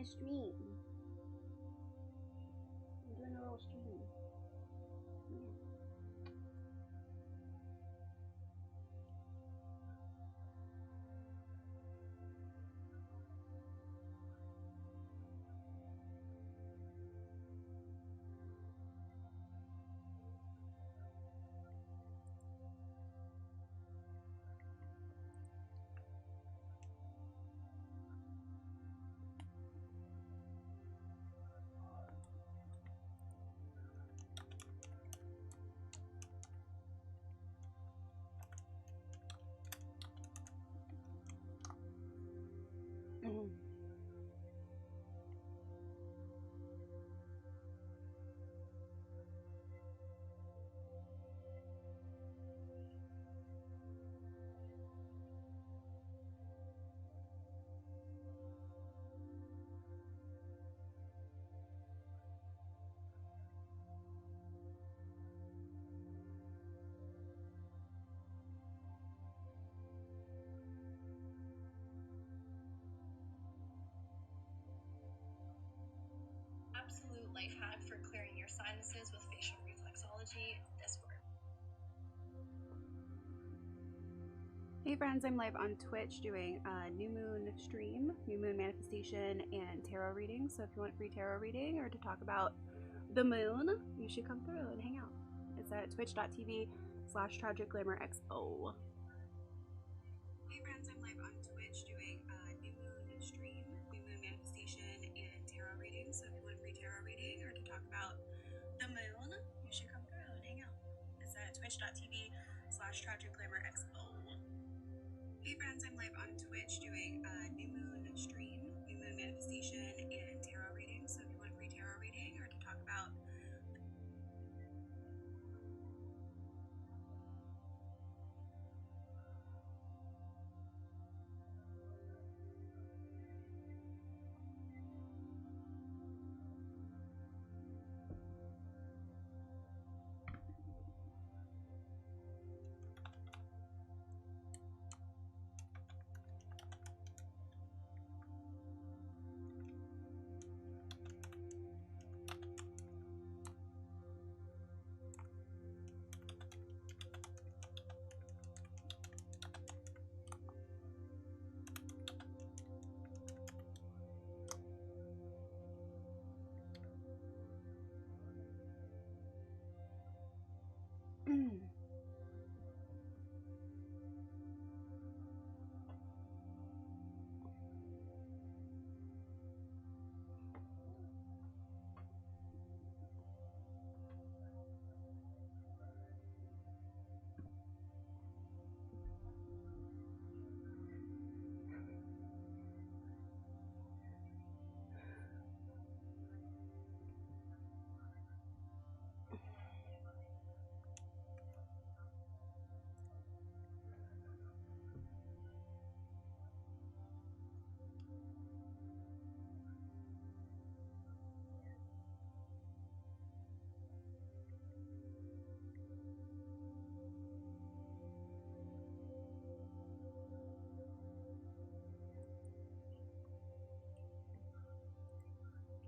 stream. I'm doing a little stream. Yeah. Absolute life hack for clearing your sinuses with facial reflexology. This works. Hey friends, I'm live on Twitch doing a new moon stream, new moon manifestation, and tarot reading. So if you want a free tarot reading or to talk about the moon, you should come through and hang out. It's at twitch.tv/tragicglamourxo. Hey friends, I'm live on Twitch doing a new moon stream, new moon manifestation, and tarot reading. So if you want a free tarot reading or to talk about the moon, you should come through and hang out. It's at twitch.tv/tragicglamourxo. Hey friends, I'm live on Twitch doing a new moon stream, new moon manifestation, and tarot reading. So if you want a free tarot reading or to talk about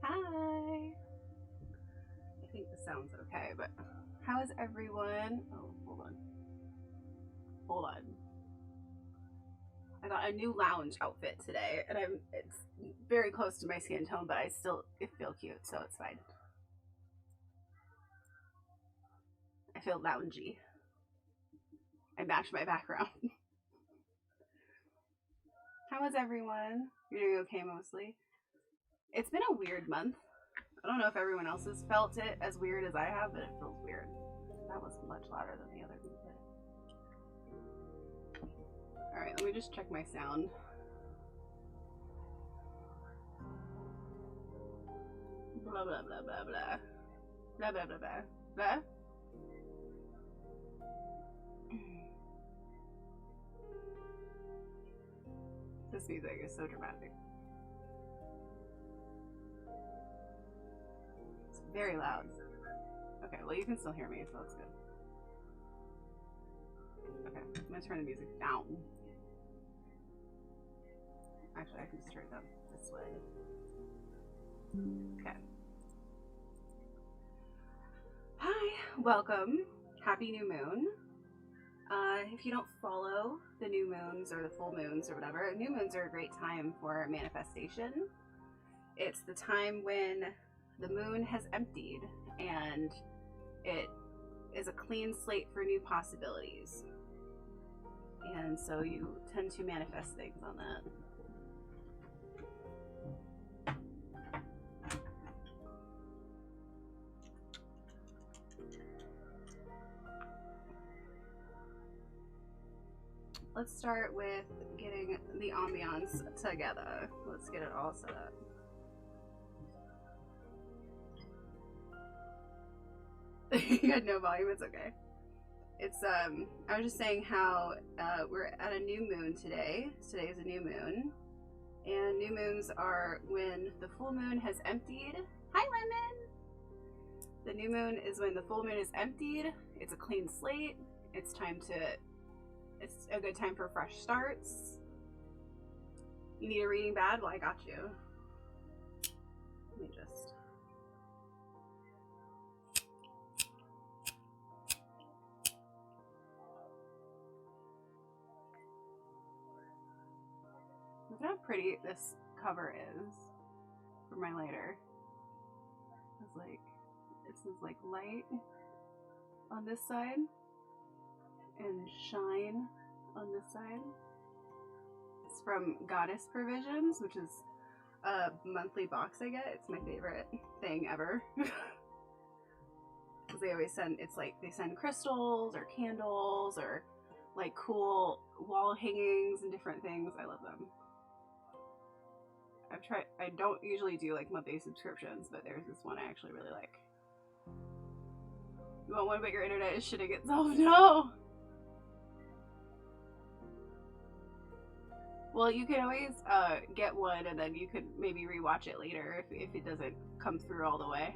hi. I think the sound's okay, but how is everyone? Oh, hold on. I got a new lounge outfit today, and it's very close to my skin tone, but I feel cute, so it's fine. I feel loungy. I match my background. How is everyone? You're doing okay mostly? It's been a weird month. I don't know if everyone else has felt it as weird as I have, but it feels weird. That was much louder than the other people. Alright, let me just check my sound. Blah, blah, blah, blah, blah. Blah, blah, blah, blah. Blah? This music is so dramatic. It's very loud. Okay, well you can still hear me, so that's good. Okay, I'm gonna turn the music down. Actually, I can just turn it up this way. Okay. Hi, welcome. Happy new moon. If you don't follow the new moons or the full moons or whatever, new moons are a great time for manifestation. It's the time when the moon has emptied and it is a clean slate for new possibilities. And so you tend to manifest things on that. Let's start with getting the ambiance together. Let's get it all set up. You had no volume, it's okay. It's, I was just saying how we're at a new moon today. Today is a new moon. And new moons are when the full moon has emptied. Hi, Lemon! The new moon is when the full moon is emptied. It's a clean slate. It's a good time for fresh starts. You need a reading bad? Well, I got you. Let me just... Look at how pretty this cover is for my lighter. This is like light on this side and shine on this side. It's from Goddess Provisions, which is a monthly box I get. It's my favorite thing ever. Because they always send, it's like they send crystals or candles or like cool wall hangings and different things. I love them. I don't usually do like monthly subscriptions, but there's this one I actually really like. You want one, but your internet is shitting itself? No! Well, you can always get one and then you could maybe rewatch it later if it doesn't come through all the way.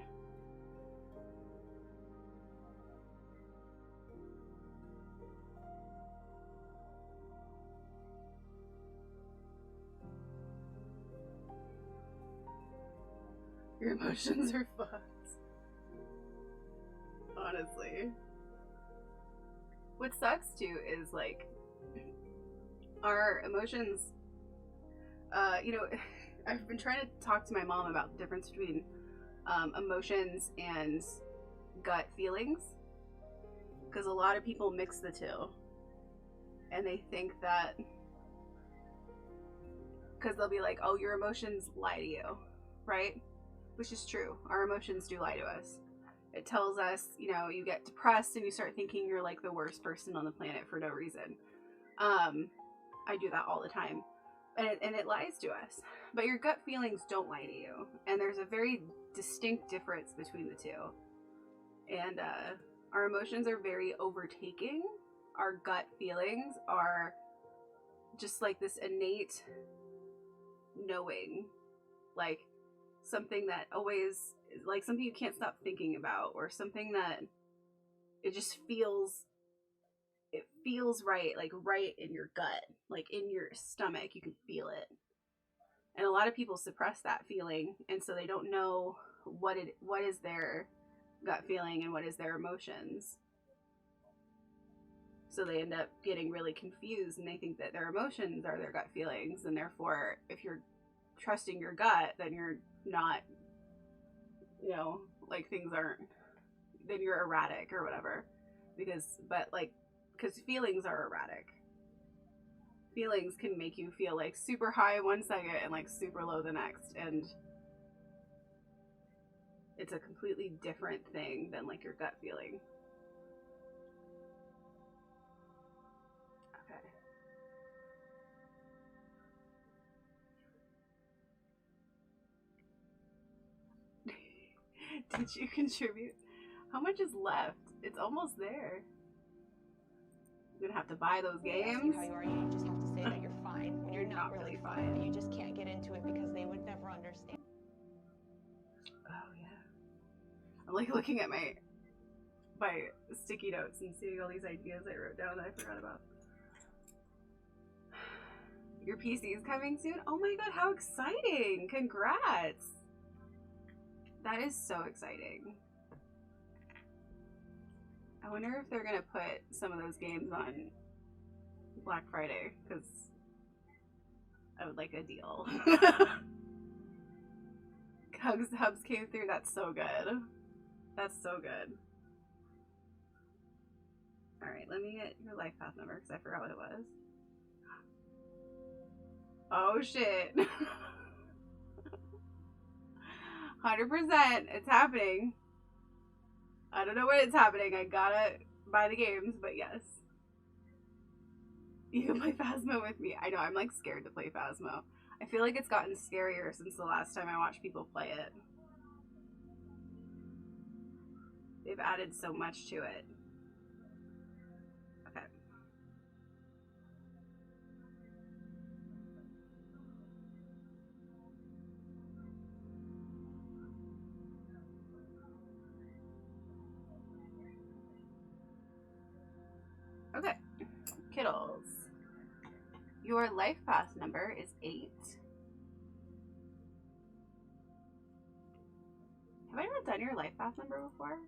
Your emotions are fucked. Honestly. What sucks too is like our emotions, you know, I've been trying to talk to my mom about the difference between emotions and gut feelings, because a lot of people mix the two and they think that, because they'll be like, oh, your emotions lie to you, right? Which is true. Our emotions do lie to us. It tells us, you know, you get depressed and you start thinking you're like the worst person on the planet for no reason. I do that all the time. And it lies to us. But your gut feelings don't lie to you. And there's a very distinct difference between the two. And our emotions are very overtaking. Our gut feelings are just like this innate knowing. Like something that always, like something you can't stop thinking about, or something that it just feels, it feels right, like right in your gut, like in your stomach, you can feel it. And a lot of people suppress that feeling, and so they don't know what is their gut feeling and what is their emotions. So they end up getting really confused, and they think that their emotions are their gut feelings, and therefore if you're trusting your gut, then you're not, you know, like things aren't, then you're erratic or whatever. Because feelings are erratic. Feelings can make you feel like super high one second and like super low the next, and it's a completely different thing than like your gut feeling. Okay. Did you contribute? How much is left? It's almost there. You're gonna have to buy those games. How you are, you just have to say that you're fine when you're not really fine. But you just can't get into it because they would never understand. Oh yeah. I'm like looking at my sticky notes and seeing all these ideas I wrote down that I forgot about. Your PC is coming soon? Oh my god, how exciting! Congrats! That is so exciting. I wonder if they're gonna put some of those games on Black Friday, because I would like a deal. Hubs came through. That's so good. That's so good. Alright, let me get your life path number because I forgot what it was. Oh shit. 100%. It's happening. I don't know when it's happening. I gotta buy the games, but yes. You can play Phasmo with me. I know, I'm like scared to play Phasmo. I feel like it's gotten scarier since the last time I watched people play it. They've added so much to it. Okay. Okay. Kittles. Your life path number is 8. Have I not done your life path number before?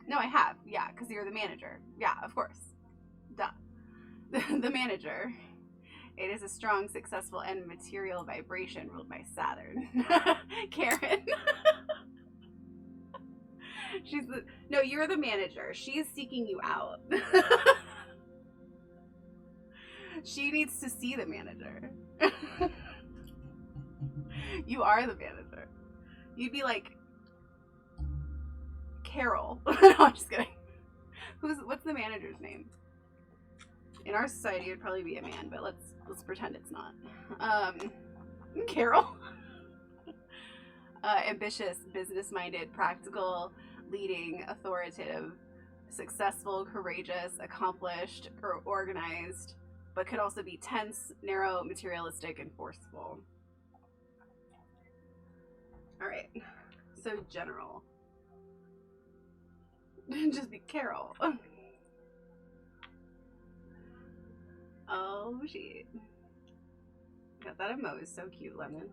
No, I have. Yeah, because you're the manager. Yeah, of course. Duh. The manager. It is a strong, successful, and material vibration ruled by Saturn. Karen. She's the... No, you're the manager. She's seeking you out. She needs to see the manager. You are the manager. You'd be like Carol. No, I'm just kidding. What's the manager's name? In our society, it'd probably be a man, but let's pretend it's not. Carol. Ambitious, business-minded, practical, leading, authoritative, successful, courageous, accomplished, or organized, but could also be tense, narrow, materialistic, and forceful. Alright, so general. Just be Carol. Oh, shit. Got that emote is so cute, Lemon.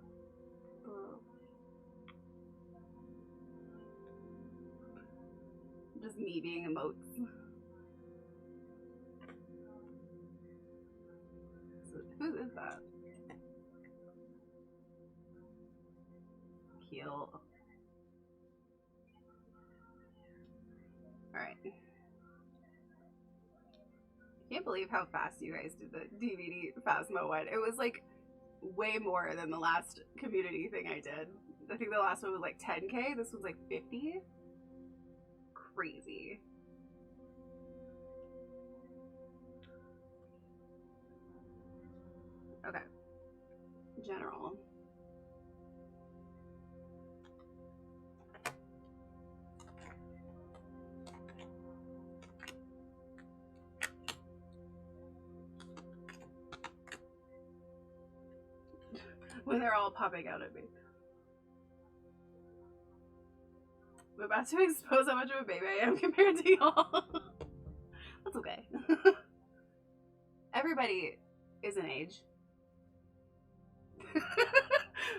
Just me being emotes. So, who is that? Keel. Alright. Can't believe how fast you guys did the DVD Phasmo one. It was like way more than the last community thing I did. I think the last one was like 10K. This was like 50. Crazy. Okay. General. When they're all popping out at me. I'm about to expose how much of a baby I am compared to y'all. That's okay. Everybody is an age.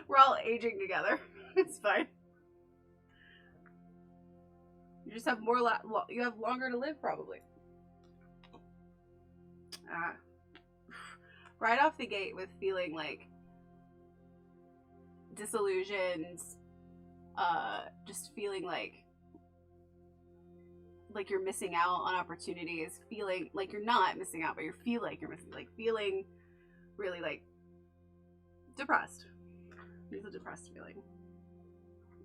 We're all aging together. It's fine. You just have more. You have longer to live, probably. Right off the gate with feeling like disillusioned, just feeling like you're missing out on opportunities, feeling like you're not missing out, but you feel like you're missing, like feeling really like depressed. It's a depressed feeling,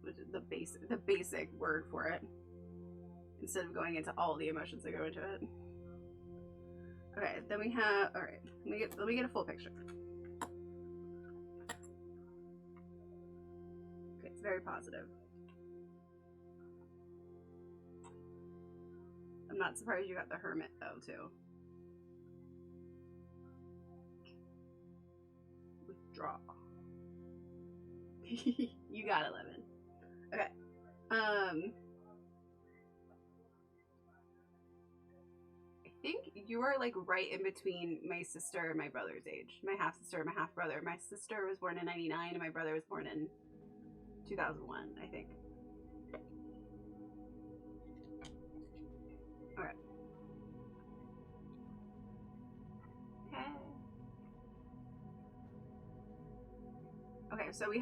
which is the basic word for it, instead of going into all the emotions that go into it. Okay, then we have, all right, let me get a full picture. Okay, it's very positive. I'm not surprised you got the Hermit though, too. Withdraw. You got it, Lemon. Okay. I think you are like right in between my sister and my brother's age. My half sister and my half brother. My sister was born in 99 and my brother was born in 2001, I think. All right. Okay. Okay, so we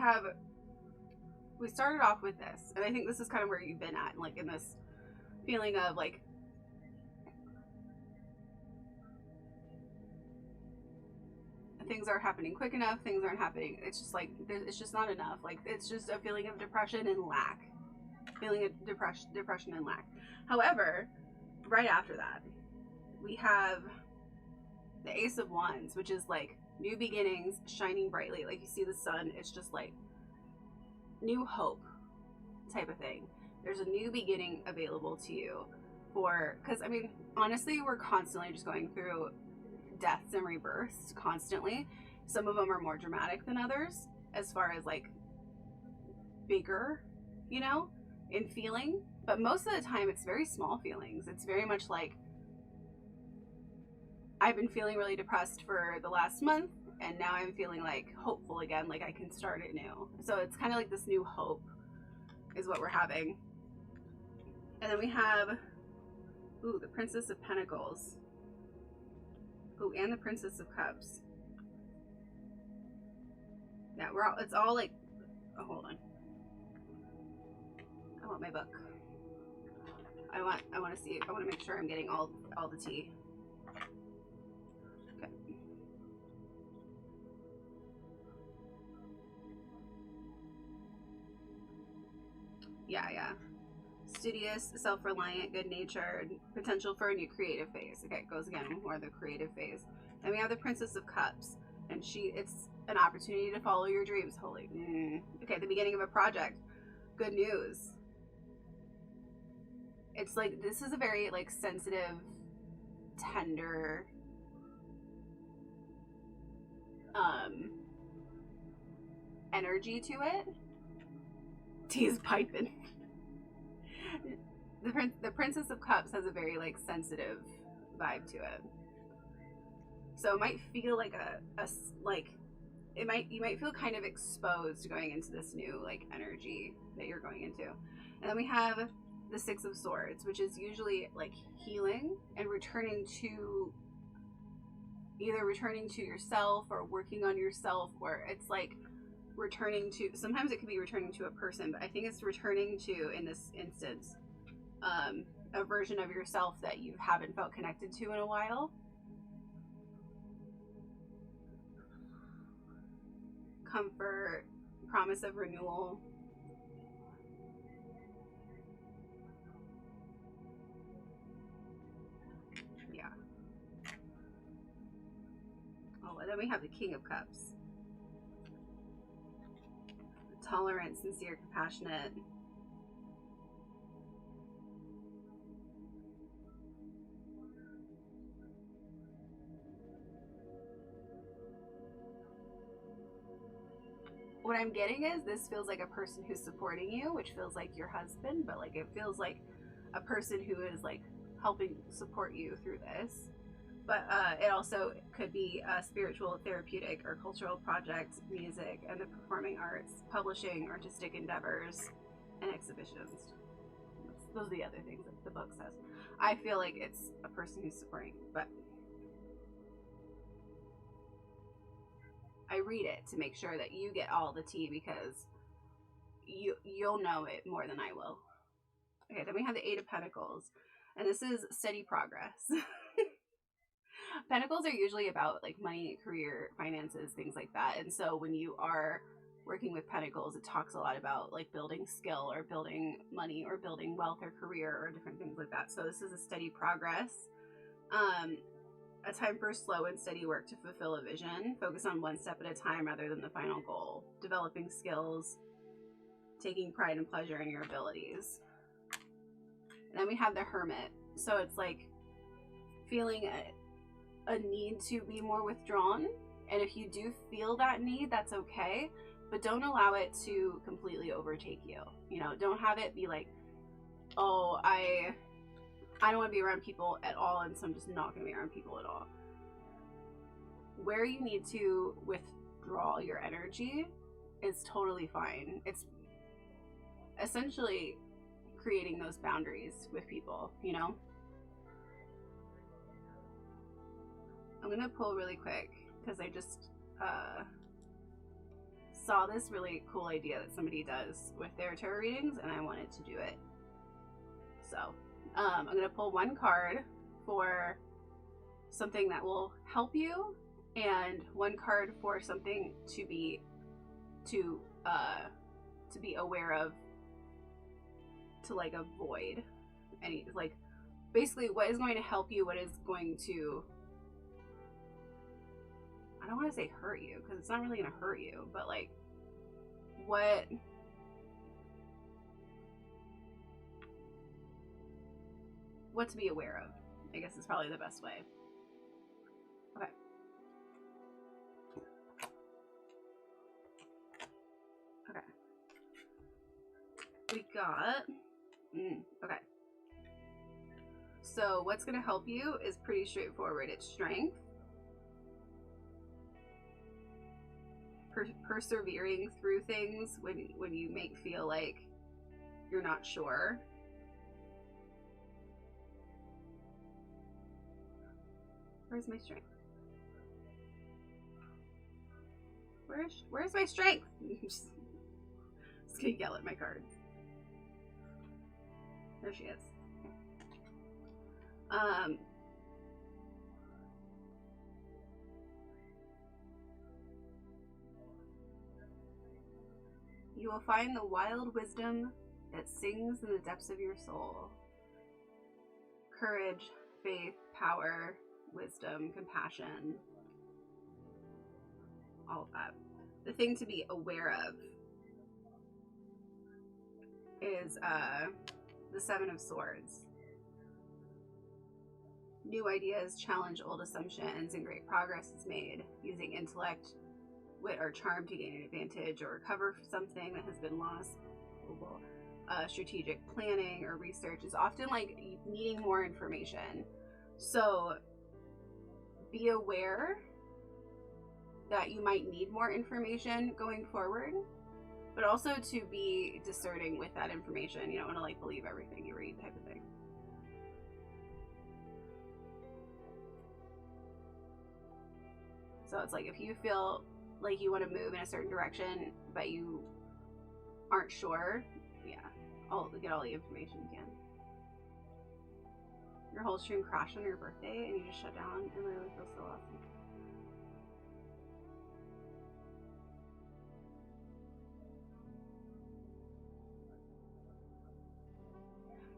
started off with this, and I think this is kind of where you've been at, like in this feeling of like things aren't happening quick enough, things aren't happening, it's just like it's just not enough, like it's just a feeling of depression and lack, feeling of depression and lack. However, right after that we have the Ace of Wands, which is like new beginnings, shining brightly, like you see the sun, it's just like new hope type of thing. There's a new beginning available to you, for because I mean honestly we're constantly just going through deaths and rebirths constantly. Some of them are more dramatic than others as far as like bigger, you know, in feeling, but most of the time it's very small feelings. It's very much like I've been feeling really depressed for the last month, and now I'm feeling like hopeful again, like I can start it new. So it's kind of like this new hope is what we're having. And then we have, ooh, the Princess of Pentacles. Ooh, and the Princess of Cups. Yeah, it's all like, oh, hold on. I want my book. I want to see, I want to make sure I'm getting all the tea. Okay. Yeah. Studious, self-reliant, good-natured, potential for a new creative phase. Okay, it goes again, more the creative phase. Then we have the Princess of Cups, and it's an opportunity to follow your dreams. Okay, the beginning of a project. Good news. It's like, this is a very like sensitive, tender, energy to it. Tea's piping. The Princess of Cups has a very like sensitive vibe to it, so it might feel like you might feel kind of exposed going into this new like energy that you're going into. And then we have the Six of Swords, which is usually like healing and returning to yourself or working on yourself, or it's like returning to, sometimes it could be returning to a person, but I think it's returning to, in this instance, a version of yourself that you haven't felt connected to in a while. Comfort, promise of renewal. Yeah. Oh, and then we have the King of Cups. Tolerant, sincere, compassionate. What I'm getting is this feels like a person who's supporting you, which feels like your husband, but like it feels like a person who is like helping support you through this. But it also could be a spiritual, therapeutic, or cultural project, music, and the performing arts, publishing, artistic endeavors, and exhibitions. Those are the other things that the book says. I feel like it's a person who's supporting, but I read it to make sure that you get all the tea, because you'll know it more than I will. Okay, then we have the Eight of Pentacles, and this is steady progress. Pentacles are usually about like money, career, finances, things like that. And so when you are working with Pentacles, it talks a lot about like building skill or building money or building wealth or career or different things like that. So this is a steady progress. A time for slow and steady work to fulfill a vision. Focus on one step at a time rather than the final goal. Developing skills. Taking pride and pleasure in your abilities. And then we have the Hermit. So it's like feeling a need to be more withdrawn, and if you do feel that need, that's okay, but don't allow it to completely overtake you. You know, don't have it be like, oh, I don't want to be around people at all, and so I'm just not going to be around people at all. Where you need to withdraw your energy is totally fine. essentially creating those boundaries with people, you know? I'm gonna pull really quick because I just saw this really cool idea that somebody does with their tarot readings, and I wanted to do it. So I'm gonna pull one card for something that will help you, and one card for something to be aware of, to like avoid any, like basically what is going to help you, what is going to, I don't want to say hurt you because it's not really going to hurt you, but like what to be aware of, I guess is probably the best way. Okay. Okay. We got, okay. So what's going to help you is pretty straightforward. It's strength. Persevering through things when you feel like you're not sure. Where's my strength? Where's my strength? just gonna yell at my cards. There she is. You will find the wild wisdom that sings in the depths of your soul. Courage, faith, power, wisdom, compassion, all of that. The thing to be aware of is the Seven of Swords. New ideas challenge old assumptions, and great progress is made. Using intellect, wit, or charm to gain an advantage or recover something that has been lost. Strategic planning or research is often like needing more information. So be aware that you might need more information going forward, but also to be discerning with that information. You don't want to like believe everything you read, type of thing. So it's like if you feel like you want to move in a certain direction but you aren't sure, yeah, get all the information you can. Your whole stream crashed on your birthday and you just shut down and literally feel so awesome.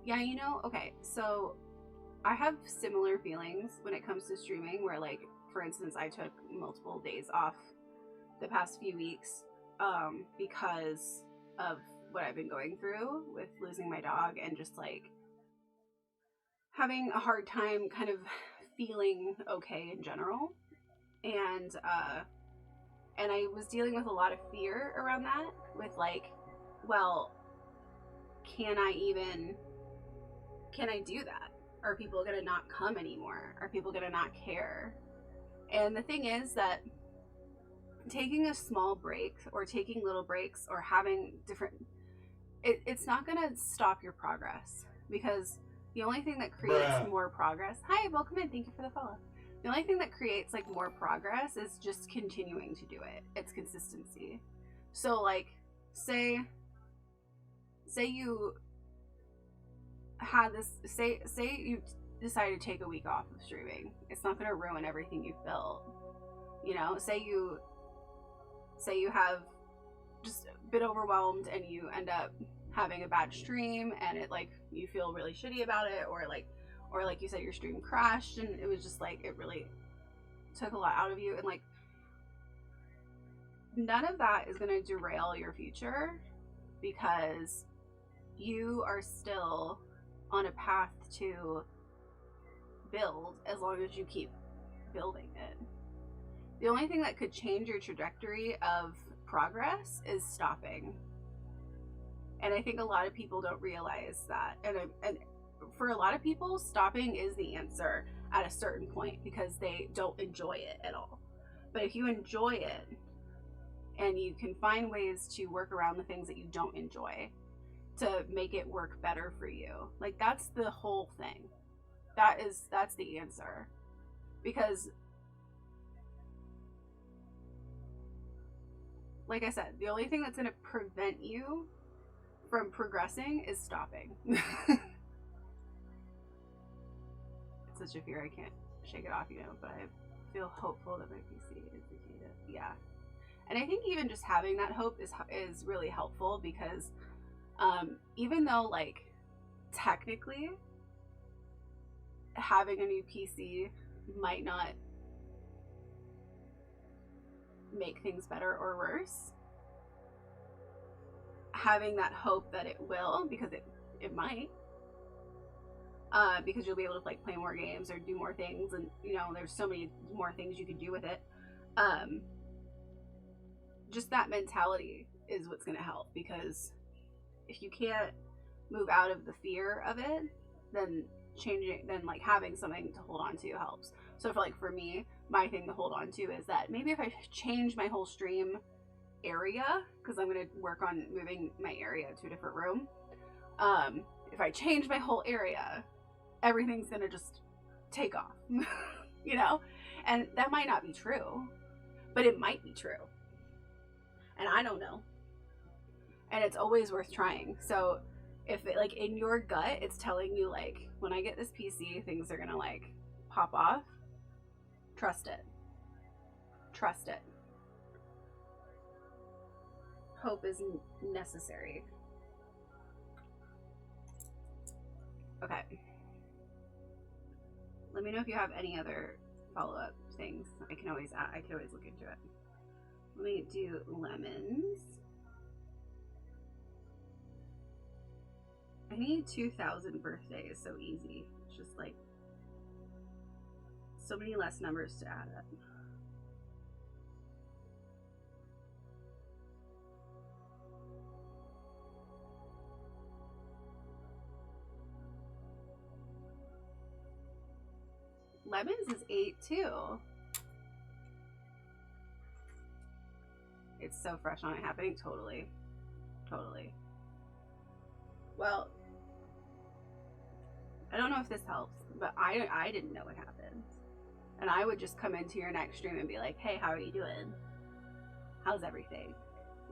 Yeah, you know, okay, so I have similar feelings when it comes to streaming where, like, for instance, I took multiple days off the past few weeks because of what I've been going through with losing my dog and just like having a hard time kind of feeling okay in general. And I was dealing with a lot of fear around that with like, well, can I do that? Are people gonna not come anymore? Are people gonna not care? And the thing is that taking a small break or taking little breaks or having different, it's not gonna stop your progress, because the only thing that creates more progress, hi, welcome in, thank you for the follow. The only thing that creates like more progress is just continuing to do it. It's consistency. So like, say you had this, say you decide to take a week off of streaming. It's not going to ruin everything you've built. You know, say you have just a bit overwhelmed and you end up having a bad stream and it like you feel really shitty about it, or like you said, your stream crashed and it was just like it really took a lot out of you, and like none of that is going to derail your future, because you are still on a path to build as long as you keep building it. The only thing that could change your trajectory of progress is stopping. And I think a lot of people don't realize that. And for a lot of people, stopping is the answer at a certain point because they don't enjoy it at all. But if you enjoy it and you can find ways to work around the things that you don't enjoy, to make it work better for you. Like, that's the whole thing. That's the answer. Because, like I said, the only thing that's going to prevent you from progressing is stopping. It's such a fear, I can't shake it off, you know, but I feel hopeful that my PC is the key to, yeah. And I think even just having that hope is really helpful, because even though, like, technically having a new PC might not make things better or worse, having that hope that it will, because it might, because you'll be able to, like, play more games or do more things, and, you know, there's so many more things you could do with it. Just that mentality is what's going to help, because if you can't move out of the fear of it, then like having something to hold on to helps. So for me, my thing to hold on to is that maybe if I change my whole stream area, because I'm going to work on moving my area to a different room, if I change my whole area, everything's going to just take off. You know, and that might not be true, but it might be true, and I don't know. And it's always worth trying. So if it, like, in your gut, it's telling you, like, when I get this PC, things are gonna, like, pop off, trust it. Trust it. Hope is necessary. Okay. Let me know if you have any other follow-up things. I can always look into it. Let me do lemons. I need 2,000 birthdays. So easy. It's just like so many less numbers to add up. Lemons is 8 too. It's so fresh on it happening. Totally. Well, I don't know if this helps, but I didn't know what happened. And I would just come into your next stream and be like, hey, how are you doing? How's everything?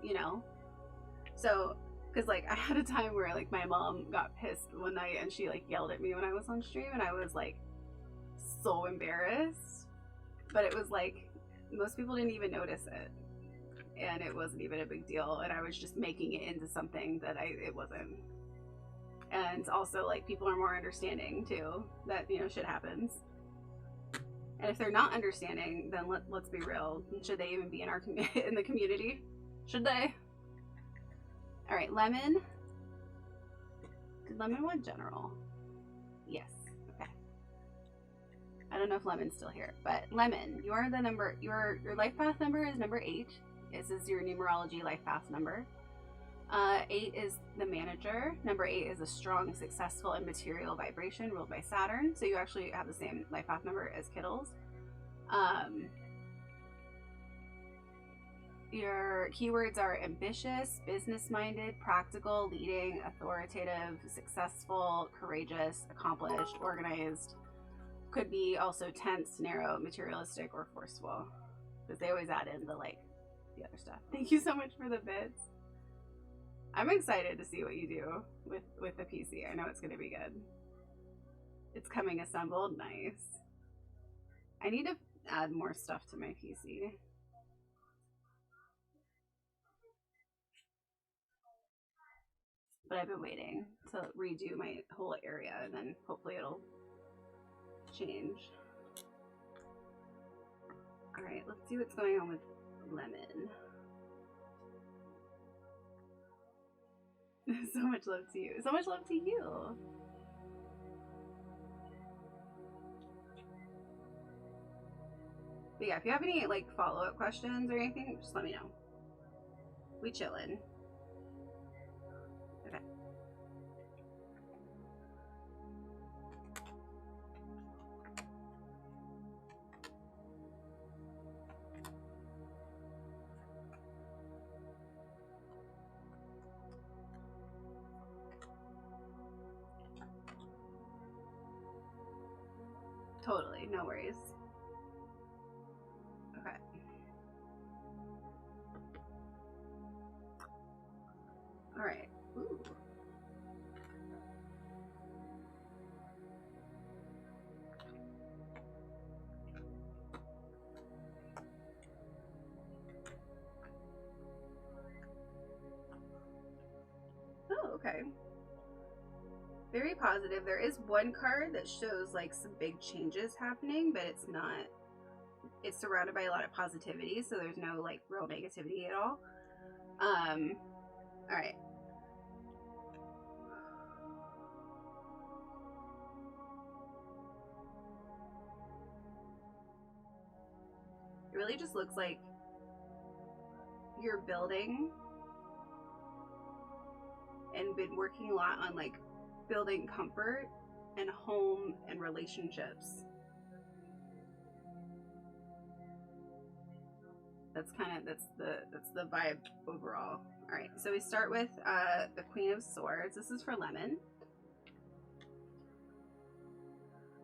You know? So, because, like, I had a time where, like, my mom got pissed one night and she, like, yelled at me when I was on stream, and I was, like, so embarrassed. But it was, like, most people didn't even notice it. And it wasn't even a big deal. And I was just making it into something that it wasn't. And also, like, people are more understanding, too, that, you know, shit happens. And if they're not understanding, then let's be real. Should they even be in our in the community? Should they? All right, lemon. Did lemon want general? Yes. Okay. I don't know if lemon's still here, but lemon, you are the number. Your life path number is number 8. This is your numerology life path number. 8 is the manager. Number 8 is a strong, successful, and material vibration ruled by Saturn. So you actually have the same life path number as Kittles. Your keywords are ambitious, business-minded, practical, leading, authoritative, successful, courageous, accomplished, organized. Could be also tense, narrow, materialistic, or forceful. Because they always add in the, like, the other stuff. Thank you so much for the bits. I'm excited to see what you do with the PC. I know it's going to be good. It's coming assembled. Nice. I need to add more stuff to my PC. But I've been waiting to redo my whole area, and then hopefully it'll change. All right, let's see what's going on with lemon. So much love to you. So much love to you. But yeah, if you have any, like, follow-up questions or anything, just let me know. We chillin'. Okay. Totally, no worries. Okay. All right. Ooh. Oh, okay. Very positive. There is one card that shows like some big changes happening, but it's not. It's surrounded by a lot of positivity, so there's no like real negativity at all. All right. It really just looks like you're building and been working a lot on like building comfort and home and relationships. That's the vibe overall. All right, so we start with the Queen of Swords. This is for Lemon.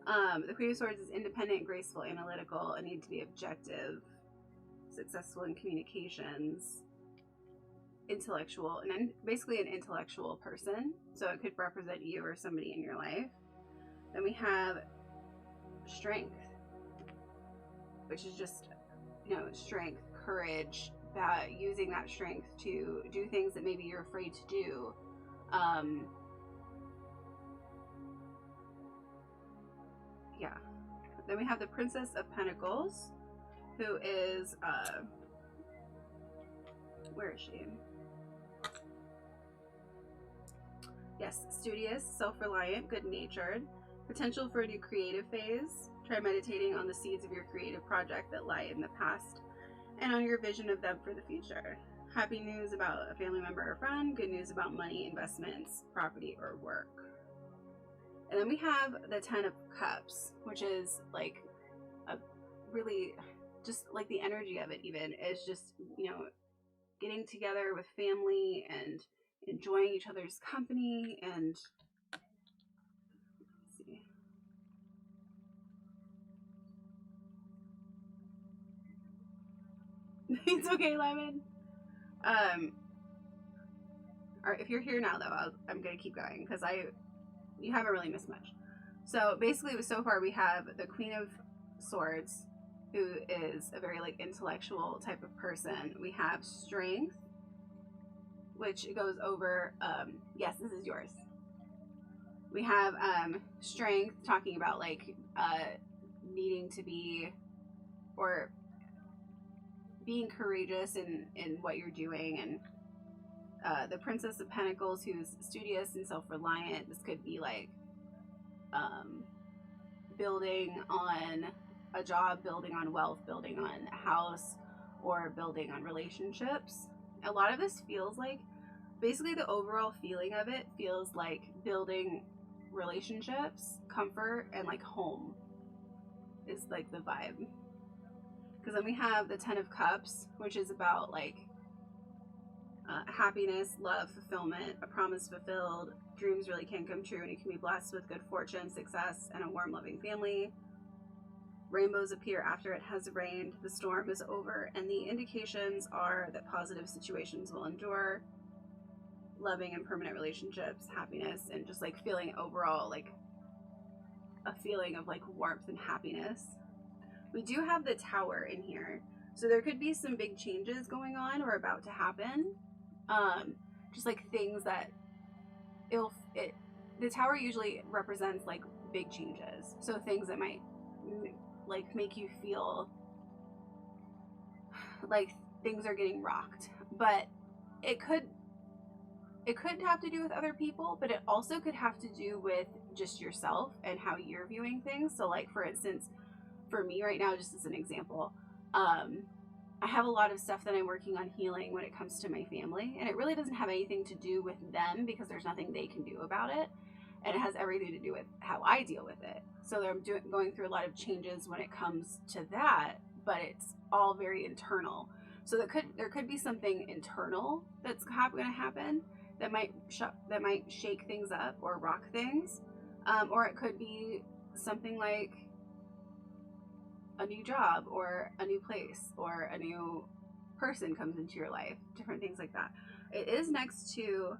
The Queen of Swords is independent, graceful, analytical, and need to be objective, successful in communications, intellectual, and basically an intellectual person. So it could represent you or somebody in your life. Then we have Strength, which is just, strength, courage, using that strength to do things that maybe you're afraid to do. Yeah. Then we have the Princess of Pentacles, who is, where is she? Yes, studious, self-reliant, good-natured. Potential for a new creative phase. Try meditating on the seeds of your creative project that lie in the past and on your vision of them for the future. Happy news about a family member or friend. Good news about money, investments, property, or work. And then we have the 10 of Cups, which is like a really, just like the energy of it even is just, getting together with family and enjoying each other's company and it's okay, Lemon. All right, if you're here now, though, I'm gonna keep going because you haven't really missed much. So basically, so far we have the Queen of Swords, who is a very like intellectual type of person. We have Strength, which goes over. Yes, this is yours. We have Strength, talking about like needing to be or being courageous in what you're doing, and the Princess of Pentacles, who's studious and self-reliant. This could be like building on a job, building on wealth, building on a house, or building on relationships. A lot of this feels like, basically the overall feeling of it feels like building relationships, comfort, and like home is like the vibe. Because then we have the 10 of Cups, which is about like happiness, love, fulfillment, a promise fulfilled, dreams really can come true, and you can be blessed with good fortune, success, and a warm, loving family. Rainbows appear after it has rained, the storm is over, and the indications are that positive situations will endure, loving and permanent relationships, happiness, and just like feeling overall like a feeling of like warmth and happiness. We do have the Tower in here, so there could be some big changes going on or about to happen. Just like things that the Tower usually represents like big changes, so things that might like make you feel like things are getting rocked, but it could have to do with other people, but it also could have to do with just yourself and how you're viewing things. So like, for instance, for me right now, just as an example, I have a lot of stuff that I'm working on healing when it comes to my family, and it really doesn't have anything to do with them because there's nothing they can do about it, and it has everything to do with how I deal with it. So I'm going through a lot of changes when it comes to that, but it's all very internal. So there could be something internal that's going to happen that might shake things up or rock things, or it could be something like a new job or a new place or a new person comes into your life, different things like that. It is next to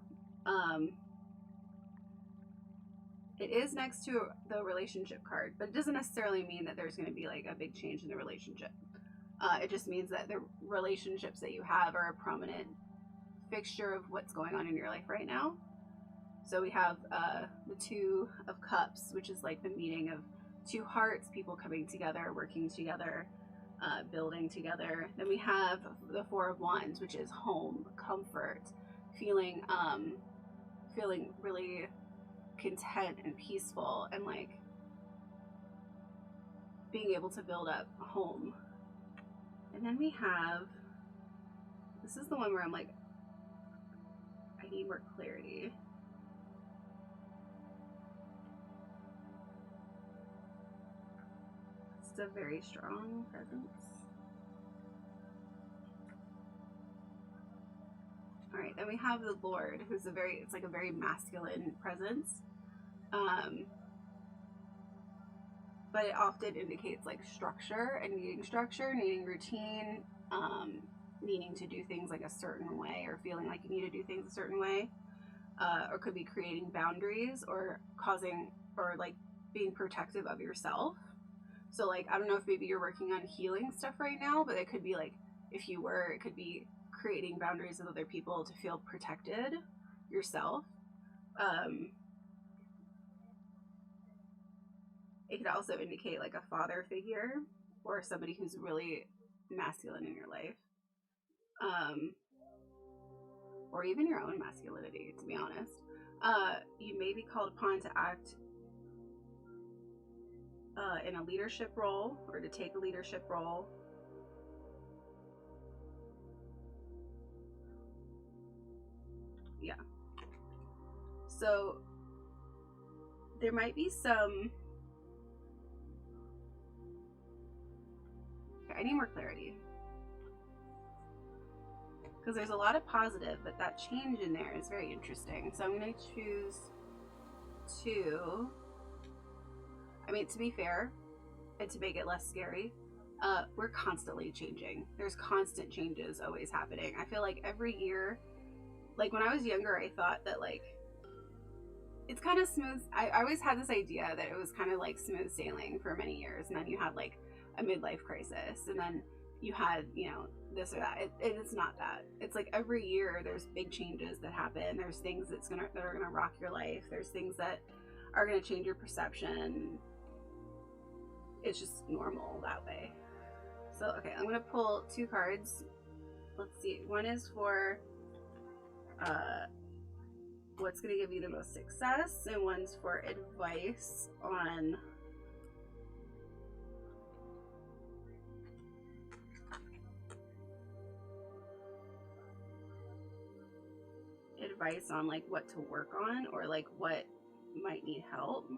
the relationship card, but it doesn't necessarily mean that there's going to be like a big change in the relationship. It just means that the relationships that you have are a prominent fixture of what's going on in your life right now. So we have the Two of Cups, which is like the meeting of two hearts, people coming together, working together, building together. Then we have the Four of Wands, which is home, comfort, feeling really content and peaceful, and like being able to build up a home. And then we have, this is the one where I'm like, I need more clarity. It's a very strong presence. All right, then we have the Lord, who's it's like a very masculine presence. But it often indicates like structure and needing routine, needing to do things like a certain way, or feeling like you need to do things a certain way, or could be creating boundaries or causing, or like being protective of yourself. So like, I don't know if maybe you're working on healing stuff right now, but it could be like, if you were, it could be creating boundaries with other people to feel protected yourself. It could also indicate like a father figure or somebody who's really masculine in your life. Or even your own masculinity, to be honest. You may be called upon to act in a leadership role, or to take a leadership role. Yeah. So there might be some, I need more clarity, because there's a lot of positive, but that change in there is very interesting. So I'm going to choose two. I mean, to be fair, and to make it less scary, we're constantly changing. There's constant changes always happening. I feel like every year, like when I was younger, I thought that like, it's kind of smooth. I always had this idea that it was kind of like smooth sailing for many years, and then you had like a midlife crisis, and then you had, you know, this or that. It's not that. It's like every year there's big changes that happen. There's things that are gonna rock your life. There's things that are gonna change your perception. It's just normal that way. So okay, I'm gonna pull two cards. Let's see. One is for what's gonna give you the most success, and one's for advice on like what to work on, or like what might need help.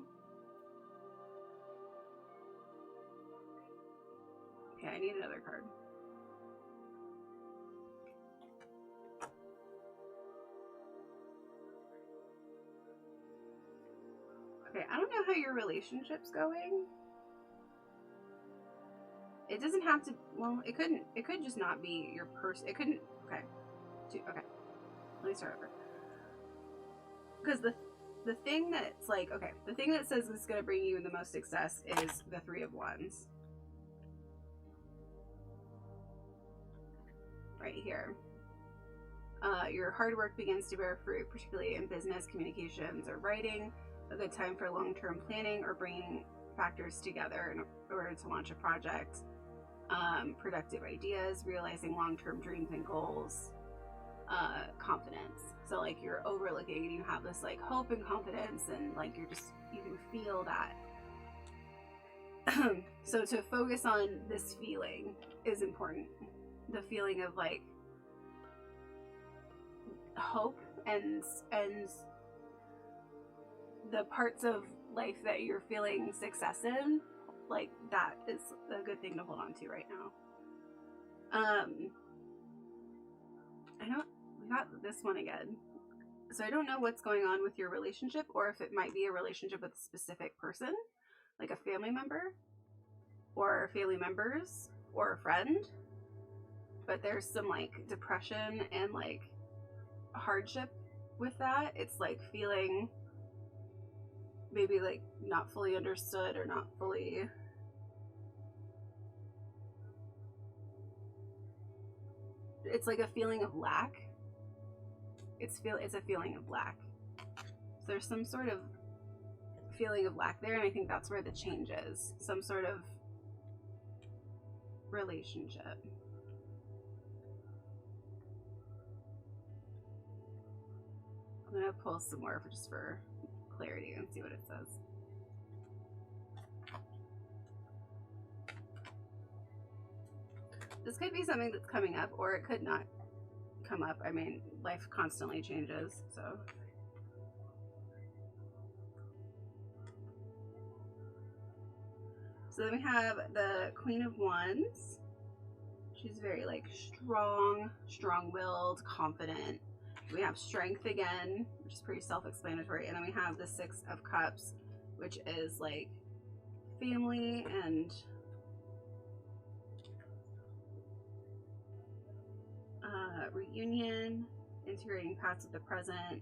Okay, I need another card. Okay, I don't know how your relationship's going. It doesn't have to, well, it could just not be your person. It couldn't, okay. Okay. Let me start over. Because the thing that's like, okay, the thing that says is going to bring you the most success is the Three of Wands. Right here. Your hard work begins to bear fruit, particularly in business, communications, or writing. A good time for long-term planning or bringing factors together in order to launch a project. Productive ideas, realizing long-term dreams and goals. Confidence. So like you're overlooking and you have this like hope and confidence, and like you can feel that. So to focus on this feeling is important. The feeling of like hope and the parts of life that you're feeling success in, like that is a good thing to hold on to right now. We got this one again. So I don't know what's going on with your relationship, or if it might be a relationship with a specific person, like a family member. or family members or a friend, but there's some like depression and like hardship with that. It's like feeling maybe like not fully understood or not fully it's like a feeling of lack. It's a feeling of lack. So there's some sort of feeling of lack there, and I think that's where the change is. Some sort of relationship. I'm gonna pull some more just for clarity and see what it says. This could be something that's coming up, or it could not come up. I mean, life constantly changes, so. So then we have the Queen of Wands. She's very like strong-willed, confident. We have Strength again, which is pretty self-explanatory. And then we have the Six of Cups, which is like family and reunion, integrating past with the present,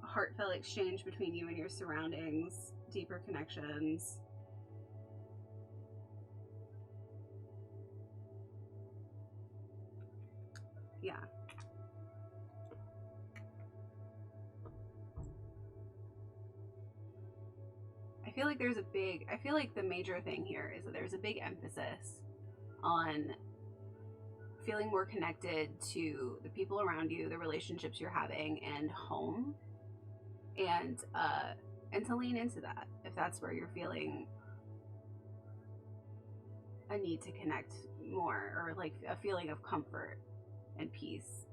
a heartfelt exchange between you and your surroundings, deeper connections. Yeah. I feel like I feel like the major thing here is that there's a big emphasis on feeling more connected to the people around you, the relationships you're having, and home, and to lean into that if that's where you're feeling a need to connect more, or like a feeling of comfort and peace.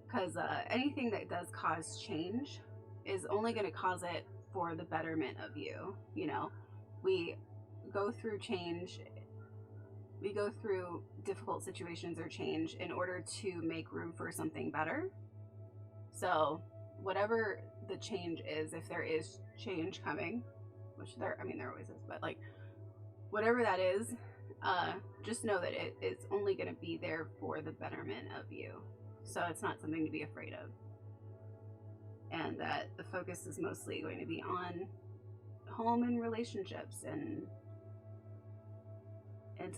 Because anything that does cause change is only going to cause it for the betterment of you. You know, we go through change. We go through difficult situations or change in order to make room for something better. So whatever the change is, if there is change coming, which there always is, but like whatever that is, just know that it is only going to be there for the betterment of you. So it's not something to be afraid of. And that the focus is mostly going to be on home and relationships, and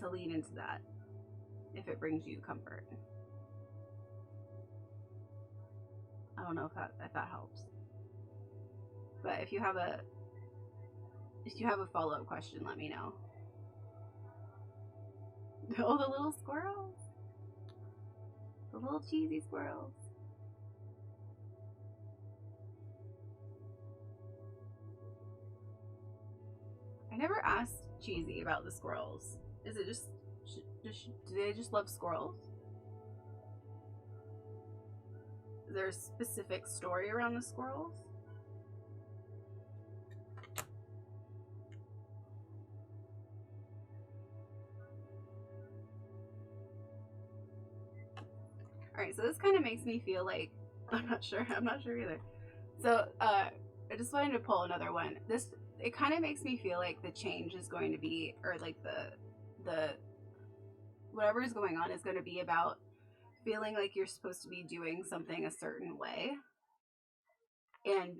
to lean into that if it brings you comfort. I don't know if that helps. But if you have a follow-up question, let me know. Oh, the little squirrels. The little cheesy squirrels. I never asked Cheesy about the squirrels. Is it just do they just love squirrels? Is there a specific story around the squirrels? Alright, so this kind of makes me feel like I'm not sure either. So I just wanted to pull another one. It kind of makes me feel like the change is going to be, or like the whatever is going on is going to be about feeling like you're supposed to be doing something a certain way, and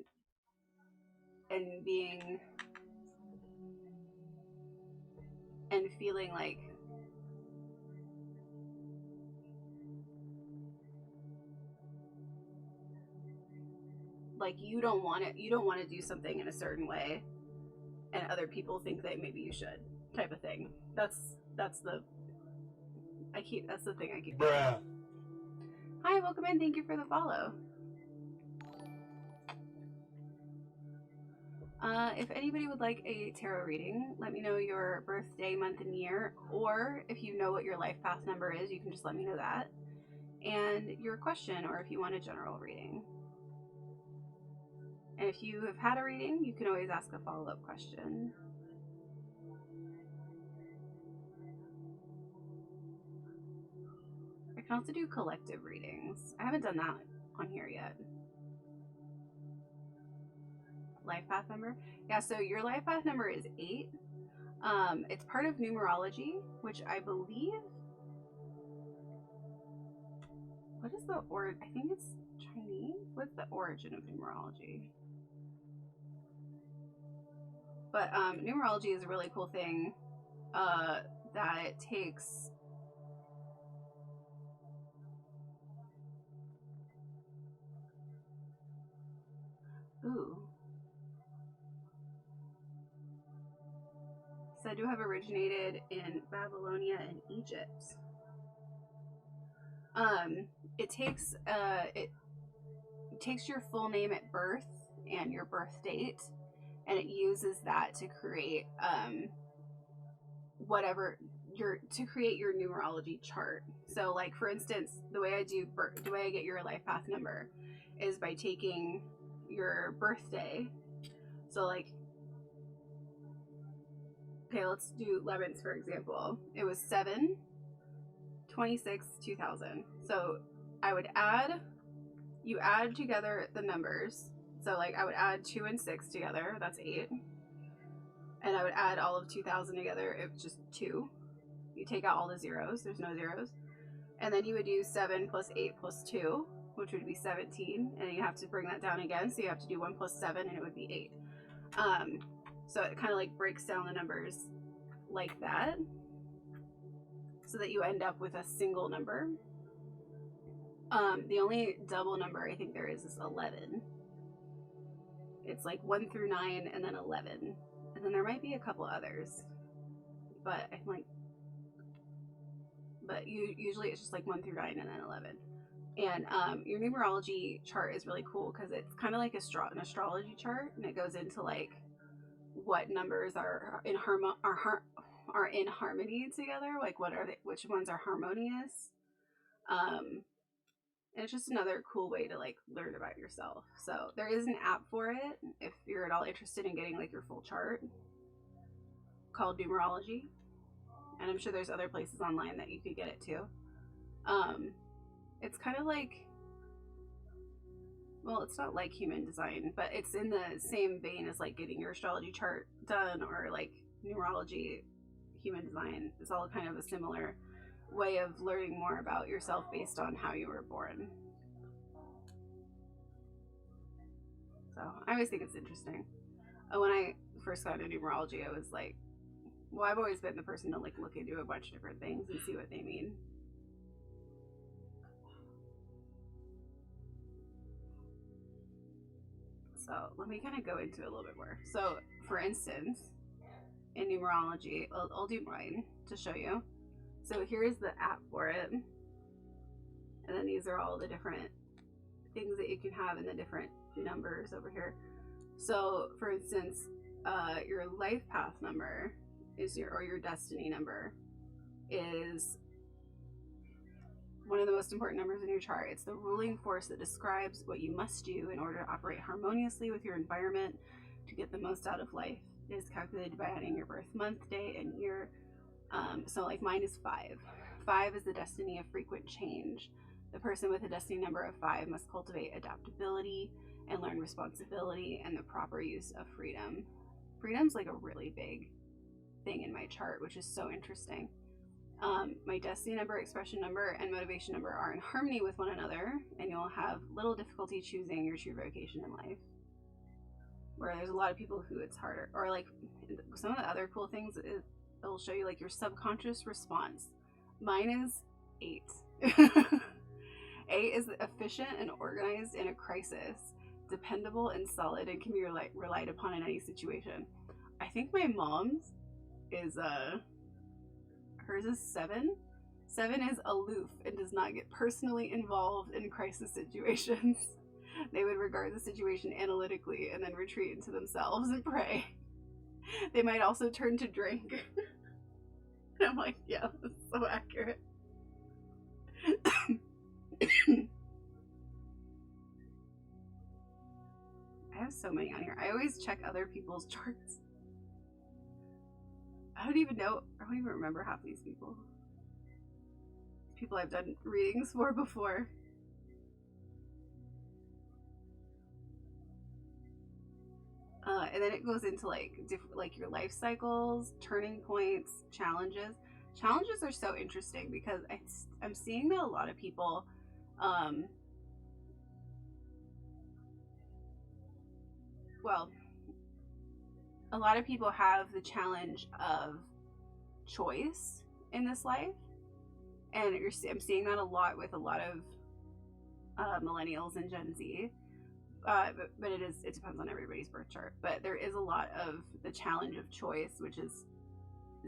being and feeling like you don't want to do something in a certain way, and other people think that maybe you should, type of thing. That's the thing I keep. Bruh. Hi, welcome in. Thank you for the follow. If anybody would like a tarot reading, let me know your birthday, month, and year, or if you know what your life path number is, you can just let me know that, and your question, or if you want a general reading. And if you have had a reading, you can always ask a follow-up question. I can also do collective readings. I haven't done that on here yet. Life path number? Yeah, so your life path number is 8. It's part of numerology, which I believe. What is the origin? I think it's Chinese. What's the origin of numerology? But numerology is a really cool thing that it takes. Ooh. Said to have originated in Babylonia and Egypt. It takes your full name at birth and your birth date, and it uses that to create to create your numerology chart. So, like for instance, the way I get your life path number is by taking your birthday. So, like, okay, let's do Lemons for example. It was 7/26/2000. So you add together the numbers. So like I would add 2 and 6 together, that's 8. And I would add all of 2000 together, it's just 2. You take out all the zeros, there's no zeros. And then you would do 7 plus 8 plus 2, which would be 17. And you have to bring that down again, so you have to do 1 plus 7 and it would be 8. So it kind of like breaks down the numbers like that, so that you end up with a single number. The only double number I think there is 11. It's like 1 through 9 and then 11. And then there might be a couple others. But I'm like, usually it's just like 1 through 9 and then 11. And your numerology chart is really cool because it's kind of like an astrology chart, and it goes into like what numbers are in harmony together, like which ones are harmonious. And it's just another cool way to like learn about yourself. So there is an app for it if you're at all interested in getting like your full chart, called Numerology. And I'm sure there's other places online that you could get it too. It's kind of like, well, it's not like Human Design, but it's in the same vein as like getting your astrology chart done, or like numerology, Human Design. It's all kind of a similar way of learning more about yourself based on how you were born. So I always think it's interesting. When I first got into numerology, I was like, well, I've always been the person to like look into a bunch of different things and see what they mean. So let me kind of go into it a little bit more. So for instance, in numerology, I'll do mine to show you. So here's the app for it. And then these are all the different things that you can have in the different numbers over here. So for instance, your life path number is your destiny number is one of the most important numbers in your chart. It's the ruling force that describes what you must do in order to operate harmoniously with your environment to get the most out of life. It is calculated by adding your birth month, day, and year. So like mine is 5. 5 is the destiny of frequent change. The person with a destiny number of 5 must cultivate adaptability and learn responsibility and the proper use of freedom. Freedom's like a really big thing in my chart, which is so interesting. My destiny number, expression number, and motivation number are in harmony with one another, and you'll have little difficulty choosing your true vocation in life. Where there's a lot of people who it's harder. Or like some of the other cool things is it'll show you like your subconscious response. Mine is 8. 8 is efficient and organized in a crisis, dependable and solid, and can be relied upon in any situation. I think my mom's is hers is 7. 7 is aloof and does not get personally involved in crisis situations. They would regard the situation analytically and then retreat into themselves and pray. They might also turn to drink. And I'm like, yeah, that's so accurate. I have so many on here. I always check other people's charts. I don't even remember half these people. People I've done readings for before. And then it goes into like different, like your life cycles, turning points, challenges. Challenges are so interesting because I'm seeing that a lot of people, well, a lot of people have the challenge of choice in this life, and I'm seeing that a lot with a lot of millennials and Gen Z. But it depends on everybody's birth chart. But there is a lot of the challenge of choice, which is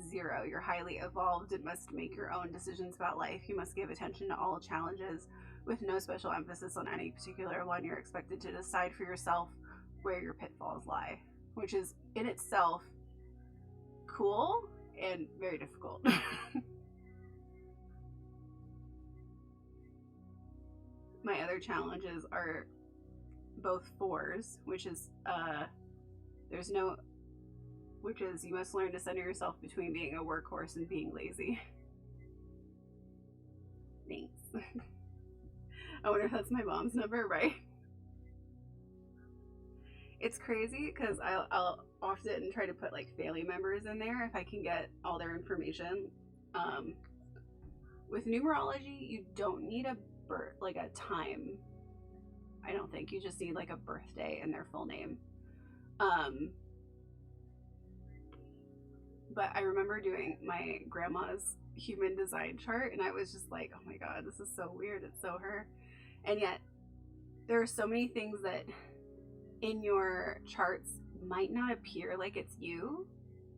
0. You're highly evolved and must make your own decisions about life. You must give attention to all challenges with no special emphasis on any particular one. You're expected to decide for yourself where your pitfalls lie, which is in itself cool and very difficult. My other challenges are both 4s, which is you must learn to center yourself between being a workhorse and being lazy. Thanks. I wonder if that's my mom's number, right? It's crazy because I'll often try to put like family members in there if I can get all their information. With numerology, you don't need a time. I don't think. You just need like a birthday and their full name. But I remember doing my grandma's human design chart, and I was just like, oh my god, this is so weird. It's so her. And yet there are so many things that in your charts might not appear like it's you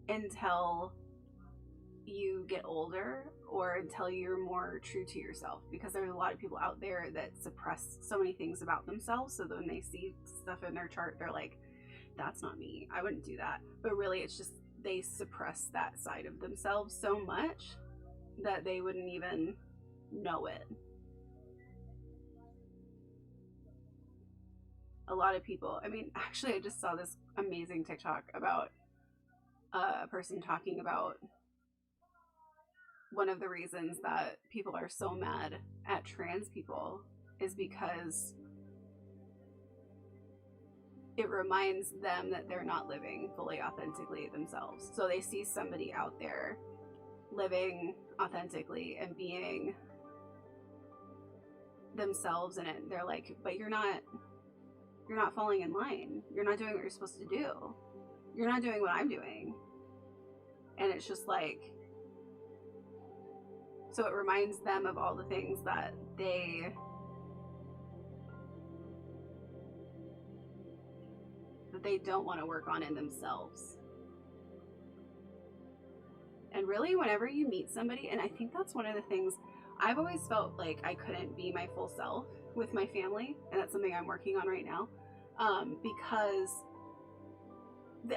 until you get older, or until you're more true to yourself, because there's a lot of people out there that suppress so many things about themselves, so that when they see stuff in their chart, they're like, that's not me, I wouldn't do that. But really it's just they suppress that side of themselves so much that they wouldn't even know it. A lot of people, I mean, actually I just saw this amazing TikTok about a person talking about one of the reasons that people are so mad at trans people is because it reminds them that they're not living fully authentically themselves. So they see somebody out there living authentically and being themselves in it. They're like, but you're not falling in line. You're not doing what you're supposed to do. You're not doing what I'm doing. And it's just like, so it reminds them of all the things that they don't want to work on in themselves. And really, whenever you meet somebody, and I think that's one of the things, I've always felt like I couldn't be my full self with my family, and that's something I'm working on right now, because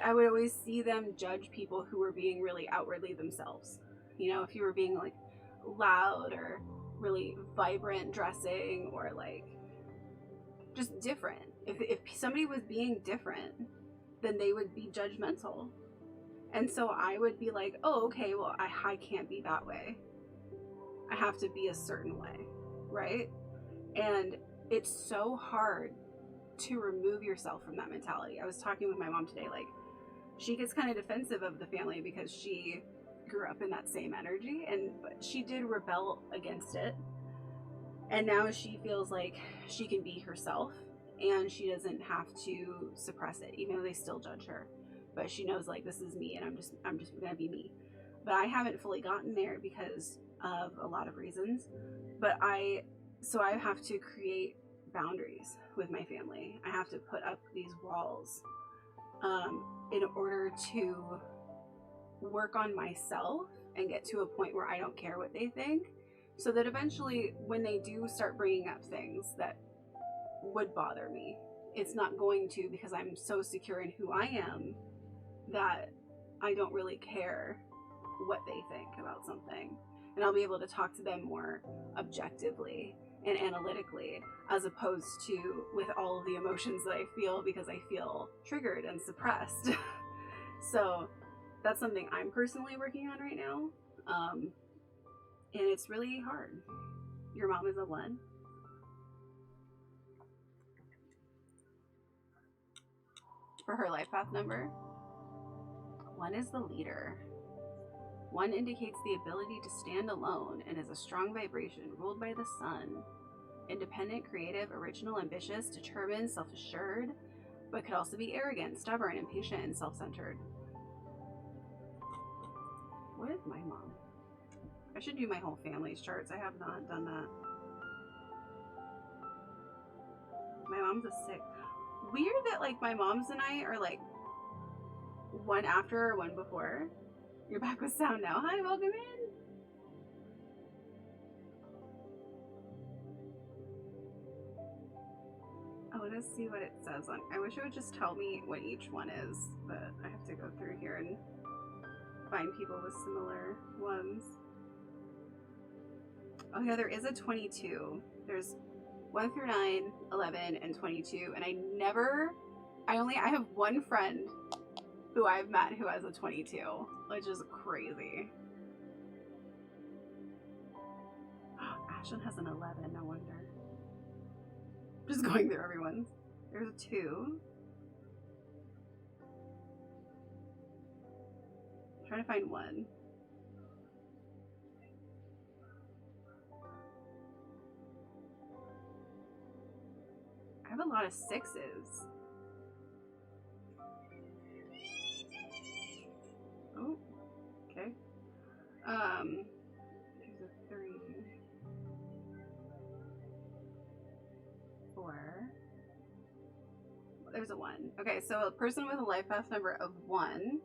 I would always see them judge people who were being really outwardly themselves. You know, if you were being like loud or really vibrant dressing, or like just different, if somebody was being different, then they would be judgmental. And so I would be like, oh, okay, well, I can't be that way. I have to be a certain way, right? And it's so hard to remove yourself from that mentality. I was talking with my mom today, like, she gets kind of defensive of the family because she grew up in that same energy, but she did rebel against it. And now she feels like she can be herself and she doesn't have to suppress it, even though they still judge her. But she knows, like, this is me, and I'm just gonna be me. But I haven't fully gotten there because of a lot of reasons. But so I have to create boundaries with my family. I have to put up these walls in order to work on myself and get to a point where I don't care what they think, so that eventually when they do start bringing up things that would bother me, it's not going to, because I'm so secure in who I am that I don't really care what they think about something. And I'll be able to talk to them more objectively and analytically, as opposed to with all of the emotions that I feel because I feel triggered and suppressed. So that's something I'm personally working on right now. And it's really hard. Your mom is a one. for her life path number. 1 is the leader. 1 indicates the ability to stand alone and is a strong vibration ruled by the sun. Independent, creative, original, ambitious, determined, self-assured, but could also be arrogant, stubborn, impatient, and self-centered. What is my mom? I should do my whole family's charts. I have not done that. My mom's a 6. Weird that like my mom's and I are like 1 after or 1 before. You're back with sound now. Hi, welcome in. I want to see what it says on. I wish it would just tell me what each one is, but I have to go through here and find people with similar ones. Oh yeah, there is a 22. There's 1 through 9, 11, and 22, and I have 1 friend who I've met who has a 22, which is crazy. Ashlyn has an 11, no wonder. Just going through everyone's. There's a 2. I'm trying to find 1. I have a lot of 6s. Oh, okay. There's a 3. 4. There's a 1. Okay, so a person with a life path number of 1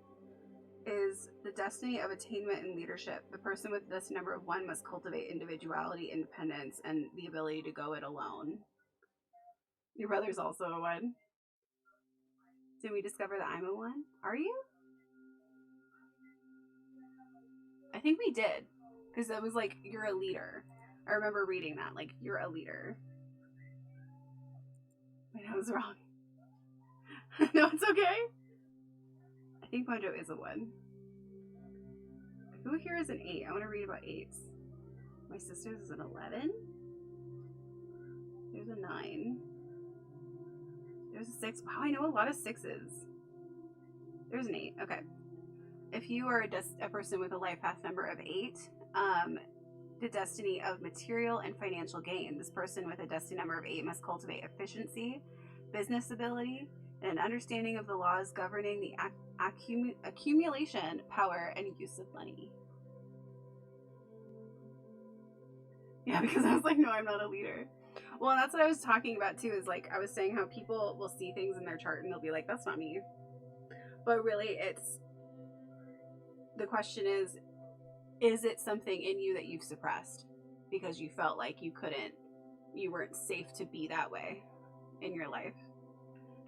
is the destiny of attainment and leadership. The person with this number of 1 must cultivate individuality, independence, and the ability to go it alone. Your brother's also a 1. Did we discover that I'm a 1? Are you? I think we did. Because that was like, you're a leader. I remember reading that. Like, you're a leader. Wait, I was wrong. No, it's okay. I think Mojo is a 1. Who here is an 8? I want to read about 8s. My sister's is an 11. There's a 9. There's a 6. Wow, I know a lot of 6s. There's an 8. Okay. If you are a person with a life path number of 8, the destiny of material and financial gain. This person with a destiny number of 8 must cultivate efficiency, business ability, and an understanding of the laws governing the accumulation, power, and use of money. Yeah, because I was like, no, I'm not a leader. Well, that's what I was talking about too, is like, I was saying how people will see things in their chart and they'll be like, that's not me. But really, the question is it something in you that you've suppressed because you felt like you weren't safe to be that way in your life?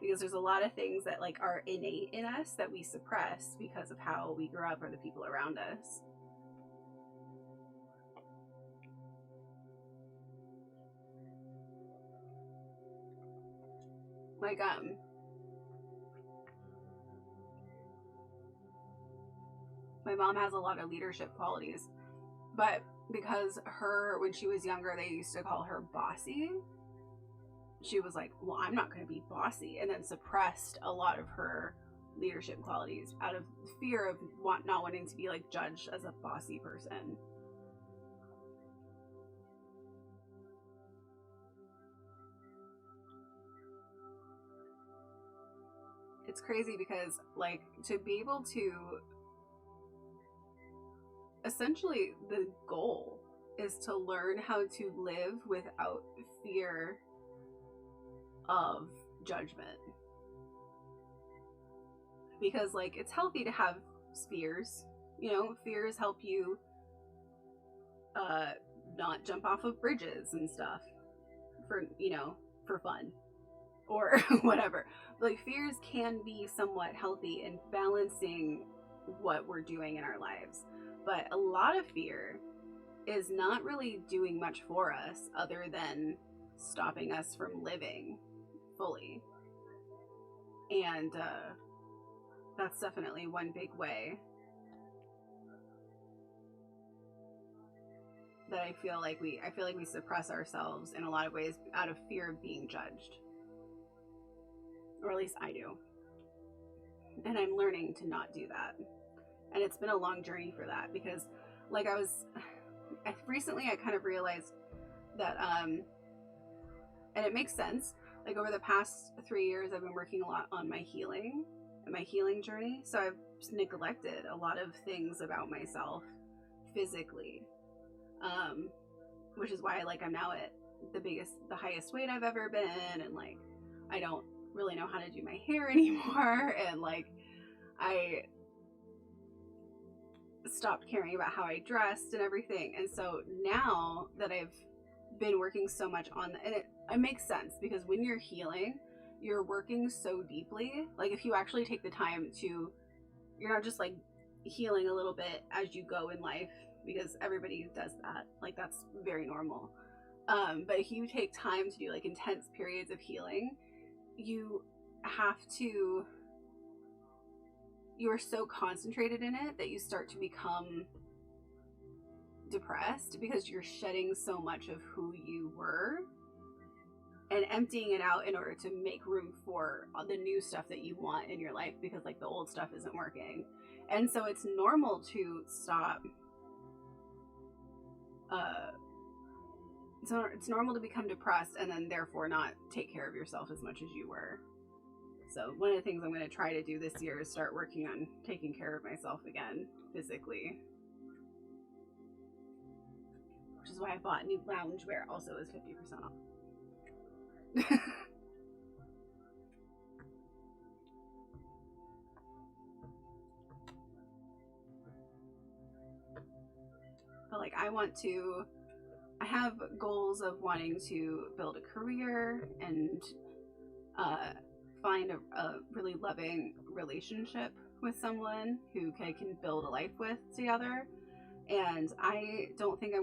Because there's a lot of things that like are innate in us that we suppress because of how we grew up or the people around us. Like, my mom has a lot of leadership qualities, but because when she was younger, they used to call her bossy. She was like, well, I'm not going to be bossy, and then suppressed a lot of her leadership qualities out of fear of not wanting to be like judged as a bossy person. It's crazy because like to be able to essentially the goal is to learn how to live without fear of judgment, because like it's healthy to have fears, fears help you not jump off of bridges and stuff for fun or whatever. Like fears can be somewhat healthy in balancing what we're doing in our lives, but a lot of fear is not really doing much for us other than stopping us from living fully. And that's definitely one big way that I feel like we suppress ourselves in a lot of ways out of fear of being judged. Or at least I do. And I'm learning to not do that. And it's been a long journey for that, because like recently I kind of realized that, and it makes sense, like over the past 3 years, I've been working a lot on my healing and my healing journey. So I've neglected a lot of things about myself physically, which is why like I'm now at the highest weight I've ever been, and like I don't really know how to do my hair anymore, and like I stopped caring about how I dressed and everything. And so now that I've been working so much on and it makes sense, because when you're healing, you're working so deeply. Like if you actually take the time to, you're not just like healing a little bit as you go in life, because everybody does that, like that's very normal. But if you take time to do like intense periods of healing, you are so concentrated in it that you start to become depressed, because you're shedding so much of who you were and emptying it out in order to make room for the new stuff that you want in your life, because like the old stuff isn't working. And so it's normal to stop, it's normal to become depressed and then therefore not take care of yourself as much as you were. So one of the things I'm going to try to do this year is start working on taking care of myself again, physically. Which is why I bought new loungewear, also is 50% off. But like I have goals of wanting to build a career and find a really loving relationship with someone who I can build a life with together. And I don't think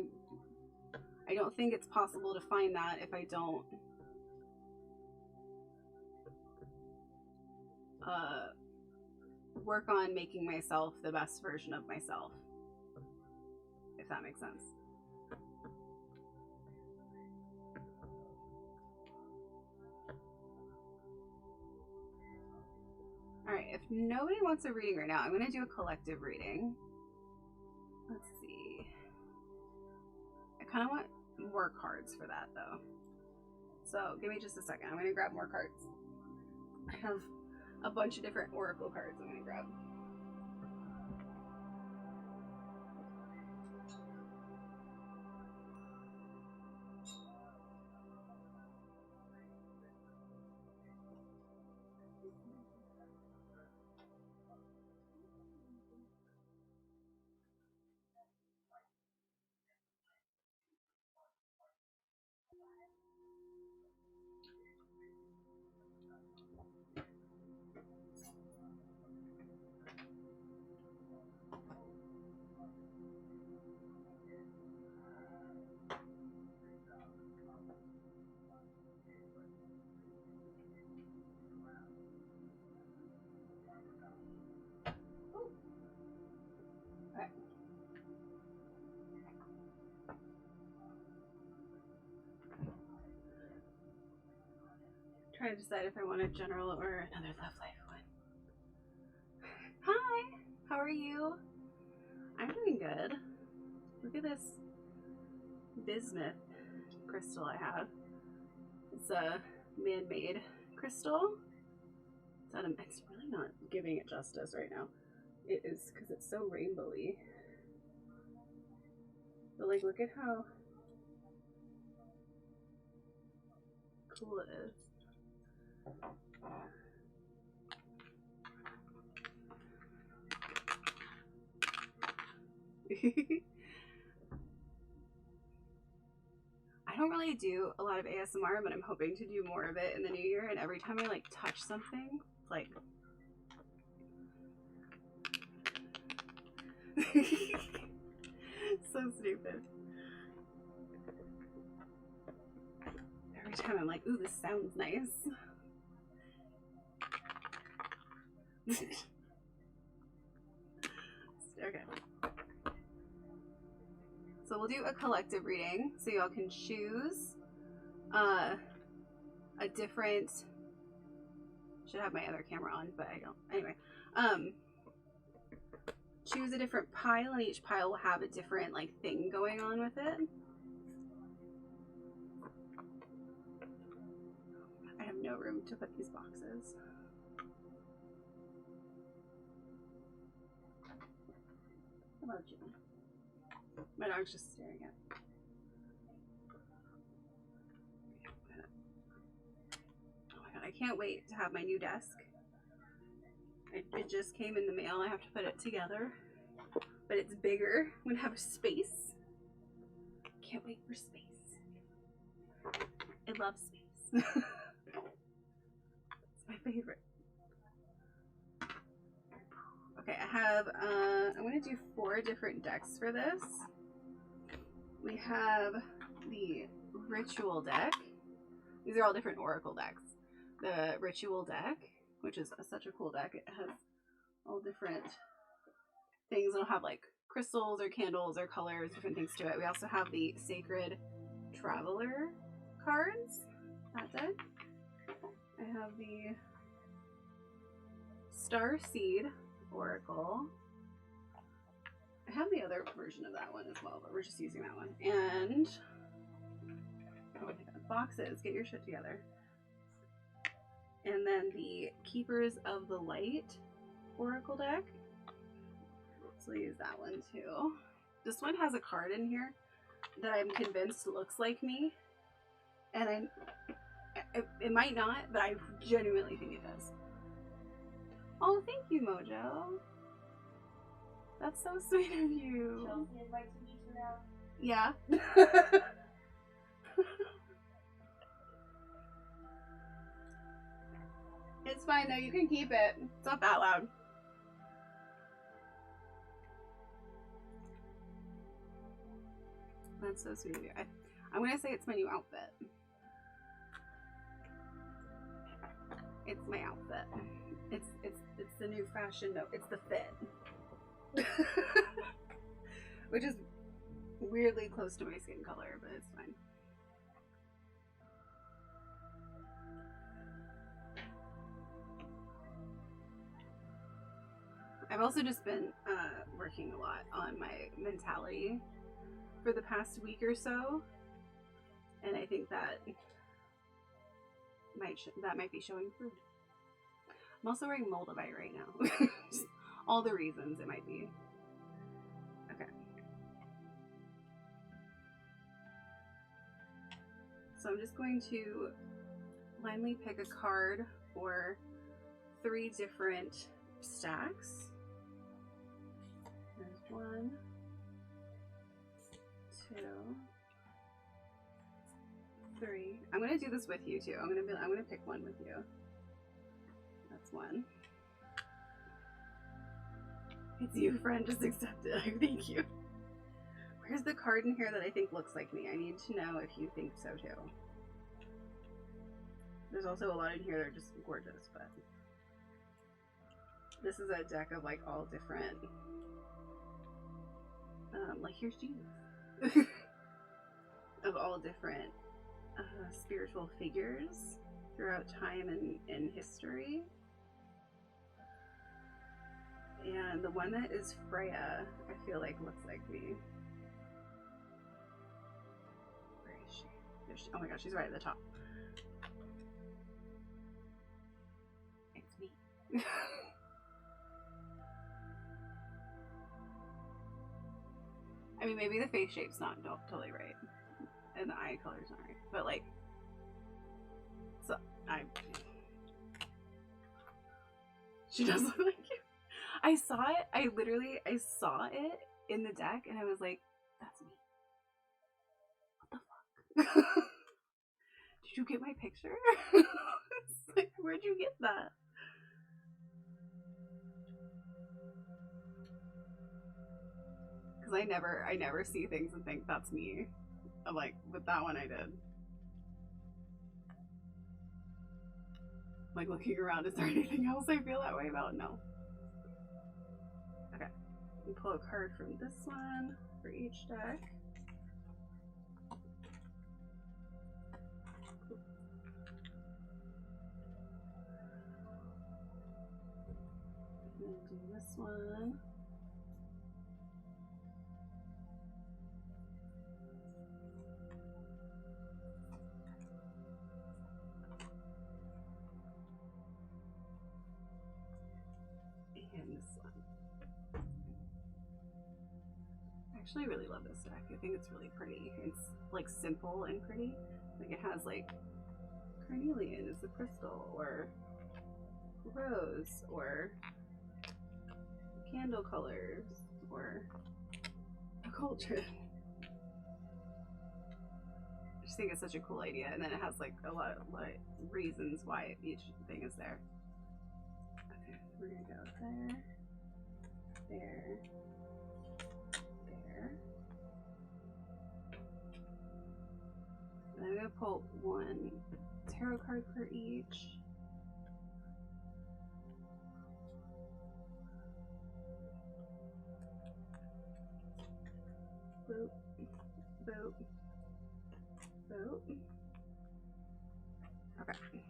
it's possible to find that if I don't work on making myself the best version of myself, if that makes sense. Alright, if nobody wants a reading right now, I'm going to do a collective reading. Let's see. I kind of want more cards for that, though. So, give me just a second. I'm going to grab more cards. I have a bunch of different oracle cards I'm going to grab. Trying to decide if I want a general or another love life one. Hi, how are you? I'm doing good. Look at this bismuth crystal I have. It's a man-made crystal. It's really not giving it justice right now. It is, because it's so rainbowy. But like, look at how cool it is. I don't really do a lot of ASMR, but I'm hoping to do more of it in the new year. And every time I like touch something, it's like so stupid. Every time I'm like, ooh, this sounds nice. Okay. So we'll do a collective reading, so y'all can choose a different. Should have my other camera on, but I don't. Anyway, choose a different pile, and each pile will have a different like thing going on with it. I have no room to put these boxes. Hello, Jimmy. My dog's just staring at me. Oh my god, I can't wait to have my new desk. It just came in the mail. I have to put it together. But it's bigger. I'm gonna have space. Can't wait for space. I love space. It's my favorite. Okay, I have, I'm gonna do 4 different decks for this. We have the Ritual deck. These are all different Oracle decks. The Ritual deck, which is such a cool deck. It has all different things. It'll have like crystals or candles or colors, different things to it. We also have the Sacred Traveler cards, that deck. I have the Star Seed Oracle. I have the other version of that one as well, but we're just using that one. And oh my god, boxes, get your shit together. And then the Keepers of the Light Oracle deck. So I'll use that one too. This one has a card in here that I'm convinced looks like me. And it might not, but I genuinely think it does. Oh, thank you, Mojo. That's so sweet of you. Chelsea invites me to now. Yeah. It's fine though, you can keep it. It's not that loud. That's so sweet of you. I'm gonna say it's my new outfit. It's my outfit. It's the new fashion. No, it's the fit. Which is weirdly close to my skin color, but it's fine. I've also just been working a lot on my mentality for the past week or so, and I think that might be showing through. I'm also wearing Moldavite right now. Just all the reasons it might be. Okay. So I'm just going to blindly pick a card for 3 different stacks. There's 1, 2, 3. I'm gonna do this with you too. I'm gonna pick one with you. That's 1. It's you, friend. Just accept it. Thank you. Where's the card in here that I think looks like me? I need to know if you think so too. There's also a lot in here that are just gorgeous, but this is a deck of like all different, like here's Jesus, of all different spiritual figures throughout time and history. And the one that is Freya, I feel like looks like me. Where is she? There's she? Oh my gosh, she's right at the top. It's me. I mean, maybe the face shape's not totally right, and the eye color's not right, but like, so she does look like you. I saw it. I saw it in the deck, and I was like, "That's me." What the fuck? Did you get my picture? It's like, where'd you get that? Because I never see things and think that's me. I'm like, but that one I did. Like looking around, is there anything else I feel that way about? No. Okay. We pull a card from this one for each deck. gonna do this one. And this one. I actually really love this deck. I think it's really pretty. It's like simple and pretty. Like it has like carnelian is the crystal, or rose, or candle colors, or a cauldron. I just think it's such a cool idea, and then it has like a lot of reasons why each thing is there. Okay, we're gonna go there, there, there. And I'm gonna pull one tarot card for each. Boop, boop, boop. Okay.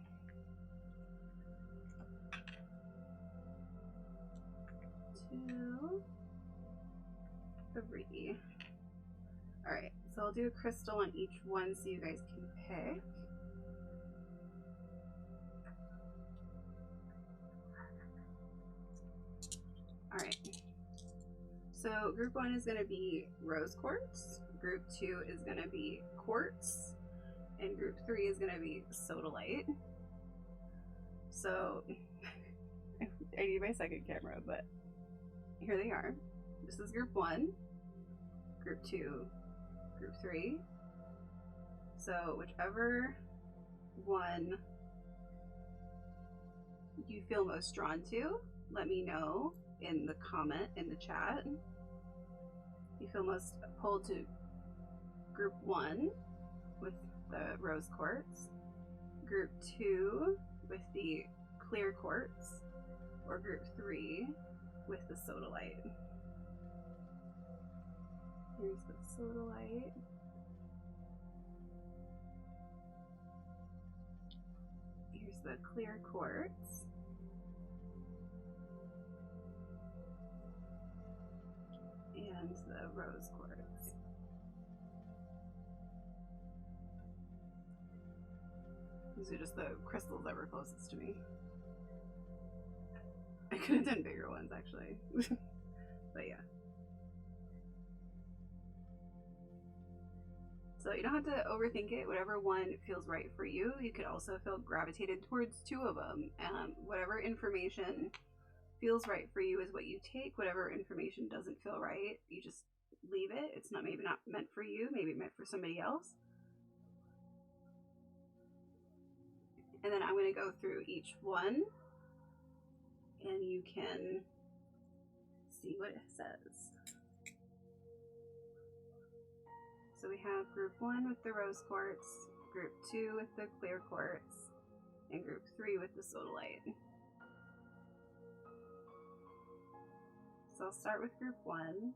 2, 3. Alright, so I'll do a crystal on each one so you guys can pick. Alright. So group 1 is going to be rose quartz, group 2 is going to be quartz, and group 3 is going to be sodalite. So I need my second camera, but here they are. This is group 1, group 2, group 3. So whichever one you feel most drawn to, let me know in the comment in the chat. You feel most pulled to group 1 with the rose quartz, group 2 with the clear quartz, or group 3 with the sodalite. Here's the sodalite. Here's the clear quartz. And the rose quartz. These are just the crystals that were closest to me. I could have done bigger ones actually. But yeah. So you don't have to overthink it. Whatever one feels right for you. You could also feel gravitated towards 2 of them. Whatever information feels right for you is what you take. Whatever information doesn't feel right, you just leave it. It's not maybe not meant for you, maybe meant for somebody else. And then I'm going to go through each one and you can see what it says. So we have group 1 with the rose quartz, group 2 with the clear quartz, and group 3 with the sodalite. So I'll start with group 1.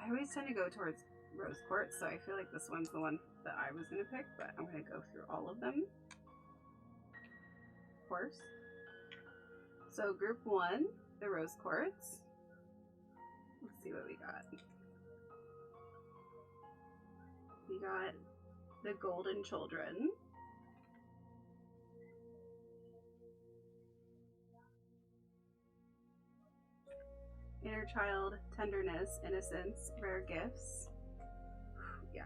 I always tend to go towards rose quartz, so I feel like this one's the one that I was going to pick, but I'm going to go through all of them, of course. So group 1, the rose quartz. Let's see what we got. We got the golden children. Inner child, tenderness, innocence, rare gifts. Yeah.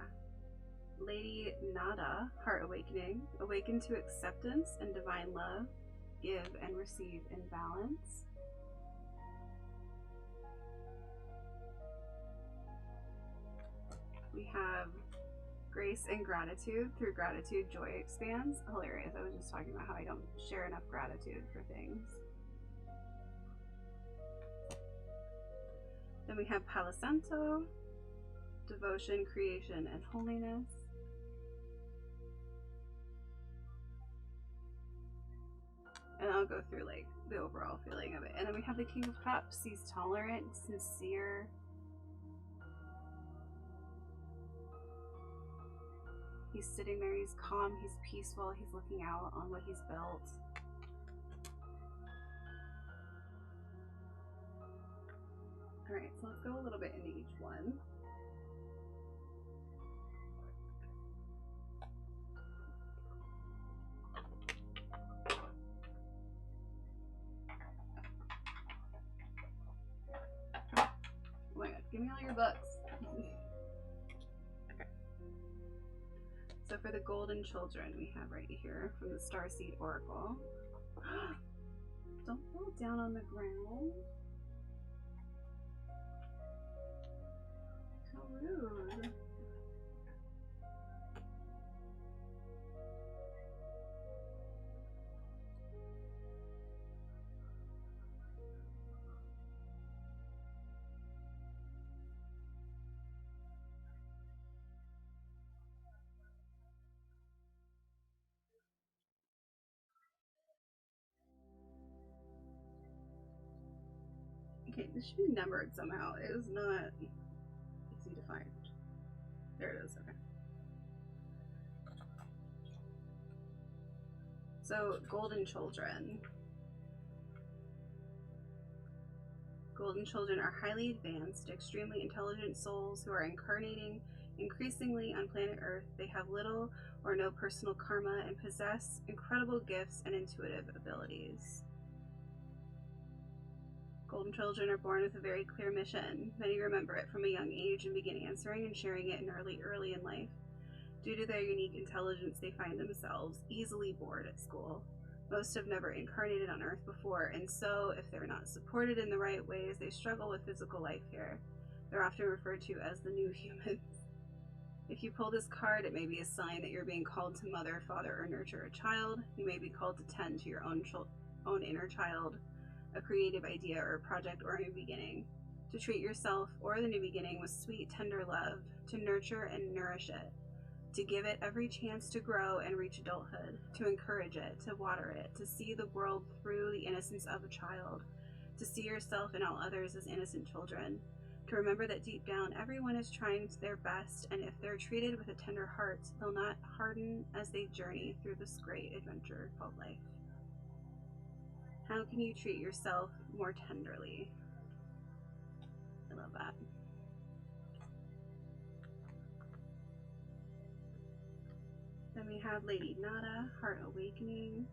Lady Nada, heart awakening. Awaken to acceptance and divine love. Give and receive in balance. We have grace and gratitude. Through gratitude, joy expands. Hilarious. I was just talking about how I don't share enough gratitude for things. Then we have Palo Santo, devotion, creation, and holiness. And I'll go through like the overall feeling of it. And then we have the King of Cups. He's tolerant, sincere. He's sitting there, he's calm, he's peaceful, he's looking out on what he's built. Alright, so let's go a little bit into each one. Oh my god, give me all your books. Okay. So for the golden children, we have right here from the Starseed Oracle. Don't fall down on the ground. How rude. Okay, this should be numbered somehow. It is not easy to find. There it is, okay. So, golden children. Golden children are highly advanced, extremely intelligent souls who are incarnating increasingly on planet Earth. They have little or no personal karma and possess incredible gifts and intuitive abilities. Golden children are born with a very clear mission. Many remember it from a young age and begin answering and sharing it early in life. Due to their unique intelligence, they find themselves easily bored at school. Most have never incarnated on Earth before, and so, if they're not supported in the right ways, they struggle with physical life here. They're often referred to as the new humans. If you pull this card, it may be a sign that you're being called to mother, father, or nurture a child. You may be called to tend to your own inner child, a creative idea or a project or a new beginning, to treat yourself or the new beginning with sweet, tender love, to nurture and nourish it, to give it every chance to grow and reach adulthood, to encourage it, to water it, to see the world through the innocence of a child, to see yourself and all others as innocent children, to remember that deep down everyone is trying their best, and if they're treated with a tender heart, they'll not harden as they journey through this great adventure called life. How can you treat yourself more tenderly? I love that. Then we have Lady Nada, Heart Awakening.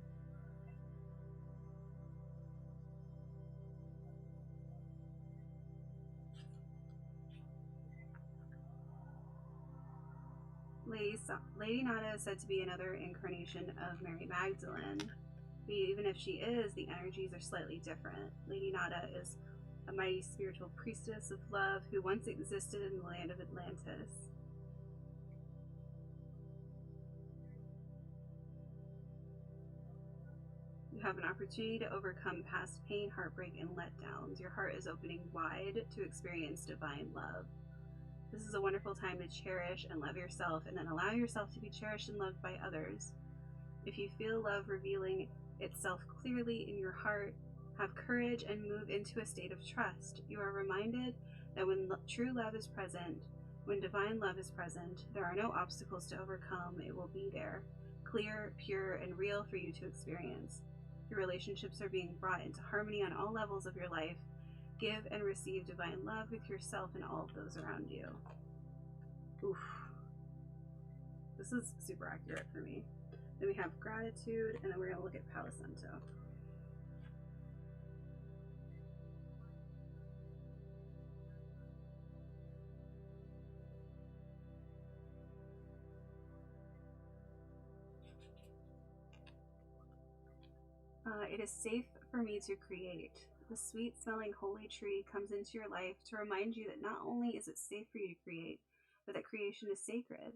Lady Nada is said to be another incarnation of Mary Magdalene. But even if she is, the energies are slightly different. Lady Nada is a mighty spiritual priestess of love who once existed in the land of Atlantis. You have an opportunity to overcome past pain, heartbreak, and letdowns. Your heart is opening wide to experience divine love. This is a wonderful time to cherish and love yourself, and then allow yourself to be cherished and loved by others. If you feel love revealing itself clearly in your heart, have courage and move into a state of trust. You are reminded that when true love is present, when divine love is present, there are no obstacles to overcome. It will be there, clear, pure, and real for you to experience. Your relationships are being brought into harmony on all levels of your life. Give and receive divine love with yourself and all of those around you. Oof. This is super accurate for me. Then we have gratitude, and then we're going to look at Palo Santo. It is safe for me to create. The sweet-smelling holy tree comes into your life to remind you that not only is it safe for you to create, but that creation is sacred.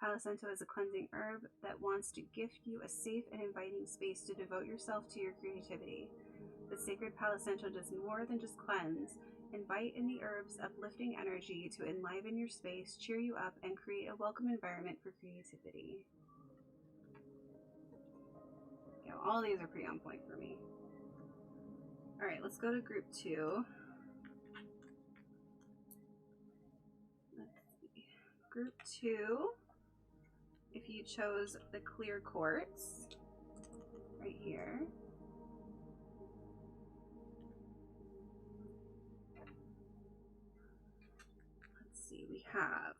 Palo Santo is a cleansing herb that wants to gift you a safe and inviting space to devote yourself to your creativity. The sacred Palo Santo does more than just cleanse. Invite in the herb's uplifting energy to enliven your space, cheer you up, and create a welcome environment for creativity. Yeah, all these are pretty on point for me. Alright, let's go to group 2. Let's see. Group 2, if you chose the clear quartz, right here. have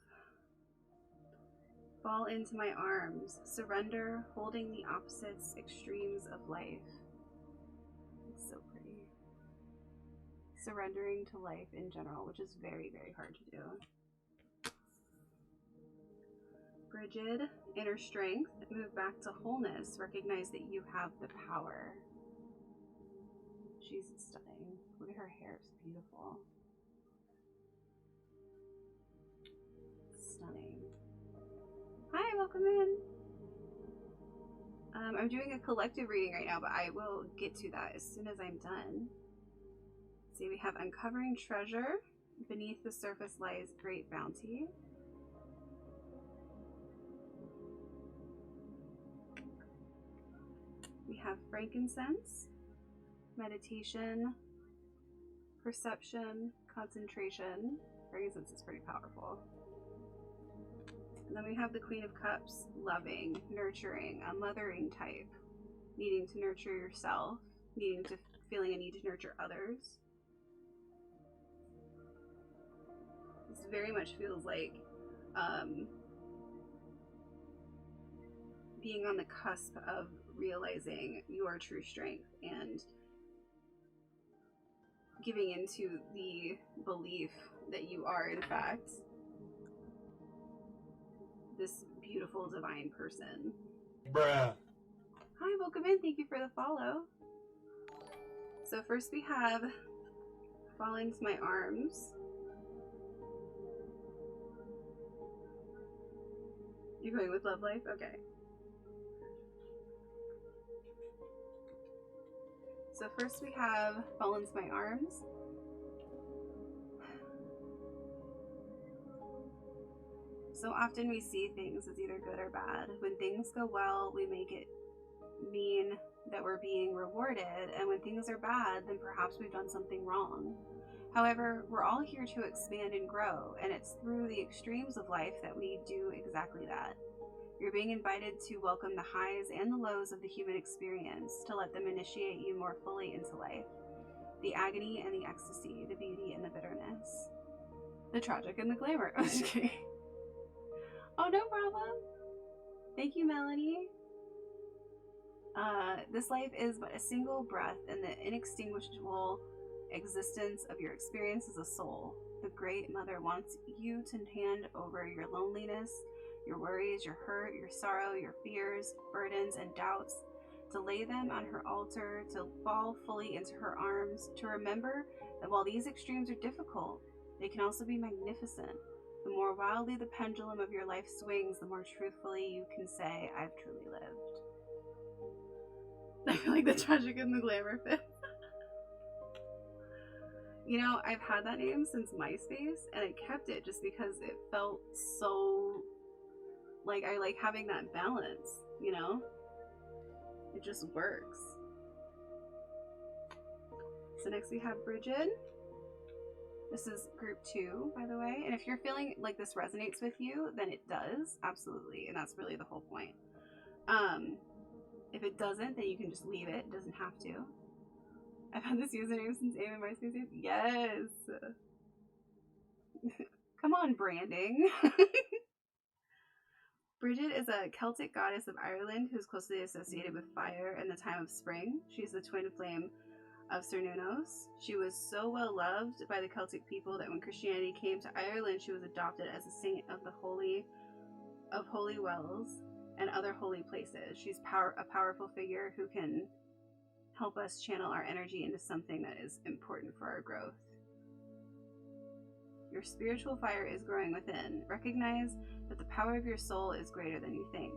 fall into my arms, surrender, holding the opposites, extremes of life. It's so pretty. Surrendering to life in general, which is very, very hard to do. Brigid, inner strength, move back to wholeness, recognize that you have the power. She's stunning. Look at her hair, it's beautiful. Stunning. Hi, welcome in. I'm doing a collective reading right now, but I will get to that as soon as I'm done. See, we have uncovering treasure. Beneath the surface lies great bounty. We have frankincense, meditation, perception, concentration. Frankincense is pretty powerful. And then we have the Queen of Cups, loving, nurturing, a mothering type, needing to nurture yourself, feeling a need to nurture others. This very much feels like being on the cusp of realizing your true strength and giving into the belief that you are, in fact, this beautiful divine person. Bruh. Hi, welcome in. Thank you for the follow. So first we have fall into my arms. You're going with love life? Okay. So first we have fall into my arms. So often we see things as either good or bad. When things go well, we make it mean that we're being rewarded, and when things are bad, then perhaps we've done something wrong. However, we're all here to expand and grow, and it's through the extremes of life that we do exactly that. You're being invited to welcome the highs and the lows of the human experience, to let them initiate you more fully into life. The agony and the ecstasy, the beauty and the bitterness, the tragic and the glamour. I'm just kidding. Oh, no problem. Thank you, Melanie. This life is but a single breath in the inextinguishable existence of your experience as a soul. The Great Mother wants you to hand over your loneliness, your worries, your hurt, your sorrow, your fears, burdens, and doubts, to lay them on her altar, to fall fully into her arms, to remember that while these extremes are difficult, they can also be magnificent. The more wildly the pendulum of your life swings, the more truthfully you can say, I've truly lived. I feel like the tragic and the glamour fit. You know, I've had that name since MySpace, and I kept it just because it felt so, like, I like having that balance, you know? It just works. So next we have Brigid. This is group 2, by the way. And if you're feeling like this resonates with you, then it does. Absolutely. And that's really the whole point. If it doesn't, then you can just leave it. It doesn't have to. I've had this username since AIM and MySpace. Yes. Come on, branding. Brigid is a Celtic goddess of Ireland who's closely associated with fire and the time of spring. She's the twin flame of Cernunnos. She was so well loved by the Celtic people that when Christianity came to Ireland, she was adopted as a saint of the Holy Wells and other holy places. She's a powerful figure who can help us channel our energy into something that is important for our growth. Your spiritual fire is growing within. Recognize that the power of your soul is greater than you think.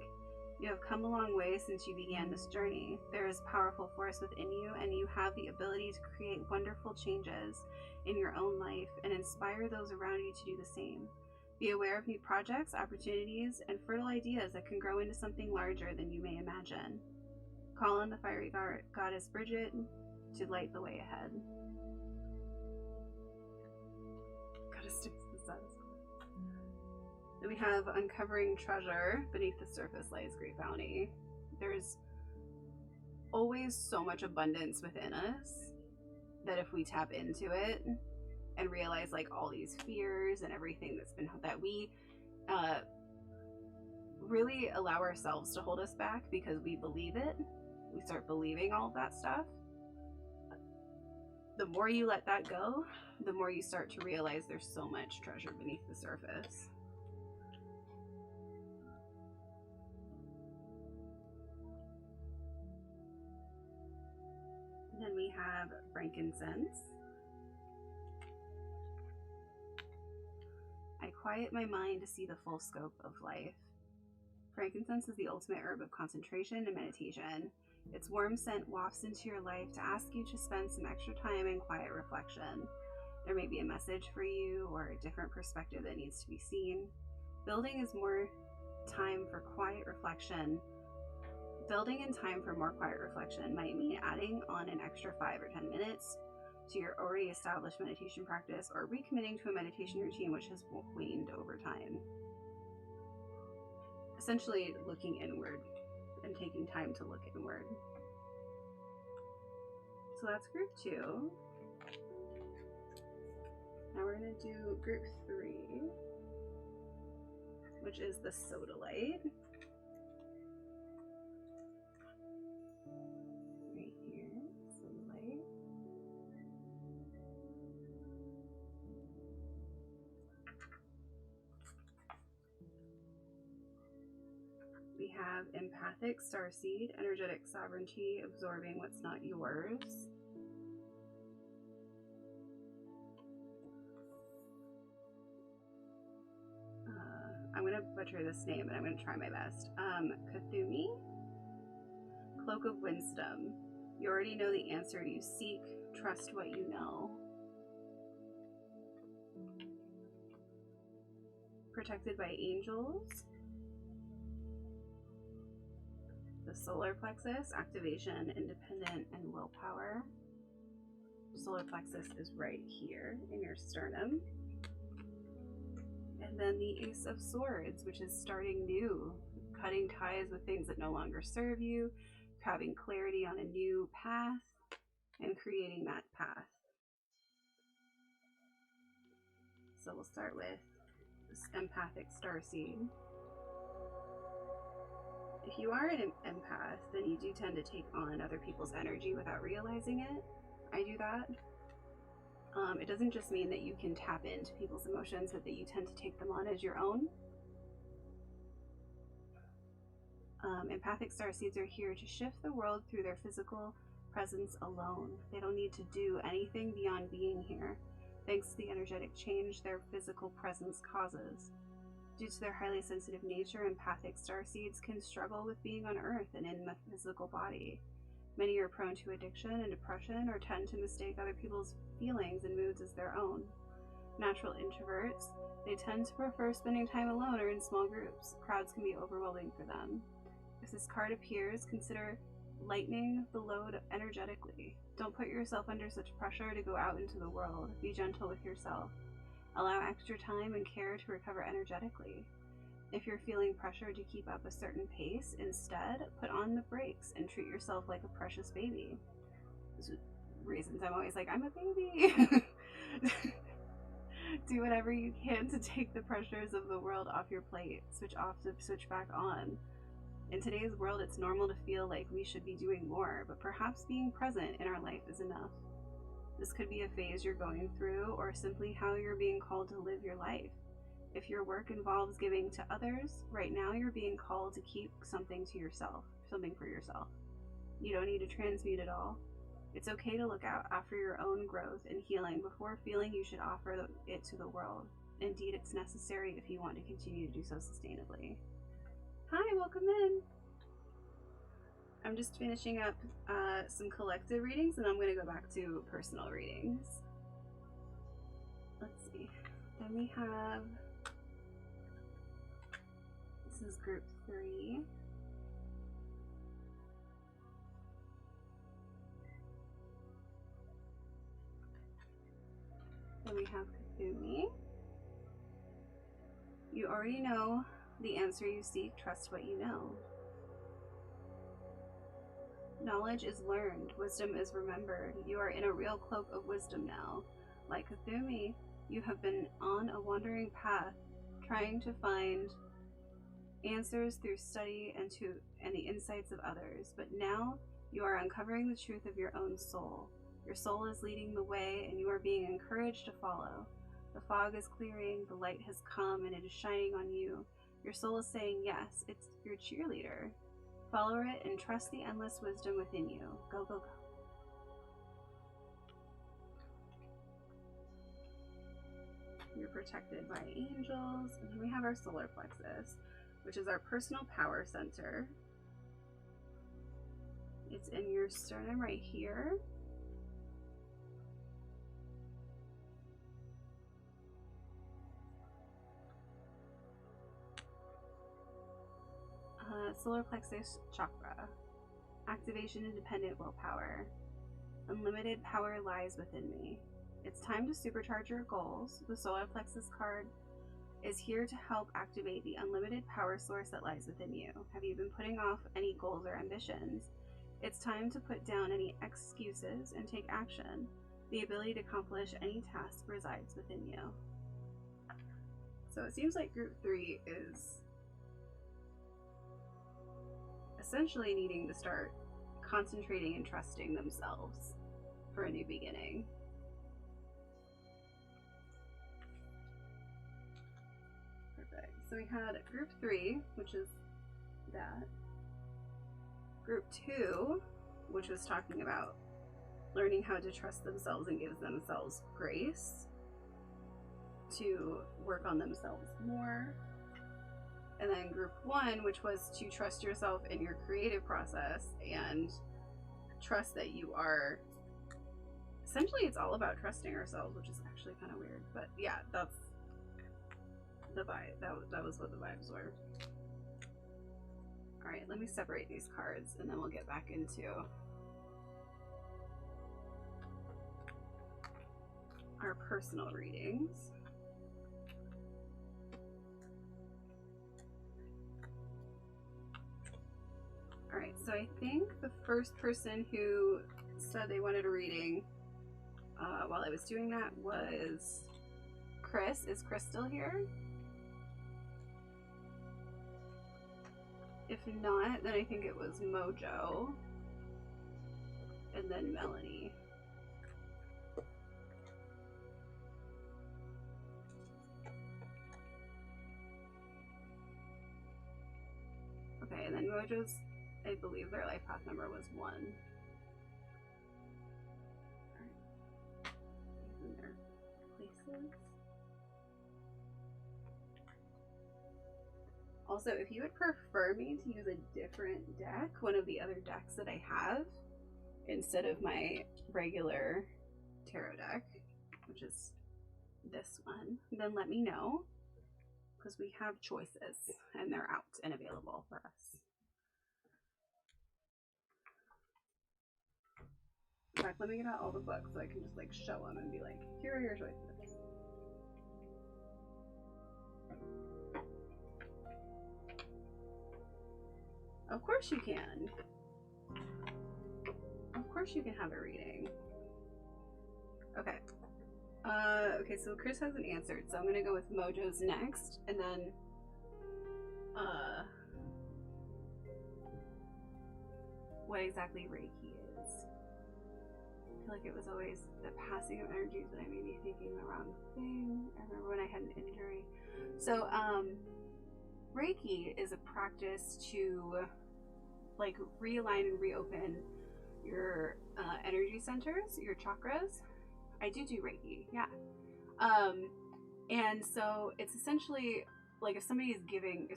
You have come a long way since you began this journey. There is powerful force within you, and you have the ability to create wonderful changes in your own life and inspire those around you to do the same. Be aware of new projects, opportunities, and fertile ideas that can grow into something larger than you may imagine. Call on the fiery goddess Brigid to light the way ahead. Gotta stick to the sun. Then we have uncovering treasure. Beneath the surface lies great bounty. There's always so much abundance within us that if we tap into it, and realize like all these fears and everything that we really allow ourselves to hold us back because we believe it. We start believing all of that stuff. The more you let that go, the more you start to realize there's so much treasure beneath the surface. And then we have frankincense. I quiet my mind to see the full scope of life. Frankincense is the ultimate herb of concentration and meditation. Its warm scent wafts into your life to ask you to spend some extra time in quiet reflection. There may be a message for you or a different perspective that needs to be seen. Building is more time for quiet reflection. Building in time for more quiet reflection might mean adding on an extra 5 or 10 minutes to your already established meditation practice, or recommitting to a meditation routine which has waned over time. Essentially looking inward and taking time to look inward. So that's group 2. Now we're going to do group 3, which is the sodalite. Right here, sodalite. We have empathic starseed, energetic sovereignty, absorbing what's not yours. I'm going to butcher this name, but I'm going to try my best. Kuthumi, cloak of wisdom. You already know the answer you seek. Trust what you know. Protected by angels. The solar plexus, activation, independent, and willpower. Solar plexus is right here in your sternum. And then the Ace of Swords, which is starting new, cutting ties with things that no longer serve you, having clarity on a new path, and creating that path. So we'll start with this empathic starseed. If you are an empath, then you do tend to take on other people's energy without realizing it. I do that. It doesn't just mean that you can tap into people's emotions, but that you tend to take them on as your own. Empathic starseeds are here to shift the world through their physical presence alone. They don't need to do anything beyond being here, thanks to the energetic change their physical presence causes. Due to their highly sensitive nature, empathic starseeds can struggle with being on Earth and in the physical body. Many are prone to addiction and depression, or tend to mistake other people's feelings and moods as their own. Natural introverts, they tend to prefer spending time alone or in small groups. Crowds can be overwhelming for them. If this card appears, consider lightening the load energetically. Don't put yourself under such pressure to go out into the world. Be gentle with yourself. Allow extra time and care to recover energetically. If you're feeling pressure to keep up a certain pace, instead, put on the brakes and treat yourself like a precious baby. Those are reasons I'm always like, I'm a baby. Do whatever you can to take the pressures of the world off your plate. Switch off to switch back on. In today's world, it's normal to feel like we should be doing more, but perhaps being present in our life is enough. This could be a phase you're going through, or simply how you're being called to live your life. If your work involves giving to others, right now you're being called to keep something to yourself, something for yourself. You don't need to transmute it all. It's okay to look out after your own growth and healing before feeling you should offer it to the world. Indeed, it's necessary if you want to continue to do so sustainably. Hi, welcome in. I'm just finishing up some collective readings, and I'm going to go back to personal readings. Let's see. Then we have... This is group 3. Then we have Kuthumi. You already know the answer you seek. Trust what you know. Knowledge is learned. Wisdom is remembered. You are in a real cloak of wisdom now. Like Kuthumi, you have been on a wandering path, trying to find answers through study and the insights of others, but now you are uncovering the truth of your own soul. Your soul is leading the way, and you are being encouraged to follow. The fog is clearing, the light has come, and it is shining on you. Your soul is saying yes, it's your cheerleader. Follow it and trust the endless wisdom within you. Go, go, go. You're protected by angels. And then we have our solar plexus, which is our personal power center. It's in your sternum right here. Solar plexus chakra. Activation independent willpower. Unlimited power lies within me. It's time to supercharge your goals. The solar plexus card is here to help activate the unlimited power source that lies within you. Have you been putting off any goals or ambitions? It's time to put down any excuses and take action. The ability to accomplish any task resides within you. So it seems like group 3 is essentially needing to start concentrating and trusting themselves for a new beginning. Perfect. So we had group 3, which is that. Group 2, which was talking about learning how to trust themselves and give themselves grace to work on themselves more. And then group 1, which was to trust yourself in your creative process and trust that you are, essentially it's all about trusting ourselves, which is actually kind of weird, but yeah, that's the vibe. That was what the vibes were. All right, let me separate these cards and then we'll get back into our personal readings. Alright, so I think the first person who said they wanted a reading while I was doing that was Chris. Is Chris still here? If not, then I think it was Mojo. And then Melanie. Okay, and then Mojo's, I believe their life path number was 1. Alright. In their places. Also, if you would prefer me to use a different deck, one of the other decks that I have, instead of my regular tarot deck, which is this one, then let me know, because we have choices and they're out and available for us. In fact, let me get out all the books so I can just like show them and be like, here are your choices. Of course you can. Of course you can have a reading. Okay. Okay, so Chris hasn't answered, so I'm gonna go with Mojo's next, and then what exactly Reiki is. I feel like it was always the passing of energies, but I may be thinking the wrong thing. I remember when I had an injury. So, Reiki is a practice to like realign and reopen your energy centers, your chakras. I do Reiki, yeah. And so it's essentially like if somebody's doing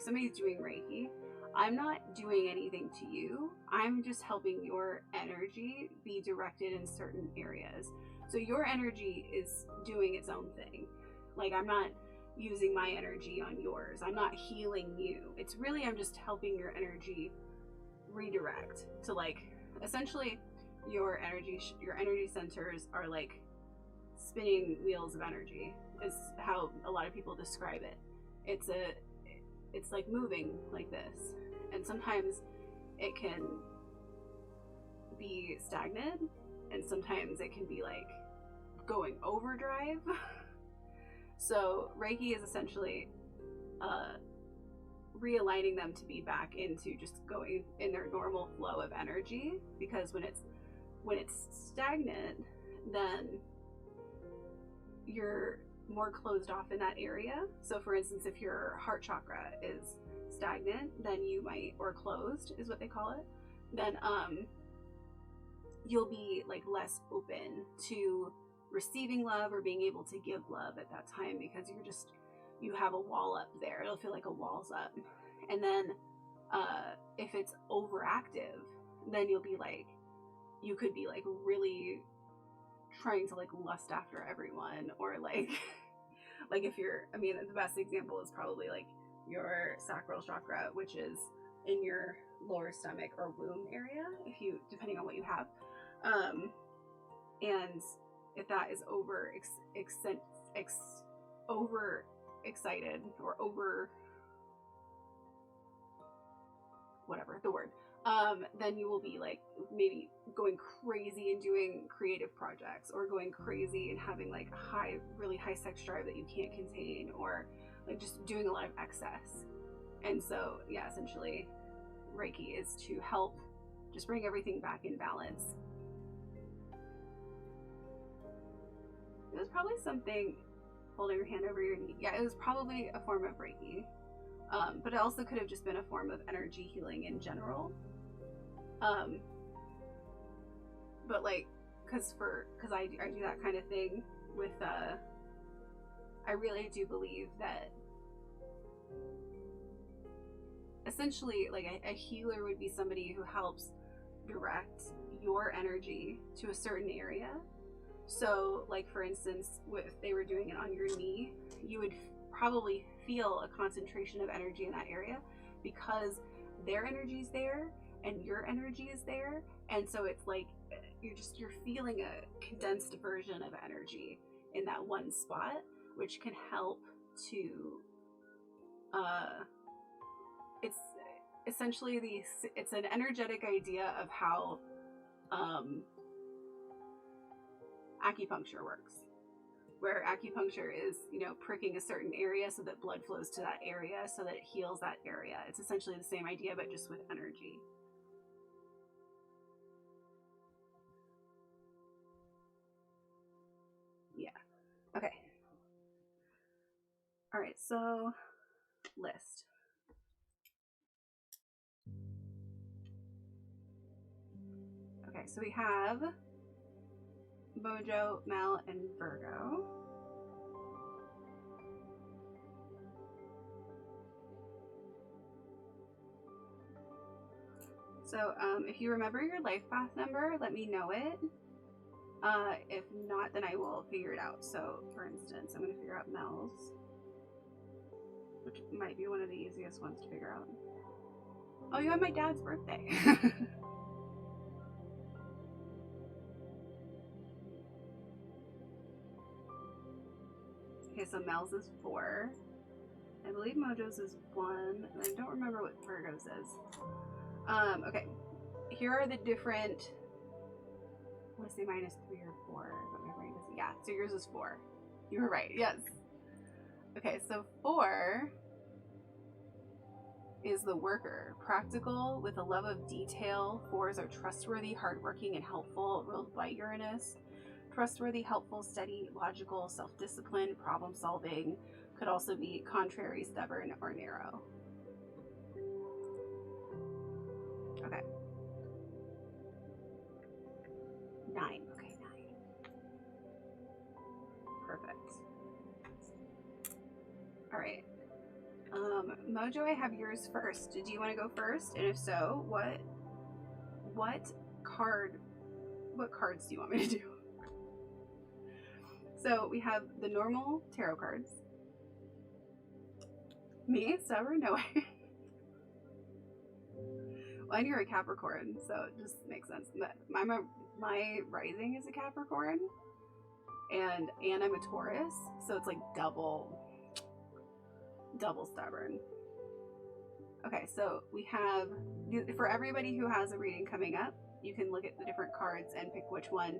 Reiki, I'm not doing anything to you. I'm just helping your energy be directed in certain areas. So your energy is doing its own thing. Like I'm not using my energy on yours. I'm not healing you. It's really, I'm just helping your energy redirect to like, essentially your energy centers are like spinning wheels of energy is how a lot of people describe it. It's like moving like this, and sometimes it can be stagnant and sometimes it can be like going overdrive. So Reiki is essentially realigning them to be back into just going in their normal flow of energy, because when it's stagnant, then you're more closed off in that area. So for instance, if your heart chakra is stagnant, then you might, or closed is what they call it, then you'll be like less open to receiving love or being able to give love at that time, because you have a wall up there. It'll feel like a wall's up. And then if it's overactive, then you could be like really trying to like lust after everyone, or like if you're, I mean, the best example is probably like your sacral chakra, which is in your lower stomach or womb area, depending on what you have. And if that is over excited or over whatever the word, then you will be like maybe going crazy and doing creative projects, or going crazy and having like really high sex drive that you can't contain, or like just doing a lot of excess. And so yeah, essentially Reiki is to help just bring everything back in balance. It was probably something holding your hand over your knee. Yeah, it was probably a form of Reiki. But it also could have just been a form of energy healing in general. But like, cause I do that kind of thing with, I really do believe that essentially like a healer would be somebody who helps direct your energy to a certain area. So like, for instance, if they were doing it on your knee, you would probably feel a concentration of energy in that area, because their energy's there and your energy is there. And so it's like you're feeling a condensed version of energy in that one spot, which can help to it's essentially it's an energetic idea of how acupuncture works, where acupuncture is, pricking a certain area so that blood flows to that area so that it heals that area. It's essentially the same idea, but just with energy. Yeah. Okay. All right, so list. Okay, so we have Mojo, Mel, and Virgo. So if you remember your life path number, let me know it. If not, then I will figure it out. So for instance, I'm going to figure out Mel's, which might be one of the easiest ones to figure out. Oh, you have my dad's birthday. Okay, so Mel's is 4. I believe Mojo's is 1. And I don't remember what Virgo's is. Okay. Here are the different... I want to say mine is 3 or 4, but my brain doesn't... Yeah, so yours is 4. You were right, yes. Okay, so 4 is the worker. Practical, with a love of detail. 4s are trustworthy, hardworking, and helpful, ruled by Uranus. Trustworthy, helpful, steady, logical, self-disciplined, problem-solving. Could also be contrary, stubborn, or narrow. Okay. 9. Okay, 9. Perfect. All right. Mojo, I have yours first. Do you want to go first? And if so, what cards do you want me to do? So we have the normal tarot cards. Me? Stubborn? No way. Well, and you're a Capricorn, so it just makes sense. But my rising is a Capricorn, and I'm a Taurus, so it's like double stubborn. Okay, so we have, for everybody who has a reading coming up, you can look at the different cards and pick which one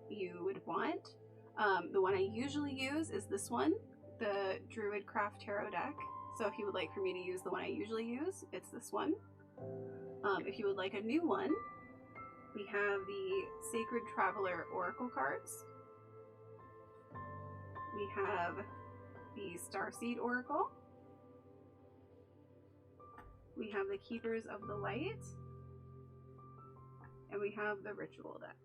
you would want. The one I usually use is this one, the Druidcraft Tarot deck. So if you would like for me to use the one I usually use, it's this one. If you would like a new one, we have the Sacred Traveler Oracle cards. We have the Starseed Oracle. We have the Keepers of the Light. And we have the Ritual deck.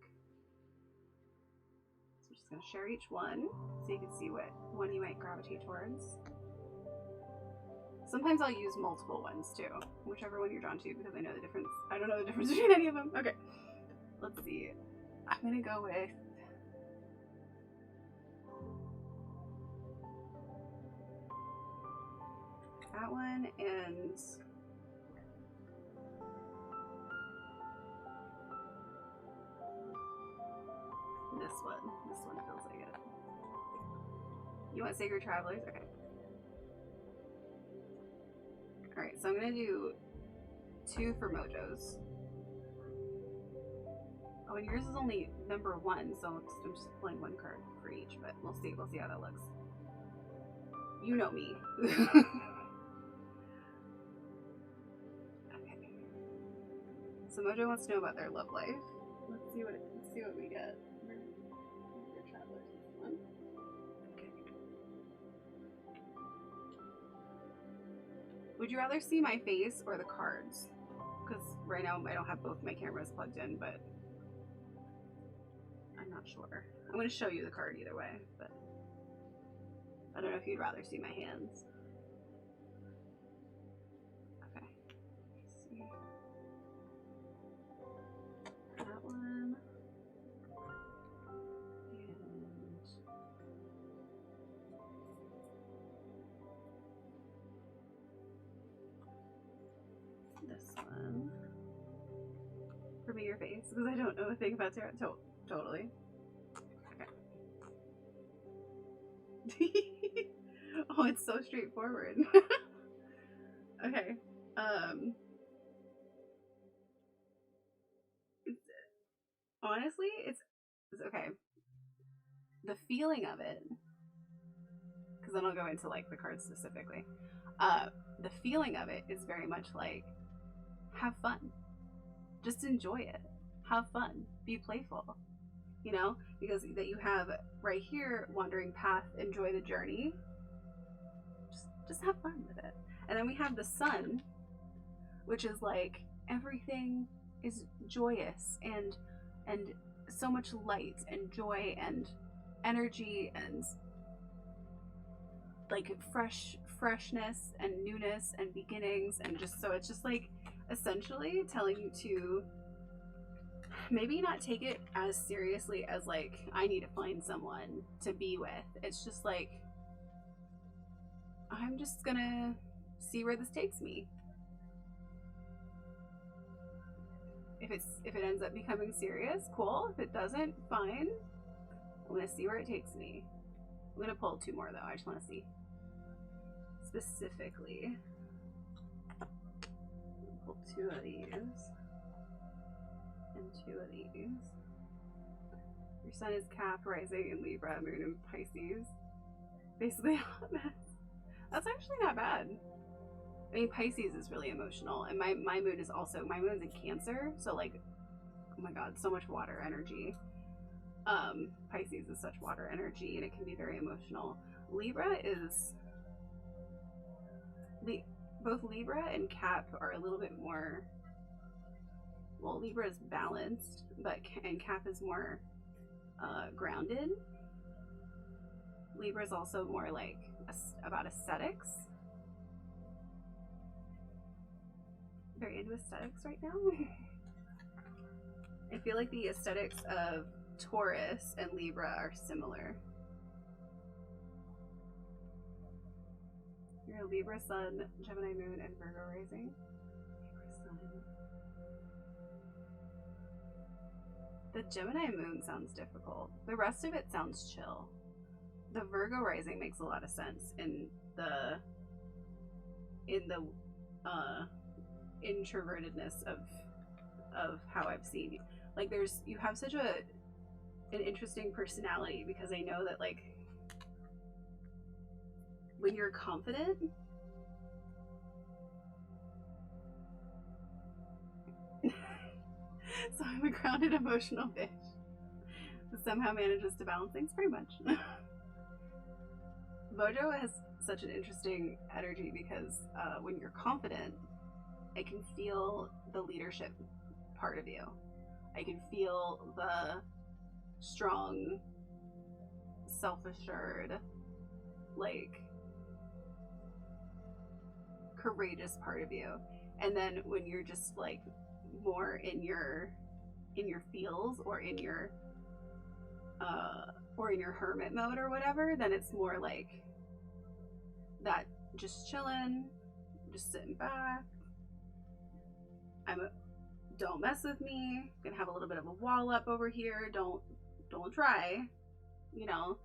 So we're just going to share each one so you can see what one you might gravitate towards. Sometimes I'll use multiple ones too, whichever one you're drawn to, because I know the difference. I don't know the difference between any of them. Okay, let's see. I'm gonna go with that one and this one. This one feels like it. You want Sacred Travelers? Okay. Alright, so I'm gonna do 2 for Mojos. Oh, and yours is only number 1, so I'm just pulling 1 card for each, but we'll see how that looks. You know me. Okay. So Mojo wants to know about their love life. Let's see what we get. Your Travelers is this one. Okay. Would you rather see my face or the cards? Because right now I don't have both my cameras plugged in, but I'm not sure. I'm going to show you the card either way, but I don't know if you'd rather see my hands. Okay. Let's see. That one. And this one. For me, your face, because I don't know a thing about tarot. Totally. Okay. Oh, it's so straightforward. Okay. Honestly, it's okay. The feeling of it, because then I'll go into like the cards specifically. The feeling of it is very much like, have fun. Just enjoy it. Have fun. Be playful. You know, because that you have right here, wandering path, enjoy the journey. Just have fun with it. And then we have the sun, which is like everything is joyous and so much light and joy and energy and like freshness and newness and beginnings, and just so it's just like essentially telling you to maybe not take it as seriously as like I need to find someone to be with. It's just like I'm just gonna see where this takes me. If it ends up becoming serious, cool. If it doesn't, fine. I'm gonna see where it takes me. I'm gonna pull 2 more though. I just want to see specifically. Pull 2 of these and 2 of these. Your sun is Cap, rising in Libra, moon in Pisces. Basically, that's actually not bad. I mean, Pisces is really emotional, and my moon is also, my moon's in Cancer, so like, oh my god, so much water energy. Pisces is such water energy, and it can be very emotional. Libra is, both Libra and Cap are a little bit more, well, Libra is balanced, and Cap is more grounded. Libra is also more like about aesthetics. Very into aesthetics right now. I feel like the aesthetics of Taurus and Libra are similar. You're a Libra sun, Gemini moon, and Virgo rising. Libra sun. The Gemini moon sounds difficult. The rest of it sounds chill. The Virgo rising makes a lot of sense in the introvertedness of how I've seen you. Like you have such a an interesting personality, because I know that, like, when you're confident, so I'm a grounded emotional bitch who somehow manages to balance things pretty much. Mojo has such an interesting energy because when you're confident, I can feel the leadership part of you. I can feel the strong, self-assured, like, courageous part of you. And then when you're just like more in your feels, or in your hermit mode or whatever, then it's more like that, just chilling, just sitting back. Don't mess with me. Gonna have a little bit of a wall up over here. Don't try. You know.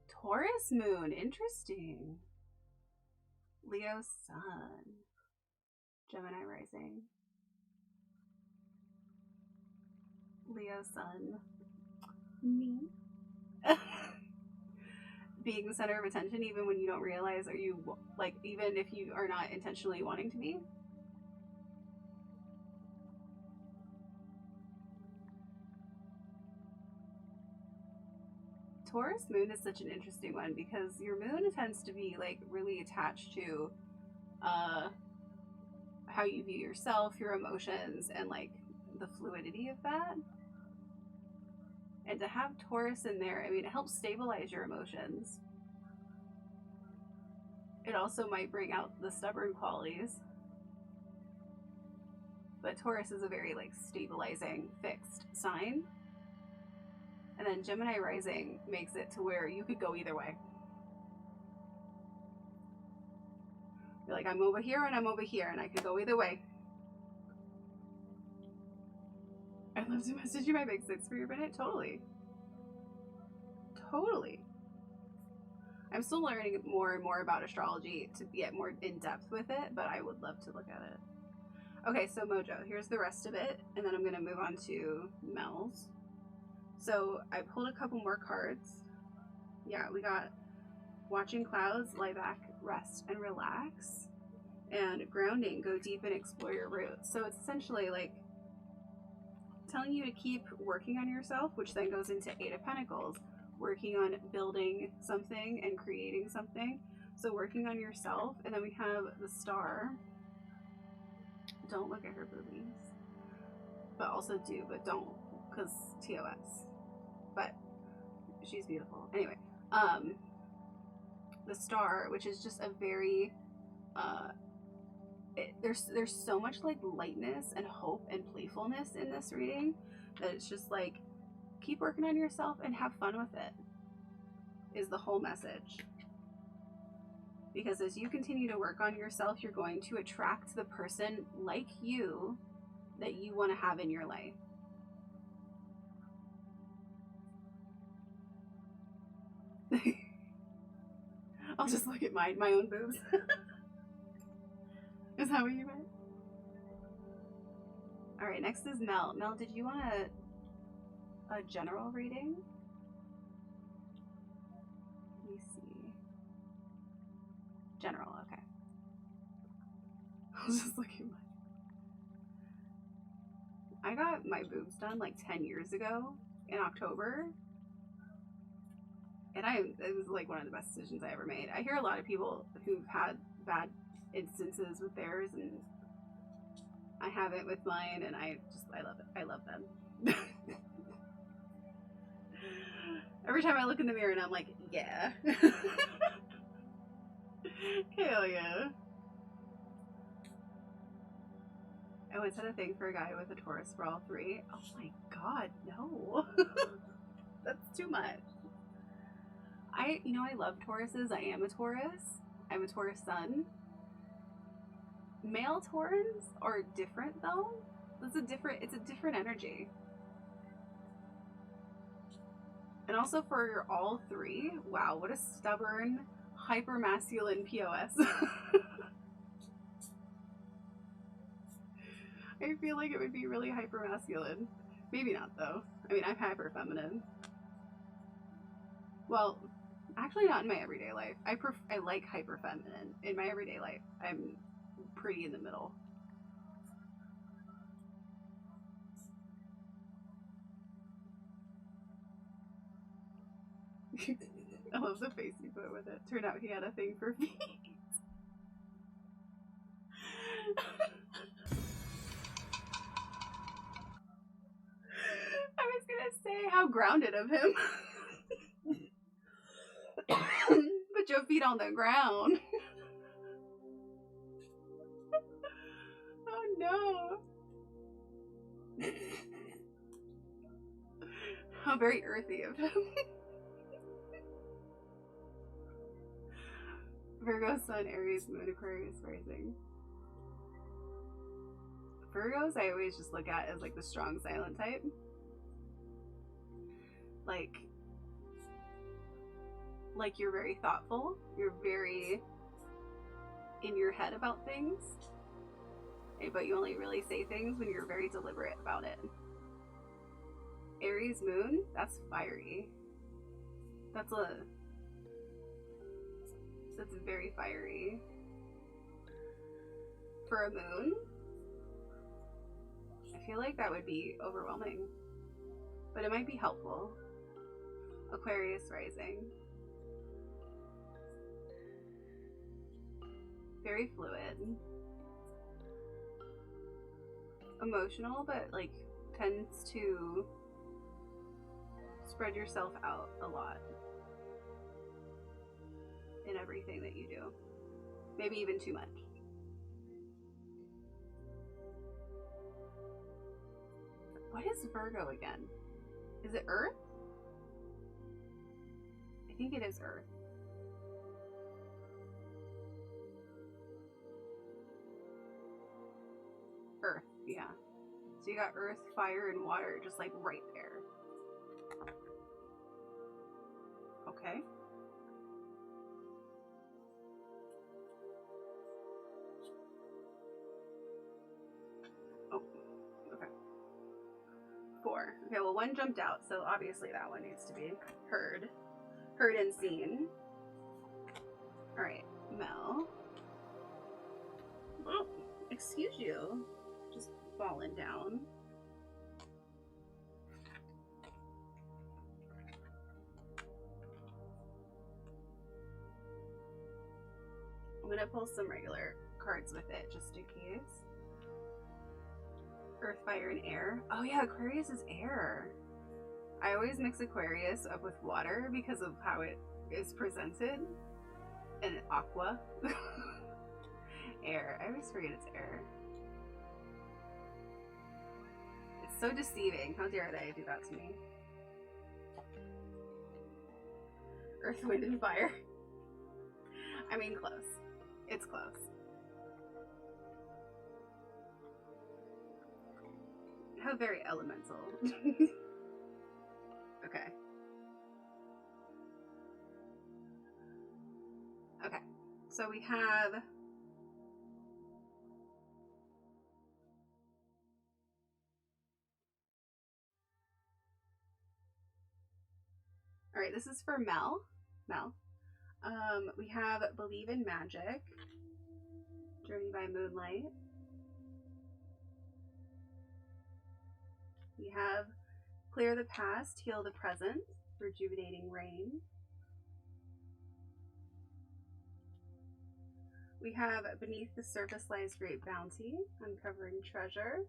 Taurus moon, interesting. Leo sun. Gemini rising. Leo sun. Me. Being the center of attention even when you don't realize, or you, like, even if you are not intentionally wanting to be. Taurus moon is such an interesting one because your moon tends to be like really attached to how you view yourself, your emotions, and like the fluidity of that. And to have Taurus in there, I mean, it helps stabilize your emotions. It also might bring out the stubborn qualities. But Taurus is a very like stabilizing, fixed sign. And then Gemini rising makes it to where you could go either way. You're like, I'm over here and I'm over here, and I could go either way. I'd love to message you my big six for your minute. Totally. Totally. I'm still learning more and more about astrology to get more in depth with it, but I would love to look at it. Okay, so Mojo, here's the rest of it, and then I'm going to move on to Mel's. So I pulled a couple more cards. Yeah, we got Watching Clouds, Lie Back, Rest, and Relax. And Grounding, Go Deep and Explore Your Roots. So it's essentially like telling you to keep working on yourself, which then goes into Eight of Pentacles. Working on building something and creating something. So working on yourself. And then we have the Star. Don't look at her boobies. But also do, but don't, because TOS. But she's beautiful. Anyway, the Star, which is just a very there's so much like lightness and hope and playfulness in this reading that it's just like, keep working on yourself and have fun with it, is the whole message. Because as you continue to work on yourself, you're going to attract the person like you that you want to have in your life. I'll just look at my own boobs. Is that what you meant? Alright, next is Mel. Mel, did you want a general reading? Let me see. General, okay. I'll just look at I got my boobs done like 10 years ago in October. And it was like one of the best decisions I ever made. I hear a lot of people who've had bad instances with theirs, and I haven't with mine, and I love it. I love them. Every time I look in the mirror and I'm like, yeah. Hell yeah. Oh, is that a thing for a guy with a Taurus for all three? Oh my god, no. That's too much. I love Tauruses. I am a Taurus. I'm a Taurus sun. Male Taurans are different though. It's a different energy. And also for all three, wow, what a stubborn, hyper masculine POS. I feel like it would be really hyper masculine. Maybe not though. I mean, I'm hyper feminine. Well, actually not in my everyday life. I like hyper feminine. In my everyday life, I'm pretty in the middle. I love the face he put with it. Turned out he had a thing for feet. I was gonna say how grounded of him. Put your feet on the ground. Oh no. How very earthy of him. Virgo, Sun, Aries, Moon, Aquarius, rising. Virgos I always just look at as like the strong silent type. Like you're very thoughtful. You're very in your head about things. But you only really say things when you're very deliberate about it. Aries Moon, that's fiery. That's very fiery. For a moon, I feel like that would be overwhelming. But it might be helpful. Aquarius rising. Very fluid. Emotional, but like tends to spread yourself out a lot in everything that you do. Maybe even too much. What is Virgo again? Is it Earth? I think it is Earth. Earth, yeah. So you got earth, fire, and water just like right there. Okay. Oh, okay. 4. Okay, well, 1 jumped out, so obviously that one needs to be heard. Heard and seen. Alright, Mel. Oh, excuse you. Just falling down. I'm gonna pull some regular cards with it just in case. Earth, fire, and air. Oh yeah, Aquarius is air. I always mix Aquarius up with water because of how it is presented. And aqua. Air. I always forget it's air. It's so deceiving. How dare they do that to me? Earth, wind, and fire. I mean, close. It's close. How very elemental. Okay. Okay. So we have all right, this is for Mel. We have Believe in Magic, Journey by Moonlight. We have Clear the Past, Heal the Present, Rejuvenating Rain. We have Beneath the Surface Lies Great Bounty, Uncovering Treasure.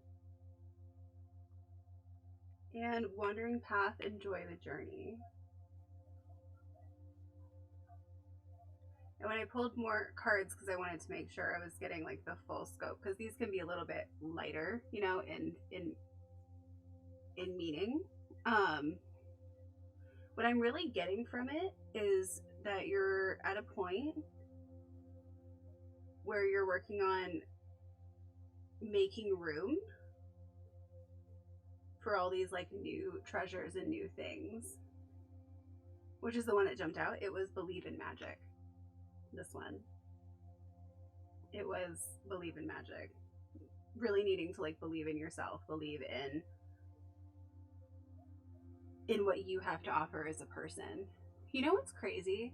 And Wandering Path, Enjoy the Journey. And when I pulled more cards, because I wanted to make sure I was getting like the full scope, because these can be a little bit lighter, you know, in meaning. What I'm really getting from it is that you're at a point where you're working on making room for all these like new treasures and new things, which is the one that jumped out. It was Believe in Magic. This one. It was Believe in Magic. Really needing to like believe in yourself, believe in in what you have to offer as a person. You know what's crazy?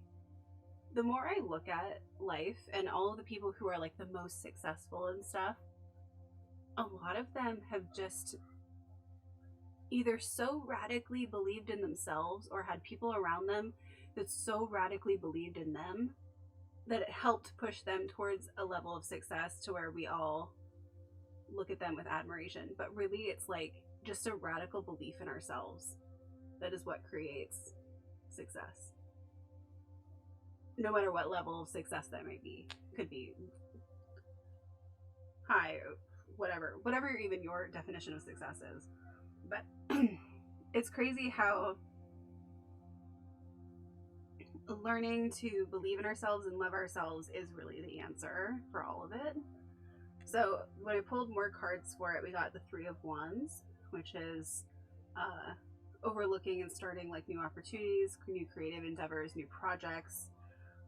The more I look at life and all of the people who are like the most successful and stuff, a lot of them have just either so radically believed in themselves or had people around them that so radically believed in them that it helped push them towards a level of success to where we all look at them with admiration. But really, it's like just a radical belief in ourselves that is what creates success. No matter what level of success that might be. Could be high, whatever even your definition of success is. But it's crazy how learning to believe in ourselves and love ourselves is really the answer for all of it. So when I pulled more cards for it, we got the Three of Wands, which is overlooking and starting like new opportunities, new creative endeavors, new projects,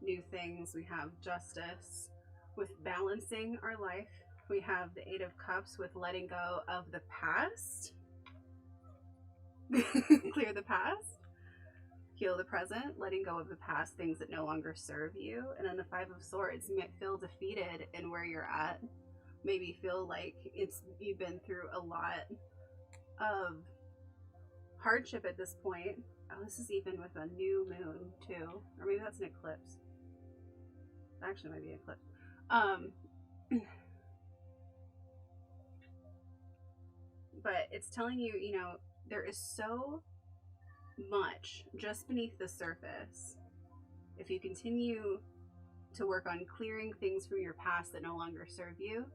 new things. We have Justice with balancing our life. We have the Eight of Cups with letting go of the past. Clear the past. Heal the present, letting go of the past, things that no longer serve you. And then the Five of Swords, you might feel defeated in where you're at. Maybe feel like you've been through a lot of hardship at this point. Oh, this is even with a new moon too. Or maybe that's an eclipse. Actually, it might be an eclipse. But it's telling you, you know, there is so much just beneath the surface. If you continue to work on clearing things from your past that no longer serve you,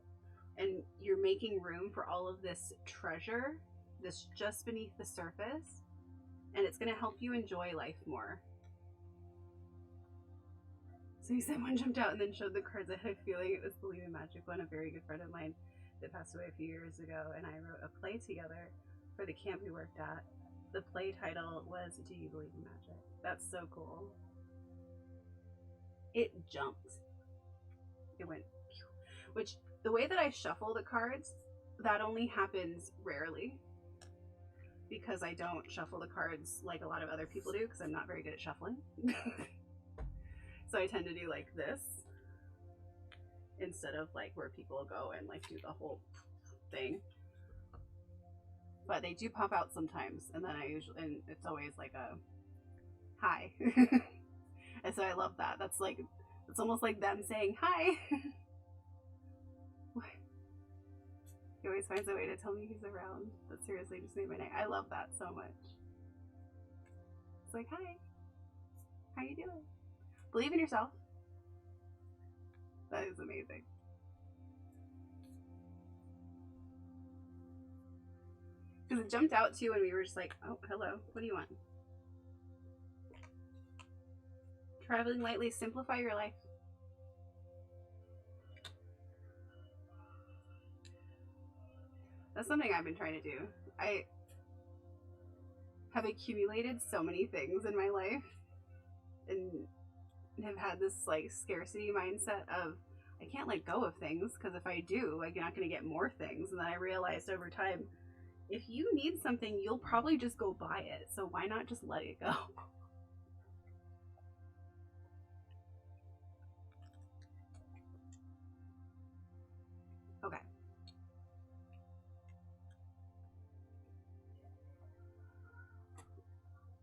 and you're making room for all of this treasure that's just beneath the surface, and it's going to help you enjoy life more. So you said one jumped out and then showed the cards. I had a feeling it was Believe in Magic one, a very good friend of mine that passed away a few years ago, and I wrote a play together for the camp we worked at. The play title was Do You Believe in Magic? That's so cool. It jumped. It went pew. Which, the way that I shuffle the cards, that only happens rarely. Because I don't shuffle the cards like a lot of other people do, because I'm not very good at shuffling. So I tend to do like this, instead of like where people go and like do the whole thing. But they do pop out sometimes, and then and it's always like a hi. And so I love that. That's like, it's almost like them saying hi. He always finds a way to tell me he's around. That seriously just made my night. I love that so much. It's like, hi, how you doing? Believe in yourself. That is amazing. Because it jumped out too, and we were just like, oh, hello, what do you want? Traveling lightly, simplify your life. That's something I've been trying to do. I have accumulated so many things in my life and have had this like scarcity mindset of I can't let go of things, because if I do, I'm not going to get more things. And then I realized over time, if you need something, you'll probably just go buy it. So why not just let it go? Okay.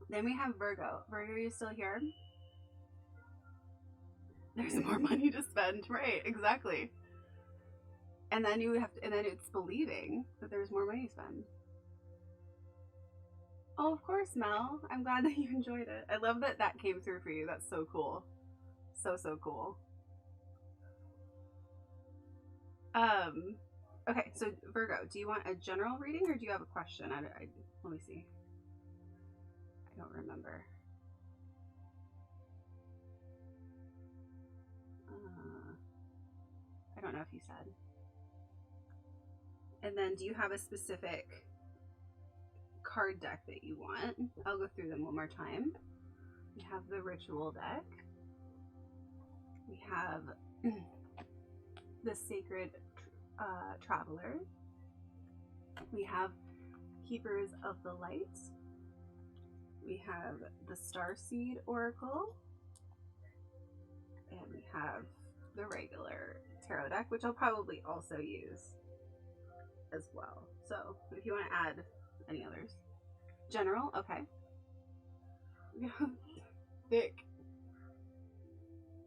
Then we have Virgo. Virgo, are you still here? There's more money to spend. Right, exactly. And then you have to, and then it's believing that there's more money to spend. Oh, of course, Mel. I'm glad that you enjoyed it. I love that that came through for you. That's so cool. So cool. Okay, so Virgo, do you want a general reading or do you have a question? Let me see. I don't remember. I don't know if you said. And then do you have a specific card deck that you want? I'll go through them one more time. We have the Ritual deck. We have the Sacred Traveler. We have Keepers of the Light. We have the Starseed Oracle. And we have the regular tarot deck, which I'll probably also use as well. So if you want to add any others. General, okay. Thick.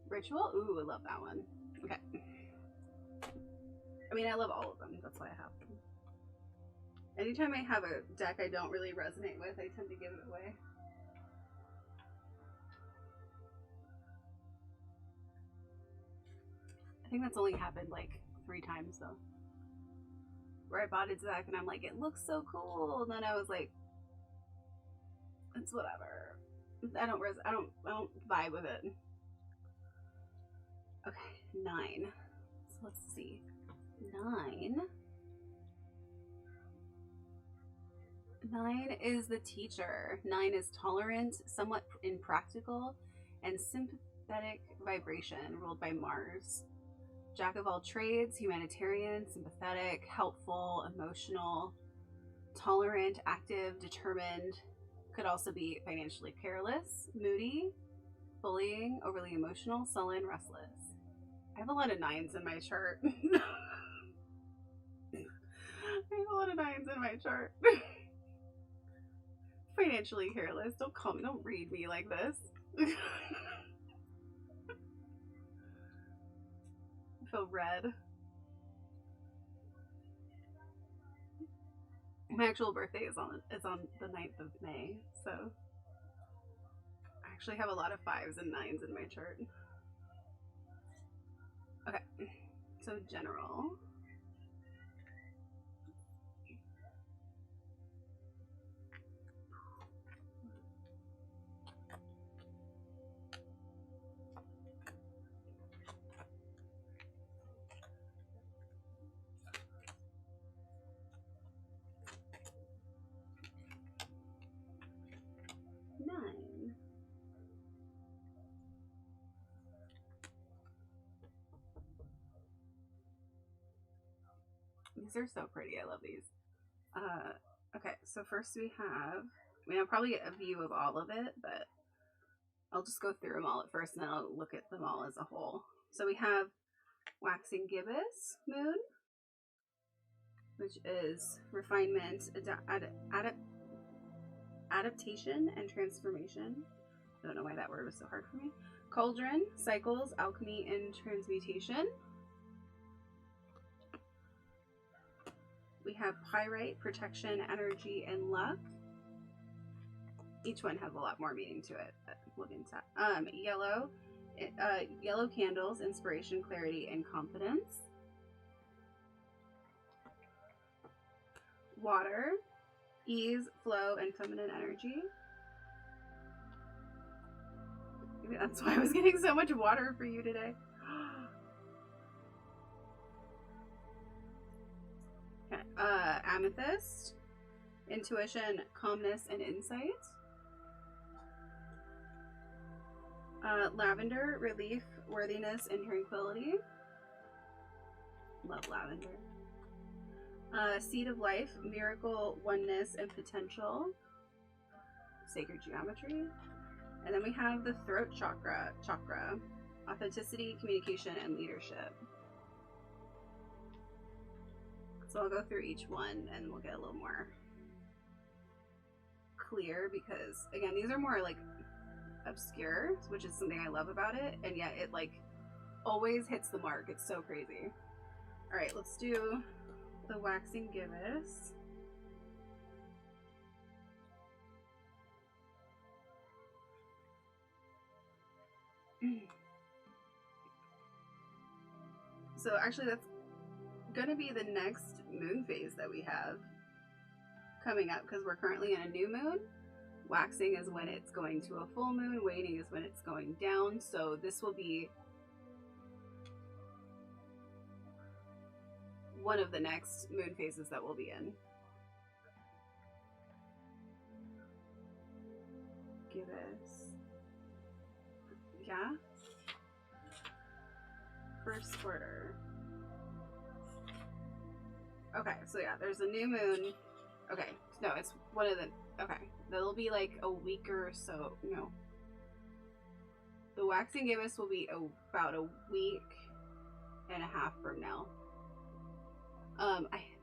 Ritual, ooh, I love that one. Okay. I mean, I love all of them. That's why I have them. Anytime I have a deck I don't really resonate with, I tend to give it away. I think that's only happened like 3 times though. Where I bought a deck and I'm like, it looks so cool, and then I was like, it's whatever. I don't vibe with it. Okay, 9. So let's see. 9 is the teacher. 9 is tolerant, somewhat impractical, and sympathetic vibration, ruled by Mars. Jack of all trades, humanitarian, sympathetic, helpful, emotional, tolerant, active, determined. Could also be financially careless, moody, bullying, overly emotional, sullen, restless. I have a lot of 9s in my chart. I have a lot of 9s in my chart. Financially careless. Don't call me. Don't read me like this. I feel red. My actual birthday is on the 9th of May, so I actually have a lot of 5s and 9s in my chart. Okay, so general. These are so pretty. I love these. Okay, so first we have, I mean, I'll probably get a view of all of it, but I'll just go through them all at first and then I'll look at them all as a whole. So we have Waxing Gibbous Moon, which is refinement, adaptation, and transformation. I don't know why that word was so hard for me. Cauldron, cycles, alchemy, and transmutation. We have Pyrite, protection, energy, and luck. Each one has a lot more meaning to it, but we'll get into that. Yellow candles, inspiration, clarity, and confidence. Water, ease, flow, and feminine energy. Maybe that's why I was getting so much water for you today. Okay. Amethyst, intuition, calmness, and insight. Lavender, relief, worthiness, and tranquility. Love lavender. Seed of life, miracle, oneness, and potential. Sacred geometry. And then we have the throat chakra, authenticity, communication, and leadership. So I'll go through each one and we'll get a little more clear because, again, these are more like obscure, which is something I love about it, and yet it like always hits the mark. It's so crazy. All right, let's do the Waxing Gibbous. So actually that's gonna be the next moon phase that we have coming up because we're currently in a new moon. Waxing is when it's going to a full moon, waning is when it's going down. So this will be one of the next moon phases that we'll be in. Gibbous. Yeah? First quarter. Okay, so yeah, there's a new moon. Okay, no, it's one of the, Okay, that'll be like a week or so. No. The waxing gibbous will be about a week and a half from now.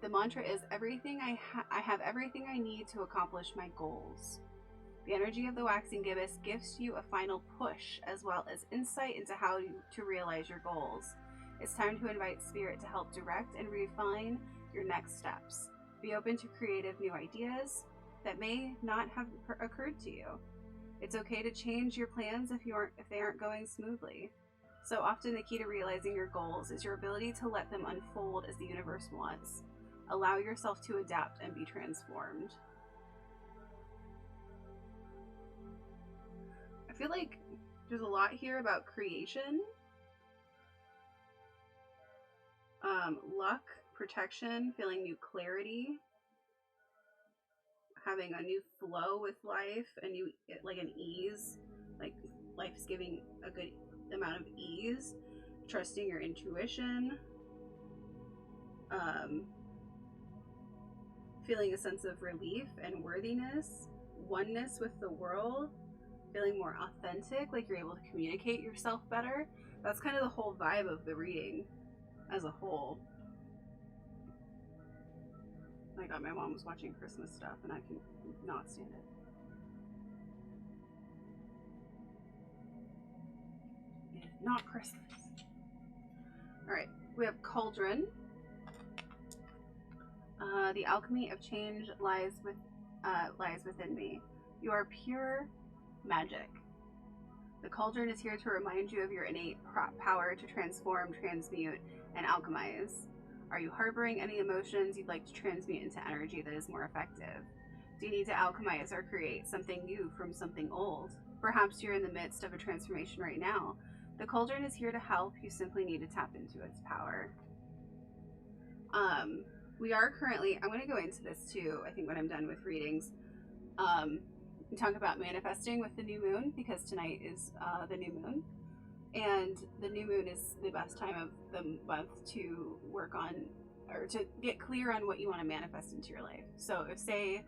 The mantra is everything I have everything I need to accomplish my goals. The energy of the waxing gibbous gives you a final push as well as insight into how to realize your goals. It's time to invite spirit to help direct and refine your next steps. Be open to creative new ideas that may not have occurred to you. It's okay to change your plans if they aren't going smoothly. So often the key to realizing your goals is your ability to let them unfold as the universe wants. Allow yourself to adapt and be transformed. I feel like there's a lot here about creation, luck, protection, feeling new clarity, having a new flow with life, a new, like an ease, like life's giving a good amount of ease, trusting your intuition, feeling a sense of relief and worthiness, oneness with the world, feeling more authentic, like you're able to communicate yourself better. That's kind of the whole vibe of the reading as a whole. Oh my god, my mom was watching Christmas stuff and I can not stand it. It's not Christmas. Alright, we have Cauldron. The alchemy of change lies within me. You are pure magic. The cauldron is here to remind you of your innate power to transform, transmute, and alchemize. Are you harboring any emotions you'd like to transmute into energy that is more effective? Do you need to alchemize or create something new from something old? Perhaps you're in the midst of a transformation right now. The cauldron is here to help. You simply need to tap into its power. We are currently, I'm going to go into this too, I think when I'm done with readings. We talk about manifesting with the new moon because tonight is the new moon. And the new moon is the best time of the month to work on, or to get clear on what you want to manifest into your life. So if, say,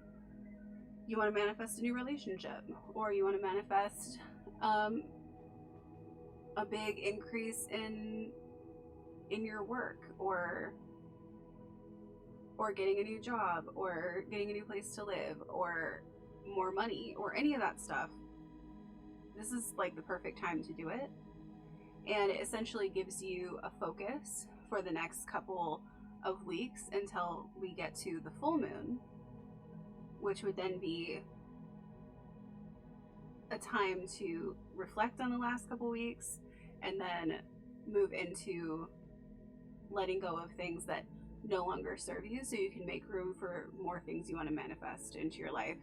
you want to manifest a new relationship, or you want to manifest a big increase in your work, or getting a new job, or getting a new place to live, or more money, or any of that stuff, this is like the perfect time to do it. And it essentially gives you a focus for the next couple of weeks until we get to the full moon, which would then be a time to reflect on the last couple weeks and then move into letting go of things that no longer serve you, so you can make room for more things you want to manifest into your life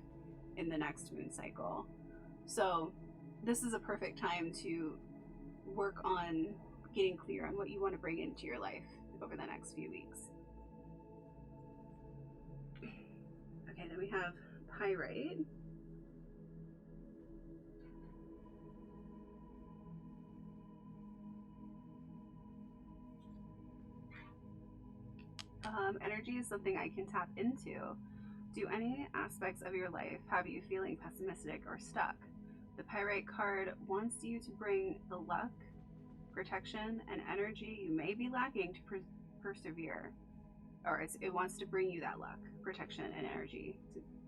in the next moon cycle. So this is a perfect time to work on getting clear on what you want to bring into your life over the next few weeks. Okay, then we have Pyrite. Energy is something I can tap into. Do any aspects of your life have you feeling pessimistic or stuck? The Pyrite card wants you to bring the luck, protection, and energy you may be lacking to persevere. Or it wants to bring you that luck, protection, and energy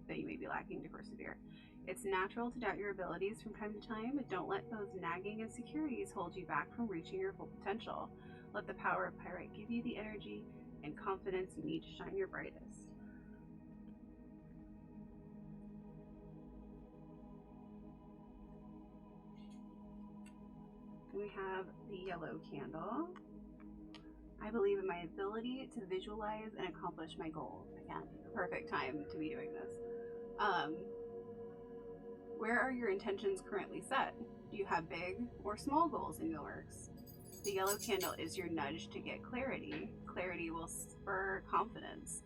that you may be lacking to persevere. It's natural to doubt your abilities from time to time, but don't let those nagging insecurities hold you back from reaching your full potential. Let the power of Pyrite give you the energy and confidence you need to shine your brightest. And we have the yellow candle. I believe in my ability to visualize and accomplish my goals. Again, perfect time to be doing this. Where are your intentions currently set? Do you have big or small goals in the works? The yellow candle is your nudge to get clarity. Clarity will spur confidence.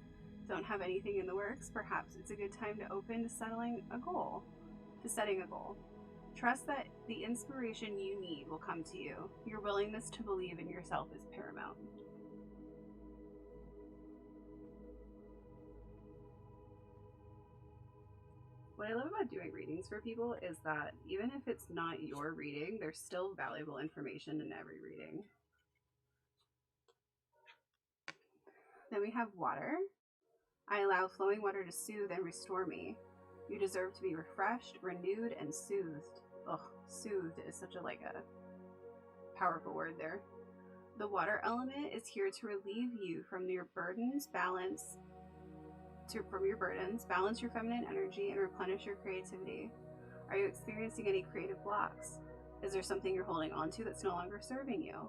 Don't have anything in the works? Perhaps it's a good time to open to setting a goal. Trust that the inspiration you need will come to you. Your willingness to believe in yourself is paramount. What I love about doing readings for people is that even if it's not your reading, there's still valuable information in every reading. Then we have water. I allow flowing water to soothe and restore me. You deserve to be refreshed, renewed, and soothed. Ugh, soothed is such a powerful word there. The water element is here to relieve you from your burdens, balance your feminine energy, and replenish your creativity. Are you experiencing any creative blocks? Is there something you're holding on to that's no longer serving you?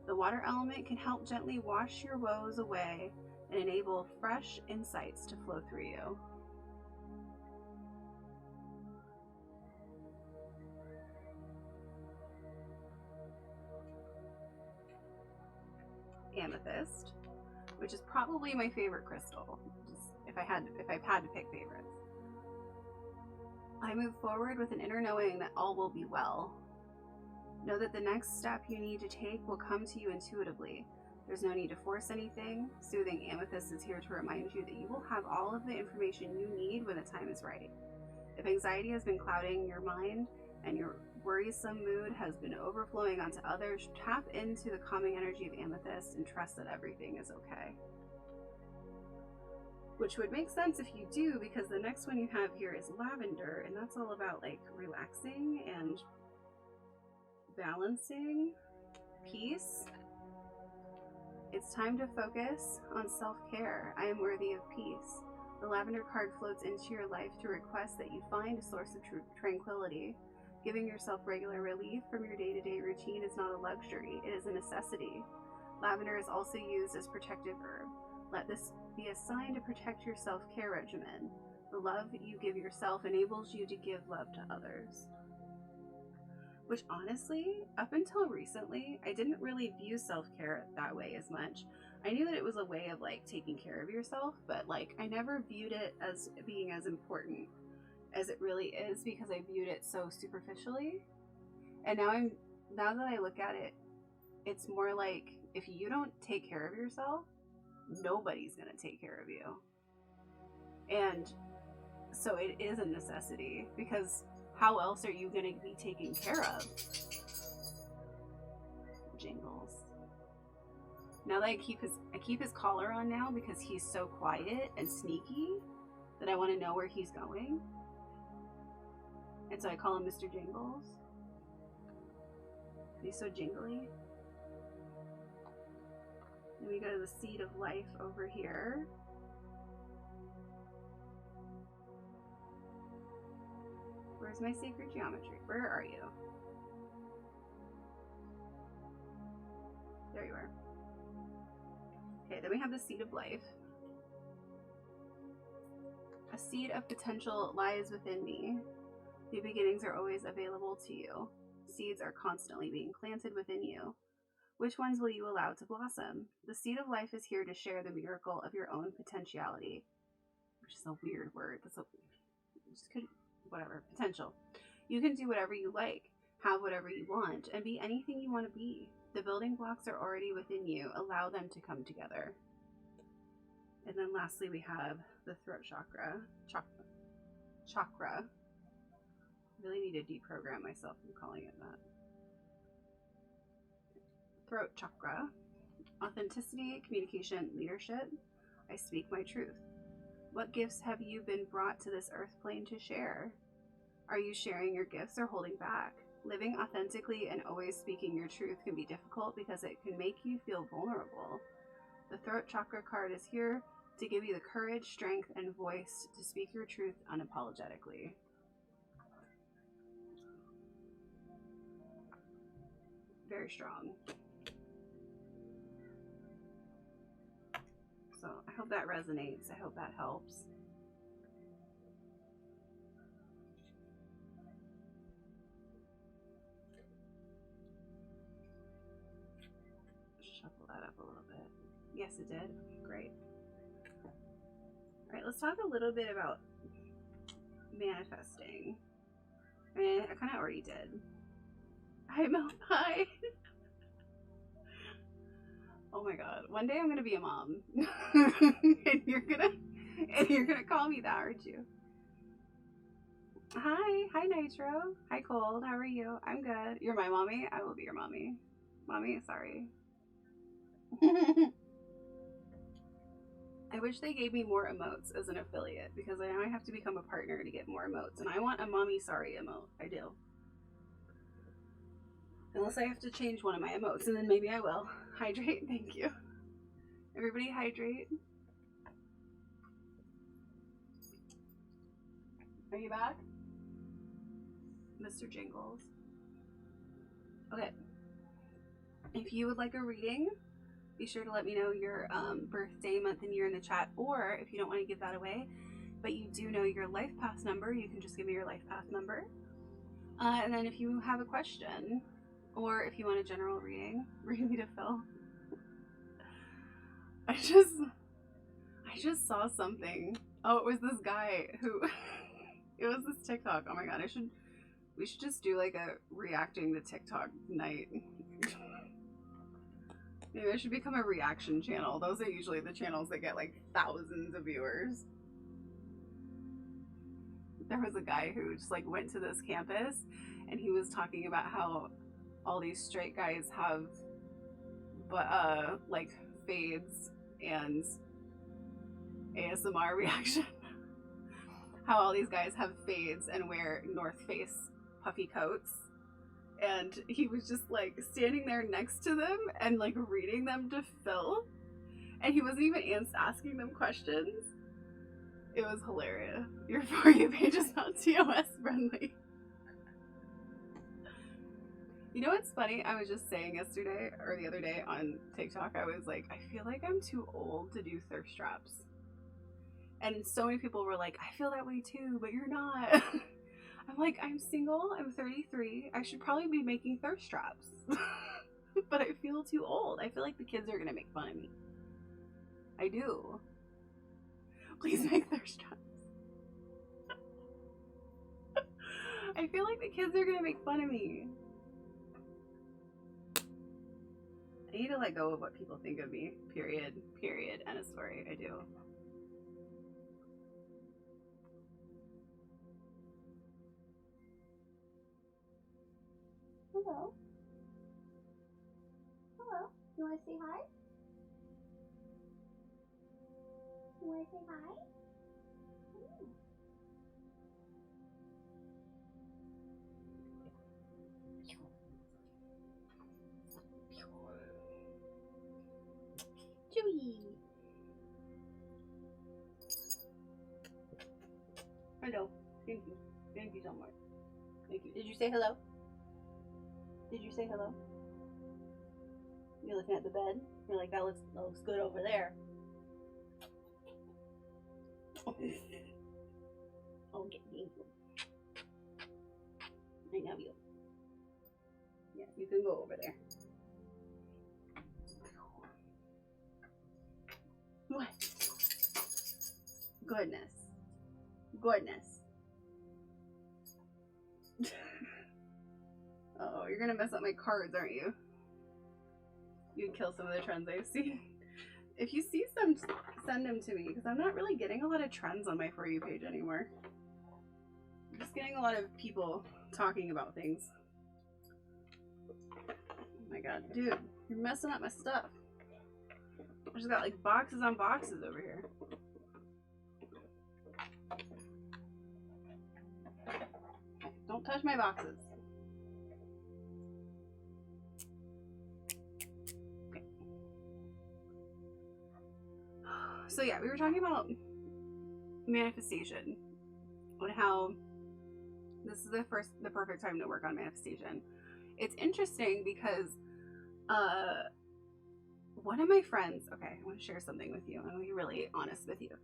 The water element can help gently wash your woes away and enable fresh insights to flow through you. Amethyst, which is probably my favorite crystal, if I've had to pick favorites. I move forward with an inner knowing that all will be well. Know that the next step you need to take will come to you intuitively. There's no need to force anything. Soothing Amethyst is here to remind you that you will have all of the information you need when the time is right. If anxiety has been clouding your mind and your worrisome mood has been overflowing onto others, tap into the calming energy of Amethyst and trust that everything is okay. Which would make sense if you do, because the next one you have here is Lavender, and that's all about relaxing and balancing, peace. It's time to focus on self-care. I am worthy of peace. The Lavender card floats into your life to request that you find a source of tranquility. Giving yourself regular relief from your day-to-day routine is not a luxury, it is a necessity. Lavender is also used as protective herb. Let this be a sign to protect your self-care regimen. The love you give yourself enables you to give love to others. Which honestly, up until recently, I didn't really view self-care that way as much. I knew that it was a way of taking care of yourself, but I never viewed it as being as important as it really is, because I viewed it so superficially. And now that I look at it, it's more like, if you don't take care of yourself, nobody's gonna take care of you. And so it is a necessity, because how else are you gonna be taken care of? Jingles. Now that I keep his collar on now, because he's so quiet and sneaky that I want to know where he's going. And so I call him Mr. Jingles. He's so jingly. Then we go to the Seed of Life over here. Where's my sacred geometry? Where are you? There you are. Okay, then we have the Seed of Life. A seed of potential lies within me. New beginnings are always available to you. Seeds are constantly being planted within you. Which ones will you allow to blossom? The Seed of Life is here to share the miracle of your own potentiality. Which is a weird word. Whatever. Potential. You can do whatever you like, have whatever you want, and be anything you want to be. The building blocks are already within you. Allow them to come together. And then lastly, we have the throat chakra. Chakra. Really need to deprogram myself from calling it that. Throat chakra. Authenticity, communication, leadership. I speak my truth. What gifts have you been brought to this earth plane to share? Are you sharing your gifts or holding back? Living authentically and always speaking your truth can be difficult because it can make you feel vulnerable. The throat chakra card is here to give you the courage, strength, and voice to speak your truth unapologetically. Very strong. So I hope that resonates. I hope that helps. Shuffle that up a little bit. Yes, it did. Okay, great. All right, let's talk a little bit about manifesting. I mean, I kind of already did. Hi, Mel. Hi. Oh my god. One day I'm gonna be a mom. and you're gonna call me that, aren't you? Hi Nitro. Hi Cold. How are you? I'm good. You're my mommy. I will be your mommy. Mommy, sorry. I wish they gave me more emotes as an affiliate because now I have to become a partner to get more emotes, and I want a mommy sorry emote. I do. Unless I have to change one of my emotes, and then maybe I will. Hydrate, thank you. Everybody hydrate. Are you back? Mr. Jingles. Okay. If you would like a reading, be sure to let me know your birthday, month, and year in the chat. Or if you don't want to give that away, but you do know your life path number, you can just give me your life path number. And then if you have a question, or if you want a general reading, read me to Phil. I just saw something. Oh, it was this guy who it was this TikTok. Oh my god, we should just do like a reacting to TikTok night. Maybe I should become a reaction channel. Those are usually the channels that get like thousands of viewers. There was a guy who just like went to this campus and he was talking about how all these straight guys have like fades and ASMR reaction. How all these guys have fades and wear North Face puffy coats. And he was just like standing there next to them and like reading them to Phil. And he wasn't even asking them questions. It was hilarious. Your For You page is not TOS friendly. You know what's funny? I was just saying yesterday or the other day on TikTok, I was like, I feel like I'm too old to do thirst traps. And so many people were like, I feel that way too, but you're not. I'm like, I'm single, I'm 33, I should probably be making thirst traps. But I feel too old. I feel like the kids are gonna make fun of me. I do. Please make thirst traps. I feel like the kids are gonna make fun of me. I need to let go of what people think of me. Period. Period. End of story. I do. Hello. Hello. You want to say hi? You want to say hi? Chewy. Hello. Thank you. Thank you so much. Thank you. Did you say hello? Did you say hello? You're looking at the bed. You're like, that looks good over there. Okay, thank you. I love you. Yeah, you can go over there. What? Goodness. Goodness. Oh, you're gonna mess up my cards, aren't you? You can kill some of the trends I've seen. If you see some, send them to me, because I'm not really getting a lot of trends on my For You page anymore. I'm just getting a lot of people talking about things. Oh my god, dude, you're messing up my stuff. I just got like boxes on boxes over here. Don't touch my boxes. Okay. So yeah, we were talking about manifestation and how this is the perfect time to work on manifestation. It's interesting because one of my friends, okay, I want to share something with you. I'm going to be really honest with you.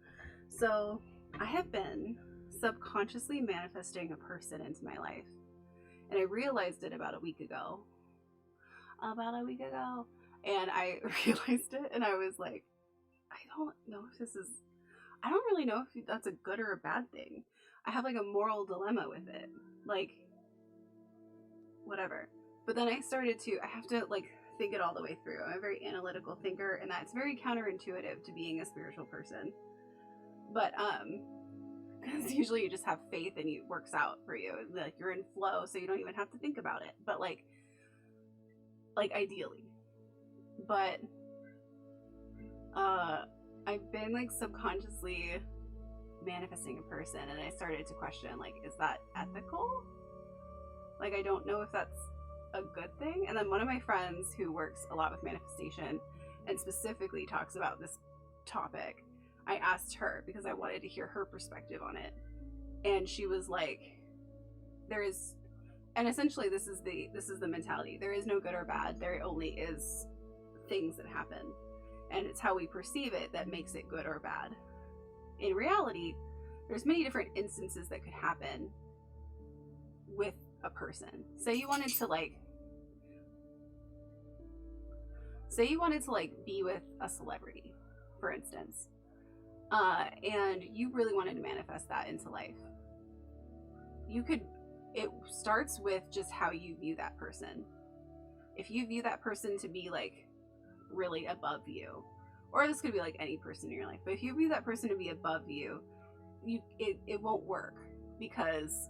So I have been subconsciously manifesting a person into my life. And I realized it about a week ago. And I realized it and I was like, I don't really know if that's a good or a bad thing. I have like a moral dilemma with it. Like, whatever. But then I have to like think it all the way through. I'm a very analytical thinker, and that's very counterintuitive to being a spiritual person. But because usually you just have faith and it works out for you. Like you're in flow, so you don't even have to think about it. But like ideally. But I've been like subconsciously manifesting a person, and I started to question, like, is that ethical? Like, I don't know if that's a good thing. And then one of my friends who works a lot with manifestation and specifically talks about this topic, I asked her because I wanted to hear her perspective on it, and she was like, there is, and essentially this is the mentality, there is no good or bad, there only is things that happen, and it's how we perceive it that makes it good or bad. In reality, there's many different instances that could happen with a person. Say you wanted to be with a celebrity, for instance, and you really wanted to manifest that into life. It starts with just how you view that person. If you view that person to be like really above you, or this could be like any person in your life, but if you view that person to be above you, it won't work, because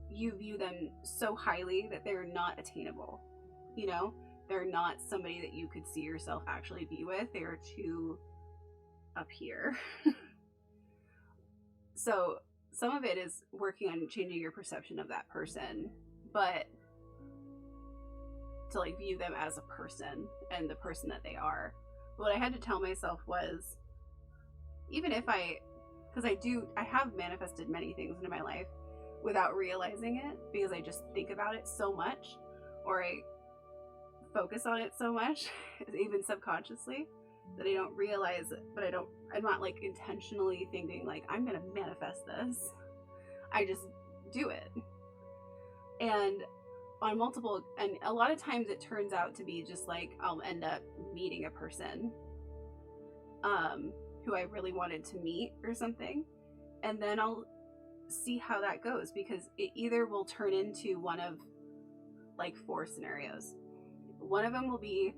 you view them so highly that they're not attainable. You know, they're not somebody that you could see yourself actually be with. They are too up here. So some of it is working on changing your perception of that person, but to like view them as a person and the person that they are. But what I had to tell myself was, even if because I have manifested many things into my life without realizing it, because I just think about it so much, or I focus on it so much, even subconsciously, that I don't realize it. But I'm not like intentionally thinking like, I'm gonna manifest this. I just do it. And a lot of times it turns out to be just like, I'll end up meeting a person who I really wanted to meet or something, and then I'll see how that goes, because it either will turn into one of like 4 scenarios. One of them will be,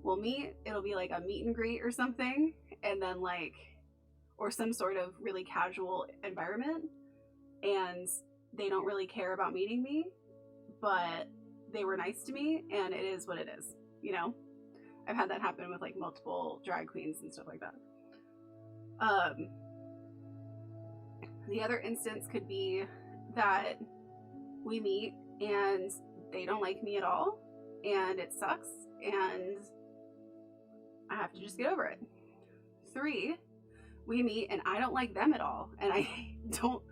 we'll meet, it'll be like a meet and greet or something, and then like, or some sort of really casual environment, and they don't really care about meeting me, but they were nice to me, and it is what it is, you know? I've had that happen with like multiple drag queens and stuff like that. The other instance could be that we meet and they don't like me at all, and it sucks, and I have to just get over it. 3, we meet and I don't like them at all, and I don't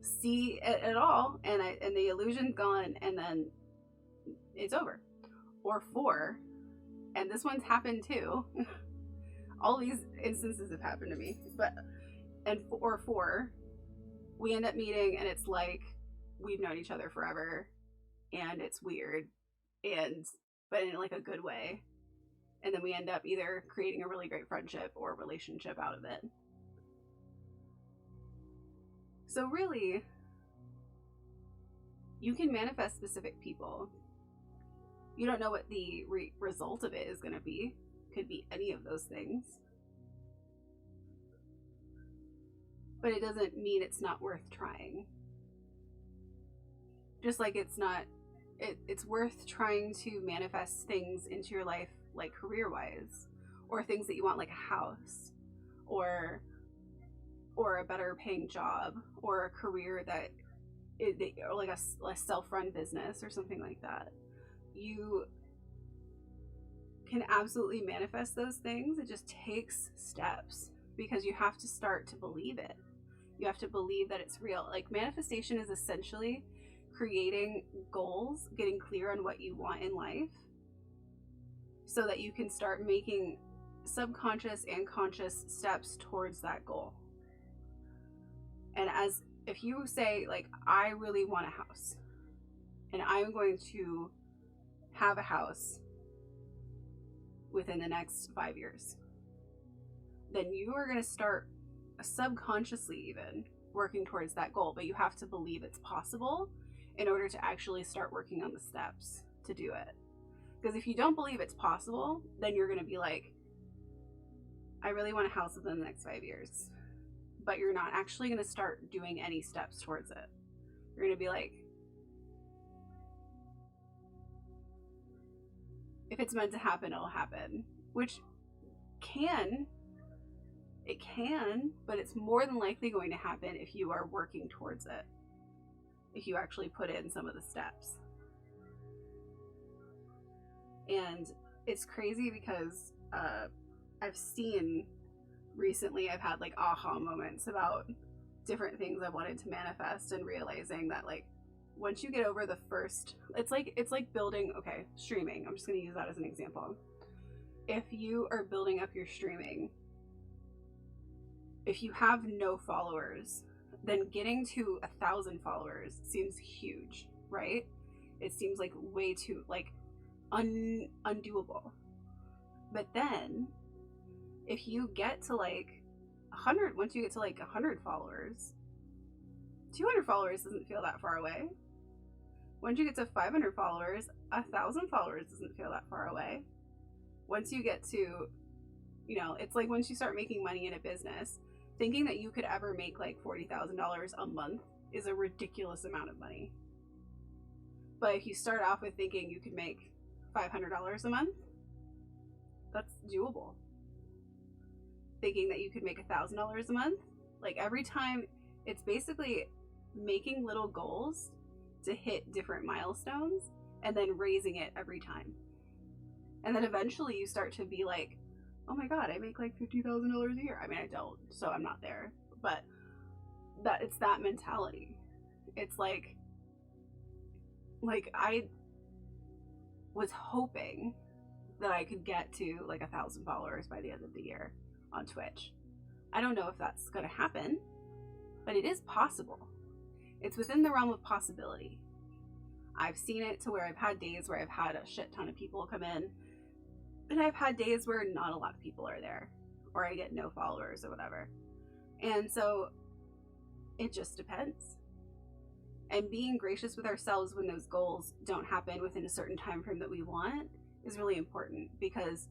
see it at all, and the illusion's gone, and then it's over. Or 4, and this one's happened too. All these instances have happened to me, or 4, we end up meeting and it's like we've known each other forever, and it's weird, but in like a good way, and then we end up either creating a really great friendship or relationship out of it. So really, you can manifest specific people. You don't know what the result of it is going to be. Could be any of those things. But it doesn't mean it's not worth trying. Just like it's worth trying to manifest things into your life, like career-wise, or things that you want, like a house, or a better paying job, or a career or like a self-run business or something like that. You can absolutely manifest those things. It just takes steps, because you have to start to believe it. You have to believe that it's real. Like, manifestation is essentially creating goals, getting clear on what you want in life, so that you can start making subconscious and conscious steps towards that goal. And if you say, like, I really want a house, and I'm going to have a house within the next 5 years, then you are going to start subconsciously even working towards that goal. But you have to believe it's possible in order to actually start working on the steps to do it. Because if you don't believe it's possible, then you're going to be like, I really want a house within the next 5 years. but you're not actually going to start doing any steps towards it. You're going to be like, if it's meant to happen, it'll happen, which it can, but it's more than likely going to happen if you are working towards it, if you actually put in some of the steps. And it's crazy because I've seen recently, I've had like aha moments about different things I've wanted to manifest, and realizing that like once you get over the first, it's like building, okay, streaming. I'm just going to use that as an example. If you are building up your streaming, if you have no followers, then getting to 1,000 followers seems huge, right? It seems like way too like undoable. But then if you get to like 100, once you get to like 100 followers, 200 followers doesn't feel that far away. Once you get to 500 followers, 1,000 followers doesn't feel that far away. Once you get to, you know, it's like once you start making money in a business, thinking that you could ever make like $40,000 a month is a ridiculous amount of money. But if you start off with thinking you could make $500 a month, that's doable. Thinking that you could make $1,000 a month, like every time, it's basically making little goals to hit different milestones and then raising it every time. And then eventually you start to be like, oh my God, I make like $50,000 a year. I mean, I don't, so I'm not there, but that it's that mentality. It's like I was hoping that I could get to like 1,000 followers by the end of the year on Twitch. I don't know if that's going to happen, but it is possible. It's within the realm of possibility. I've seen it to where I've had days where I've had a shit ton of people come in, and I've had days where not a lot of people are there, or I get no followers or whatever. And so it just depends. And being gracious with ourselves when those goals don't happen within a certain time frame that we want is really important, because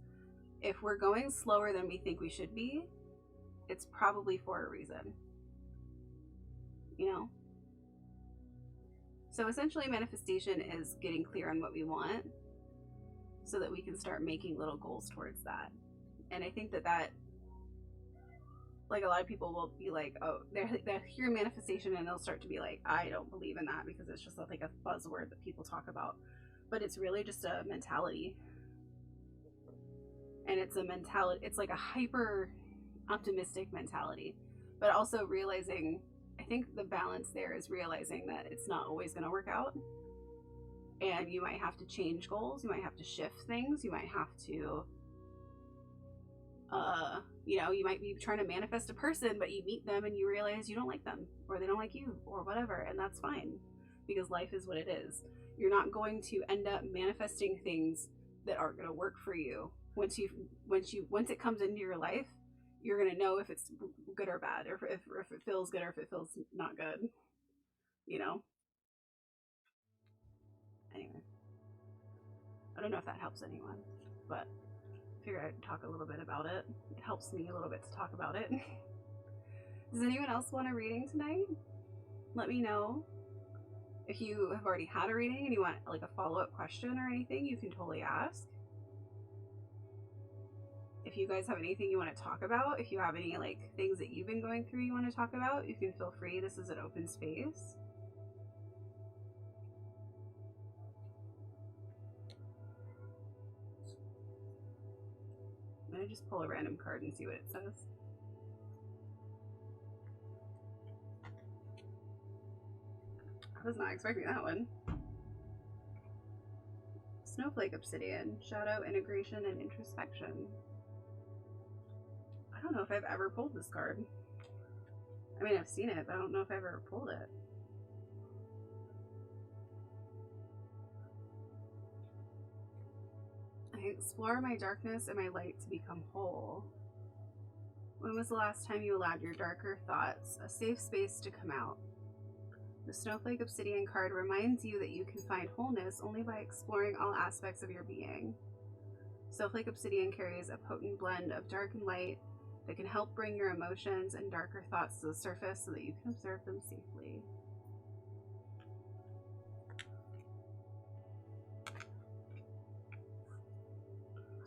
if we're going slower than we think we should be, it's probably for a reason, you know? So essentially manifestation is getting clear on what we want so that we can start making little goals towards that. And I think that like a lot of people will be like, oh, they hear manifestation and they'll start to be like, I don't believe in that, because it's just like a buzzword that people talk about. But it's really just a mentality. And it's a mentality, it's like a hyper optimistic mentality, but also realizing, I think the balance there is realizing that it's not always going to work out, and you might have to change goals, you might have to shift things, you might have to you know, you might be trying to manifest a person, but you meet them and you realize you don't like them, or they don't like you, or whatever, and that's fine, because life is what it is. You're not going to end up manifesting things that aren't going to work for you. Once it comes into your life, you're going to know if it's good or bad, or if it feels good or if it feels not good, you know? Anyway, I don't know if that helps anyone, but I figured I'd talk a little bit about it. It helps me a little bit to talk about it. Does anyone else want a reading tonight? Let me know. If you have already had a reading and you want like a follow-up question or anything, you can totally ask. If you guys have anything you want to talk about, if you have any like things that you've been going through you want to talk about, you can feel free. This is an open space. I'm going to just pull a random card and see what it says. I was not expecting that one. Snowflake Obsidian, Shadow, Integration, and Introspection. I don't know if I've ever pulled this card. I mean, I've seen it, but I don't know if I've ever pulled it. I explore my darkness and my light to become whole. When was the last time you allowed your darker thoughts a safe space to come out? The Snowflake Obsidian card reminds you that you can find wholeness only by exploring all aspects of your being. Snowflake Obsidian carries a potent blend of dark and light that can help bring your emotions and darker thoughts to the surface so that you can observe them safely.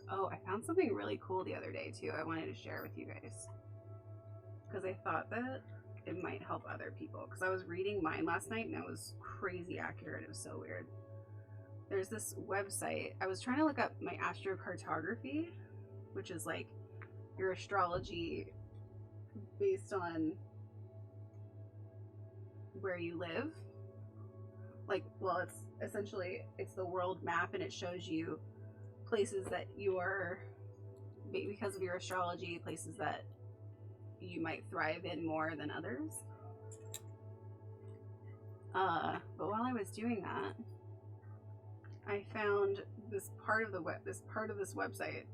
Oh, I found something really cool the other day too. I wanted to share with you guys because I thought that it might help other people, because I was reading mine last night and it was crazy accurate. It was so weird. There's this website. I was trying to look up my astrocartography, which is like your astrology based on where you live. Like, well, it's essentially, it's the world map, and it shows you places that you're, because of your astrology, places that you might thrive in more than others. But while I was doing that, I found this part of this website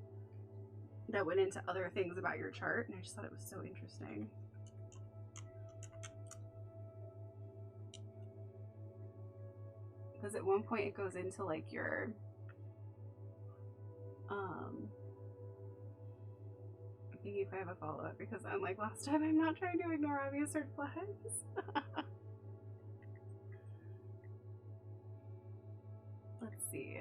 that went into other things about your chart, and I just thought it was so interesting. Because at one point it goes into like your I'm thinking if I have a follow-up, because I'm like, last time, I'm not trying to ignore obvious red flags. Let's see.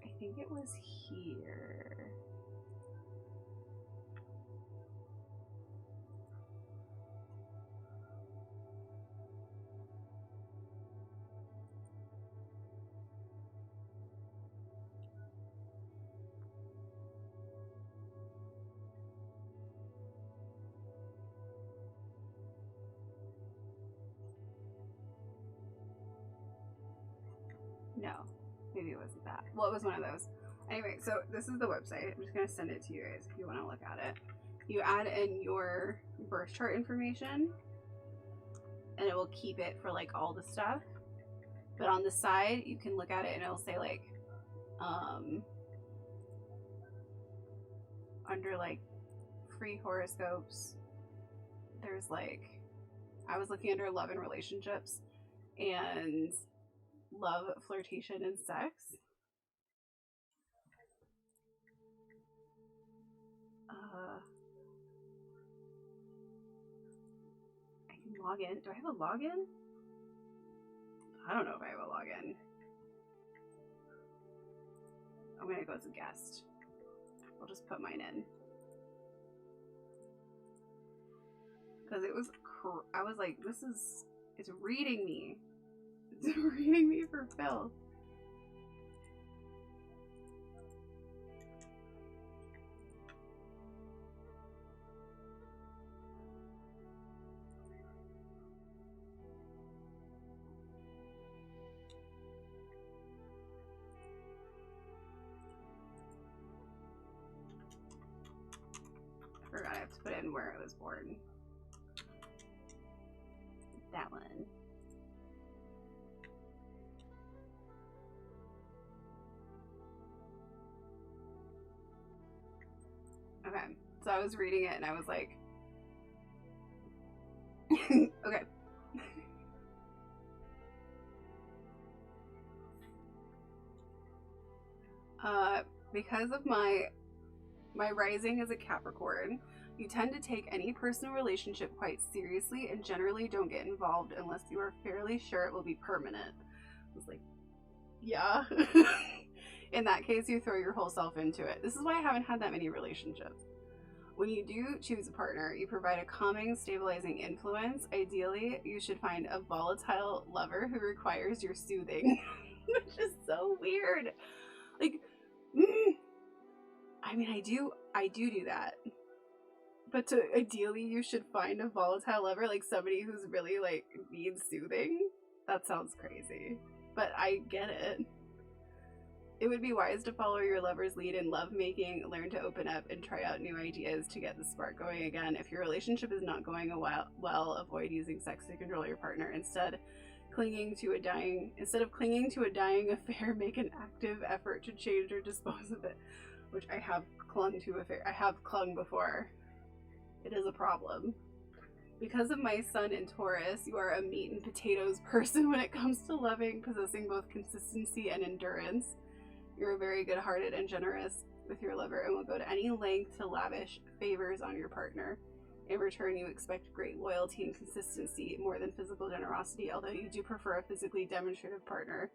I think it was here. No, maybe it wasn't that. Well, it was one of those. Anyway, so this is the website. I'm just going to send it to you guys if you want to look at it. You add in your birth chart information, and it will keep it for like all the stuff. But on the side, you can look at it and it'll say like, under like free horoscopes, there's like, I was looking under love and relationships and love, flirtation, and sex. I can log in. Do I have a login? I don't know if I have a login. I'm gonna go as a guest. I'll just put mine in. Because it was, I was like, it's reading me. It's reading me for Phil. I forgot I have to put in where I was born. That one. Okay, so I was reading it and I was like, okay. Because of my rising as a Capricorn, you tend to take any personal relationship quite seriously and generally don't get involved unless you are fairly sure it will be permanent. I was like, yeah. In that case, you throw your whole self into it. This is why I haven't had that many relationships. When you do choose a partner, you provide a calming, stabilizing influence. Ideally, you should find a volatile lover who requires your soothing, which is so weird. Like, I mean, I do that. But ideally, you should find a volatile lover, like somebody who's really, like, needs soothing. That sounds crazy. But I get it. It would be wise to follow your lover's lead in lovemaking, learn to open up, and try out new ideas to get the spark going again. If your relationship is not going well, avoid using sex to control your partner. Instead of clinging to a dying affair, make an active effort to change or dispose of it. Which I have clung to I have clung before. It is a problem. Because of my sun in Taurus, you are a meat and potatoes person when it comes to loving, possessing both consistency and endurance. You're very good-hearted and generous with your lover and will go to any length to lavish favors on your partner. In return, you expect great loyalty and consistency more than physical generosity, although you do prefer a physically demonstrative partner.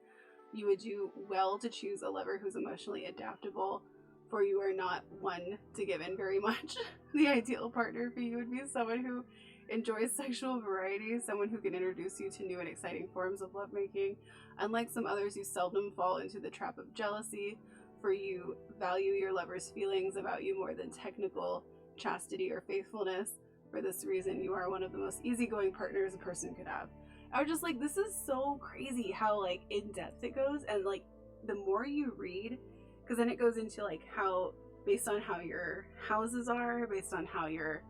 You would do well to choose a lover who's emotionally adaptable, for you are not one to give in very much. The ideal partner for you would be someone who enjoys sexual variety, someone who can introduce you to new and exciting forms of lovemaking. Unlike some others, you seldom fall into the trap of jealousy, for you value your lover's feelings about you more than technical chastity or faithfulness. For this reason, you are one of the most easygoing partners a person could have. I was just like, this is so crazy how like in depth it goes, and like the more you read, because then it goes into like how, based on how your houses are, based on how your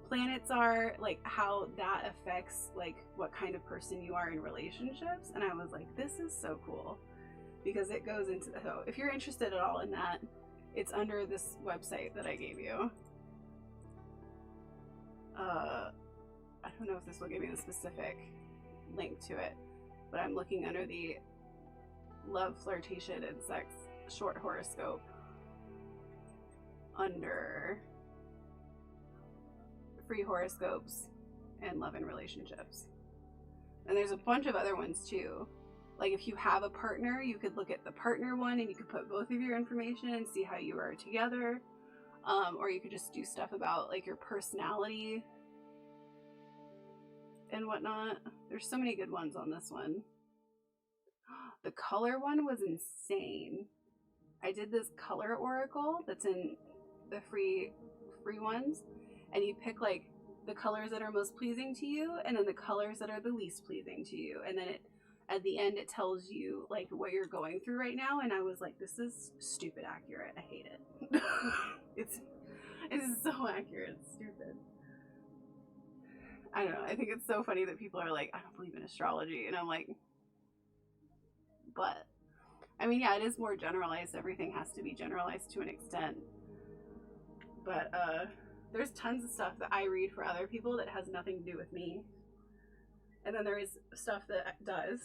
planets are, like how that affects like what kind of person you are in relationships. And I was like, this is so cool, because it goes into the, so if you're interested at all in that, it's under this website that I gave you. I don't know if this will give me the specific link to it, but I'm looking under the love, flirtation, and sex short horoscope under free horoscopes and love and relationships. And there's a bunch of other ones too. Like if you have a partner, you could look at the partner one and you could put both of your information and see how you are together. Or you could just do stuff about like your personality and whatnot. There's so many good ones on this one. The color one was insane. I did this color oracle that's in the free ones, and you pick like the colors that are most pleasing to you and then the colors that are the least pleasing to you, and then it at the end it tells you like what you're going through right now. And I was like, this is stupid accurate. I hate it. it's so accurate. It's stupid. I don't know. I think it's so funny that people are like, I don't believe in astrology, and I'm like, but I mean, yeah, it is more generalized. Everything has to be generalized to an extent. But there's tons of stuff that I read for other people that has nothing to do with me. And then there is stuff that does,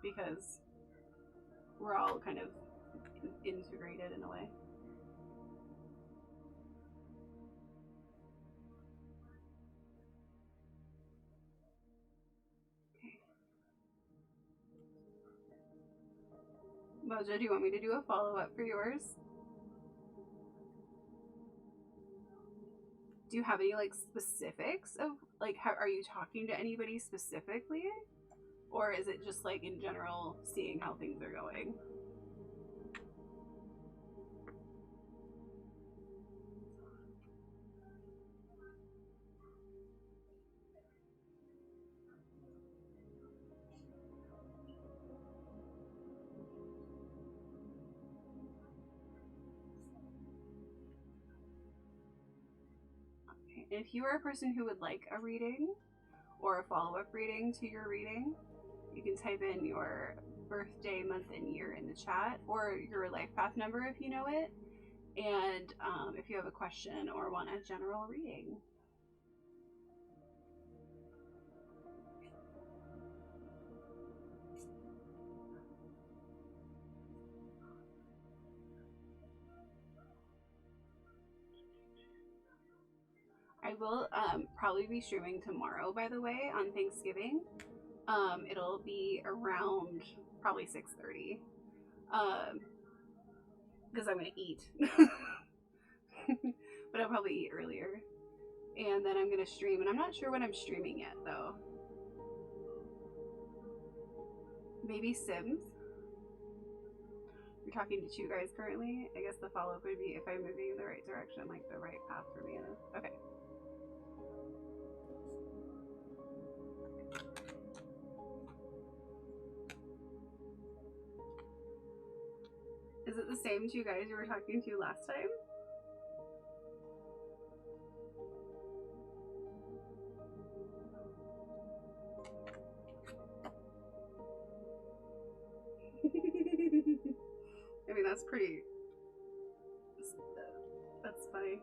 because we're all kind of integrated in a way. Okay. Mojo, do you want me to do a follow-up for yours? Do you have any like specifics of like how are you talking to anybody specifically, or is it just like in general seeing how things are going? Okay. If you are a person who would like a reading or a follow-up reading to your reading, you can type in your birthday, month, and year in the chat, or your life path number if you know it, and if you have a question or want a general reading. I will probably be streaming tomorrow, by the way, on Thanksgiving. It'll be around probably 6:30. Because I'm gonna eat. But I'll probably eat earlier. And then I'm gonna stream, and I'm not sure when I'm streaming yet though. Maybe Sims? You're talking to two guys currently? I guess the follow-up would be if I'm moving in the right direction, like the right path for me. Okay. Is it the same two guys you were talking to last time? I mean, that's pretty... That's funny.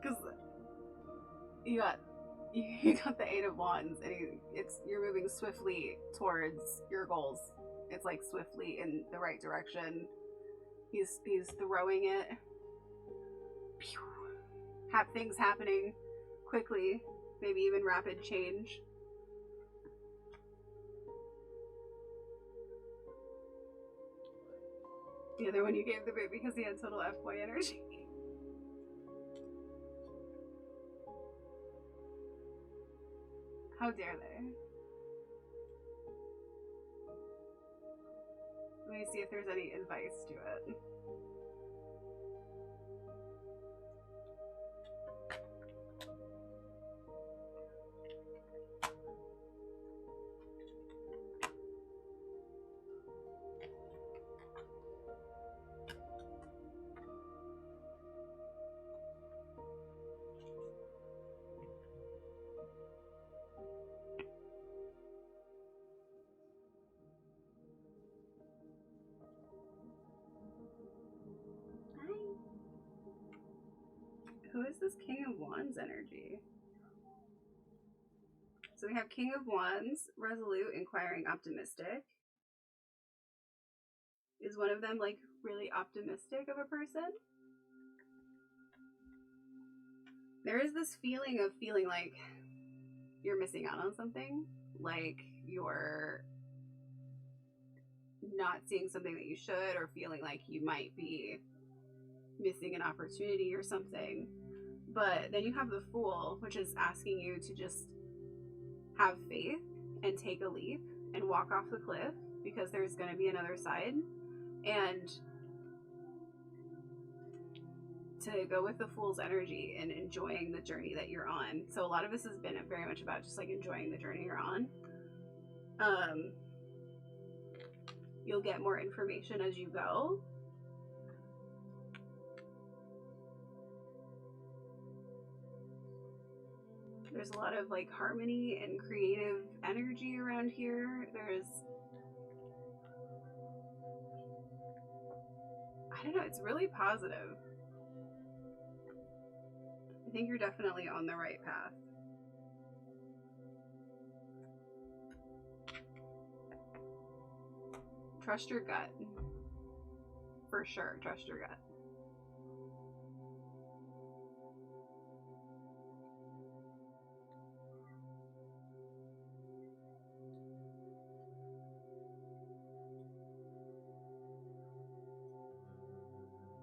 Because you got You got the Eight of Wands, and you're moving swiftly towards your goals. It's like swiftly in the right direction. He's throwing it. Pew. Have things happening quickly, maybe even rapid change. The other one you gave the boot because he had total F-boy energy. How dare they? Let me see if there's any advice to it. Who is this King of Wands energy? So we have King of Wands, resolute, inquiring, optimistic. Is one of them like really optimistic of a person? There is this feeling of feeling like you're missing out on something, like you're not seeing something that you should, or feeling like you might be missing an opportunity or something. But then you have the Fool, which is asking you to just have faith and take a leap and walk off the cliff, because there's going to be another side, and to go with the Fool's energy and enjoying the journey that you're on. So a lot of this has been very much about just like enjoying the journey you're on. You'll get more information as you go. There's a lot of like harmony and creative energy around here. I don't know, it's really positive. I think you're definitely on the right path. Trust your gut. For sure, trust your gut.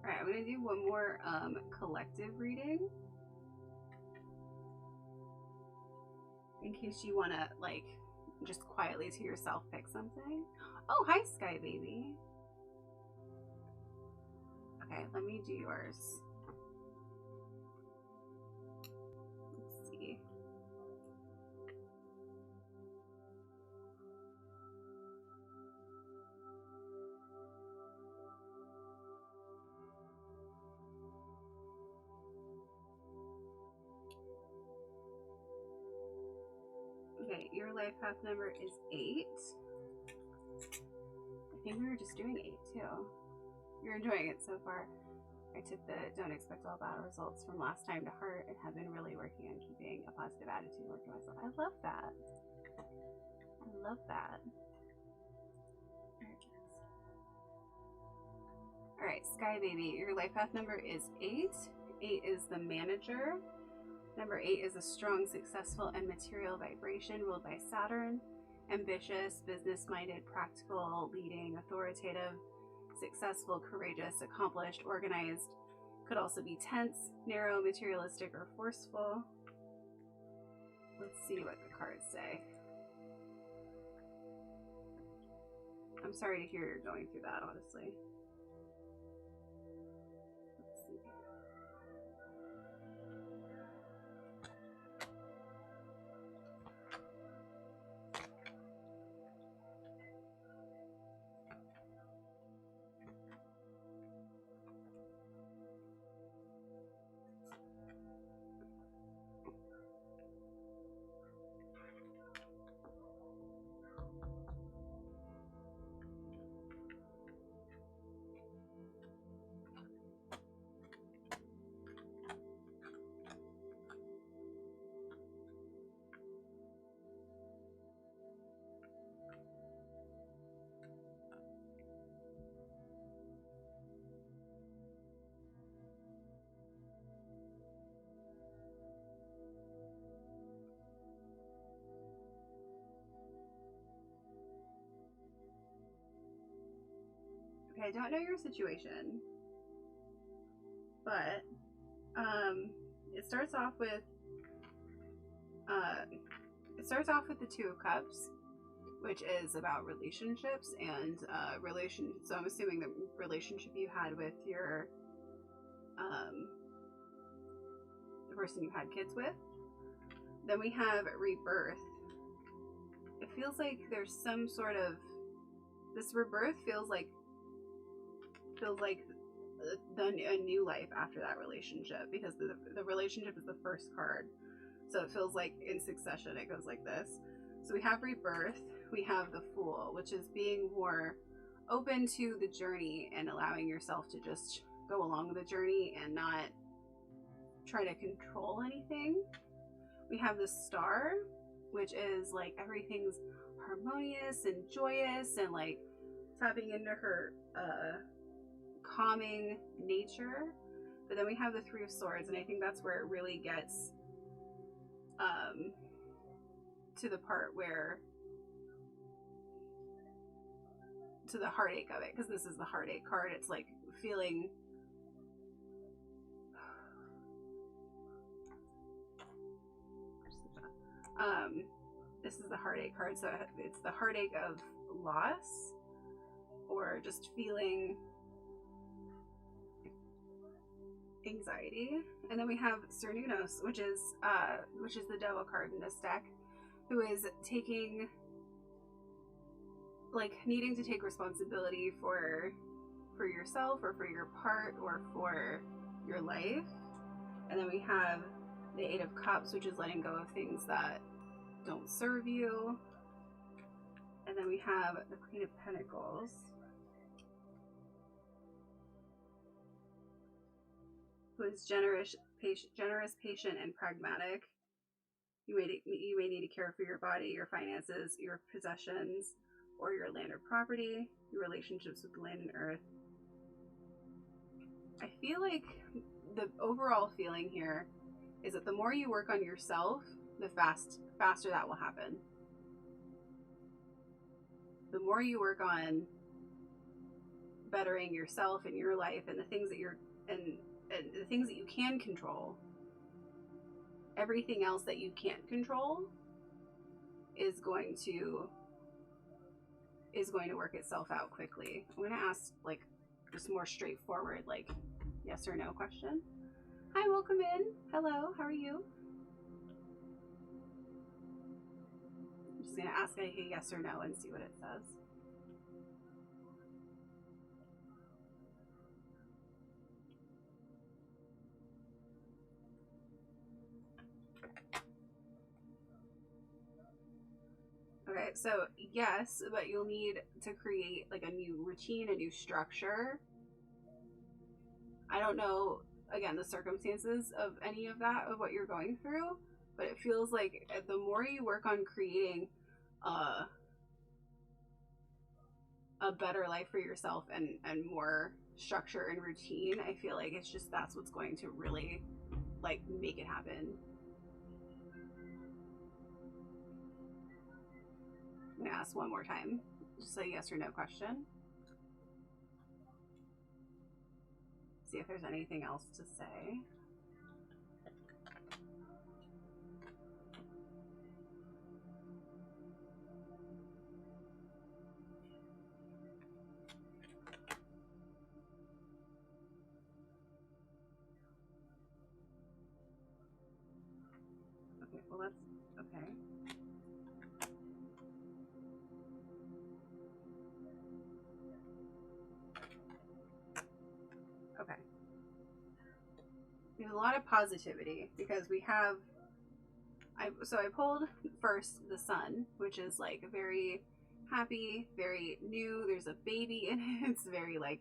Alright, I'm going to do one more collective reading. In case you want to, like, just quietly to yourself pick something. Oh, hi, Sky Baby. Okay, let me do yours. Let's see. Okay, your life path number is 8. I think we were just doing 8 too. You're enjoying it so far. I took the don't expect all bad results from last time to heart and have been really working on keeping a positive attitude and working on myself. I love that. I love that. Alright, Sky Baby, your life path number is 8. 8 is the manager. Number 8 is a strong, successful, and material vibration ruled by Saturn. Ambitious, business-minded, practical, leading, authoritative, successful, courageous, accomplished, organized. Could also be tense, narrow, materialistic, or forceful. Let's see what the cards say. I'm sorry to hear you're going through that, honestly. Let's see. Okay, I don't know your situation, but it starts off with the Two of Cups, which is about relationships and so I'm assuming the relationship you had with your the person you had kids with. Then we have rebirth. It feels like there's some sort of, this rebirth feels like a new life after that relationship, because the relationship is the first card. So it feels like in succession it goes like this. So we have rebirth, we have the Fool, which is being more open to the journey and allowing yourself to just go along the journey and not try to control anything. We have the Star, which is like everything's harmonious and joyous and like tapping into her calming nature. But then we have the Three of Swords, and I think that's where it really gets to the part where, to the heartache of it, because this is the heartache card. It's like feeling this is the heartache card, so it's the heartache of loss or just feeling anxiety. And then we have Cernunnos, which is the devil card in this deck, who is taking, like, needing to take responsibility for yourself or for your part or for your life. And then we have the Eight of Cups, which is letting go of things that don't serve you. And then we have the Queen of Pentacles, who is generous, patient, and pragmatic. You may need to care for your body, your finances, your possessions, or your land or property, your relationships with land and earth. I feel like the overall feeling here is that the more you work on yourself, the faster that will happen. The more you work on bettering yourself and your life and the things that and the things that you can control, everything else that you can't control is going to work itself out quickly. I'm going to ask, like, just more straightforward, like, yes or no question. Hi, welcome in. Hello, how are you? I'm just going to ask a yes or no and see what it says. Okay, so yes, but you'll need to create like a new routine, a new structure. I don't know, again, the circumstances of any of that, of what you're going through, but it feels like the more you work on creating a better life for yourself and more structure and routine, I feel like it's just, that's what's going to really like make it happen. I'm gonna ask one more time, just a yes or no question. See if there's anything else to say. Okay, well that's okay. Okay. We have a lot of positivity because we have, I pulled first the Sun, which is like very happy, very new. There's a baby in it. It's very like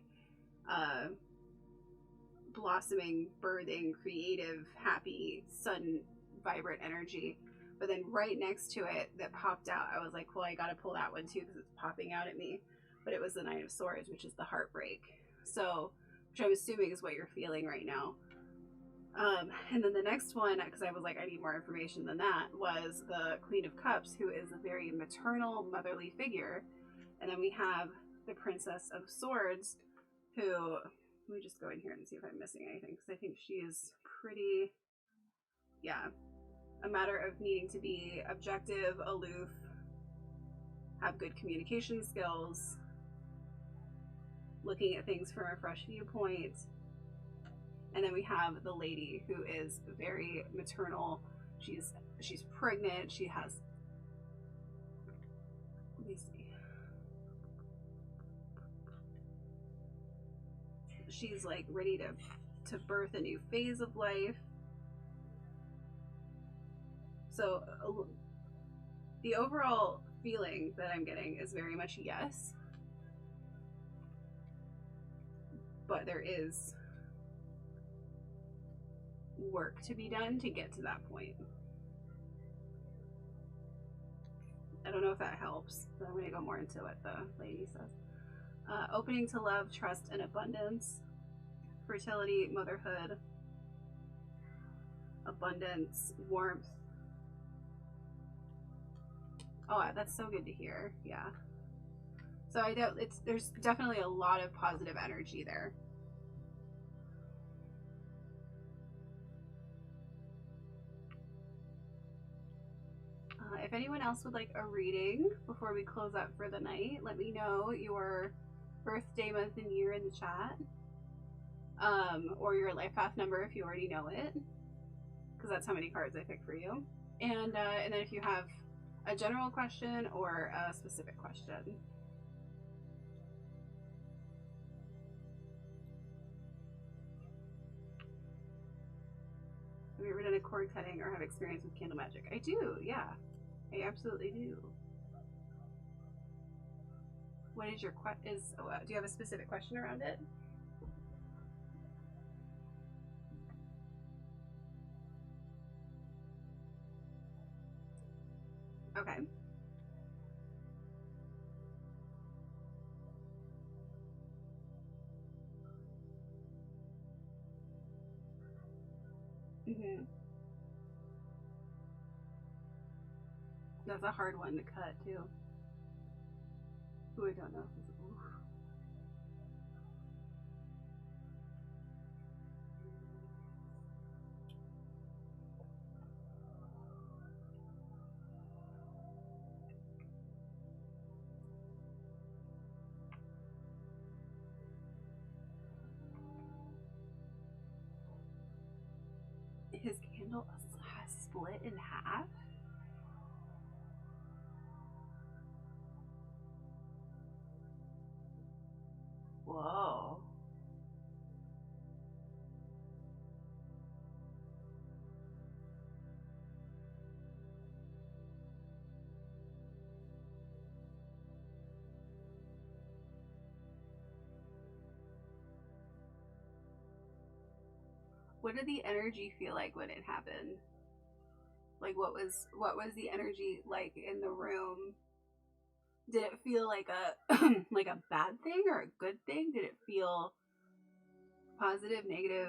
blossoming, birthing, creative, happy, sun, vibrant energy. But then right next to it that popped out, I was like, well, I gotta pull that one too because it's popping out at me. But it was the Nine of Swords, which is the heartbreak. So, which I'm assuming is what you're feeling right now. And then the next one, because I was like, I need more information than that, was the Queen of Cups, who is a very maternal, motherly figure. And then we have the Princess of Swords, who, let me just go in here and see if I'm missing anything, because I think she is pretty, yeah, a matter of needing to be objective, aloof, have good communication skills, looking at things from a fresh viewpoint. And then we have the lady who is very maternal. She's pregnant. She has, let me see. She's like ready to birth a new phase of life. So the overall feeling that I'm getting is very much yes. But there is work to be done to get to that point. I don't know if that helps, but I'm going to go more into what the lady says. Opening to love, trust, and abundance. Fertility, motherhood, abundance, warmth. Oh, that's so good to hear. Yeah. So I don't, there's definitely a lot of positive energy there. If anyone else would like a reading before we close up for the night, let me know your birthday, month, and year in the chat. Or your life path number if you already know it, because that's how many cards I picked for you. And then if you have a general question or a specific question. Have you ever done a cord cutting or have experience with candle magic? I do, yeah. I absolutely do. What is your do you have a specific question around it? Okay. Mm-hmm. That's a hard one to cut too. Ooh, I don't know. Ooh. His candle has split in half? Whoa. What did the energy feel like when it happened? Like what was the energy like in the room? Did it feel like a like a bad thing or a good thing? Did it feel positive, negative?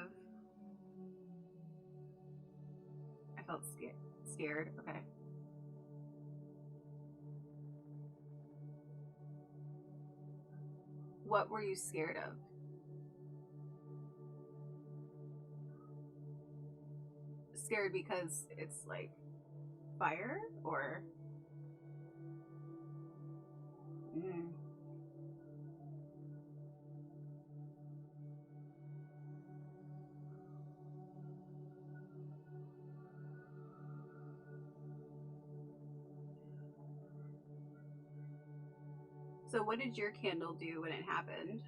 I felt scared. Okay. What were you scared of? Scared because it's like fire or So what did your candle do when it happened?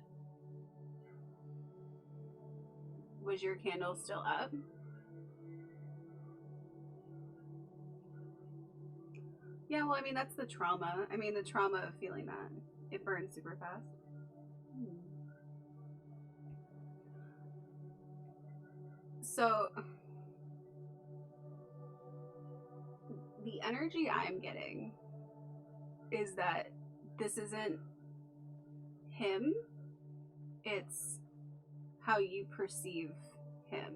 Was your candle still up? Yeah, well, I mean, that's the trauma. I mean, the trauma of feeling that. It burns super fast. So, the energy I'm getting is that this isn't him, it's how you perceive him.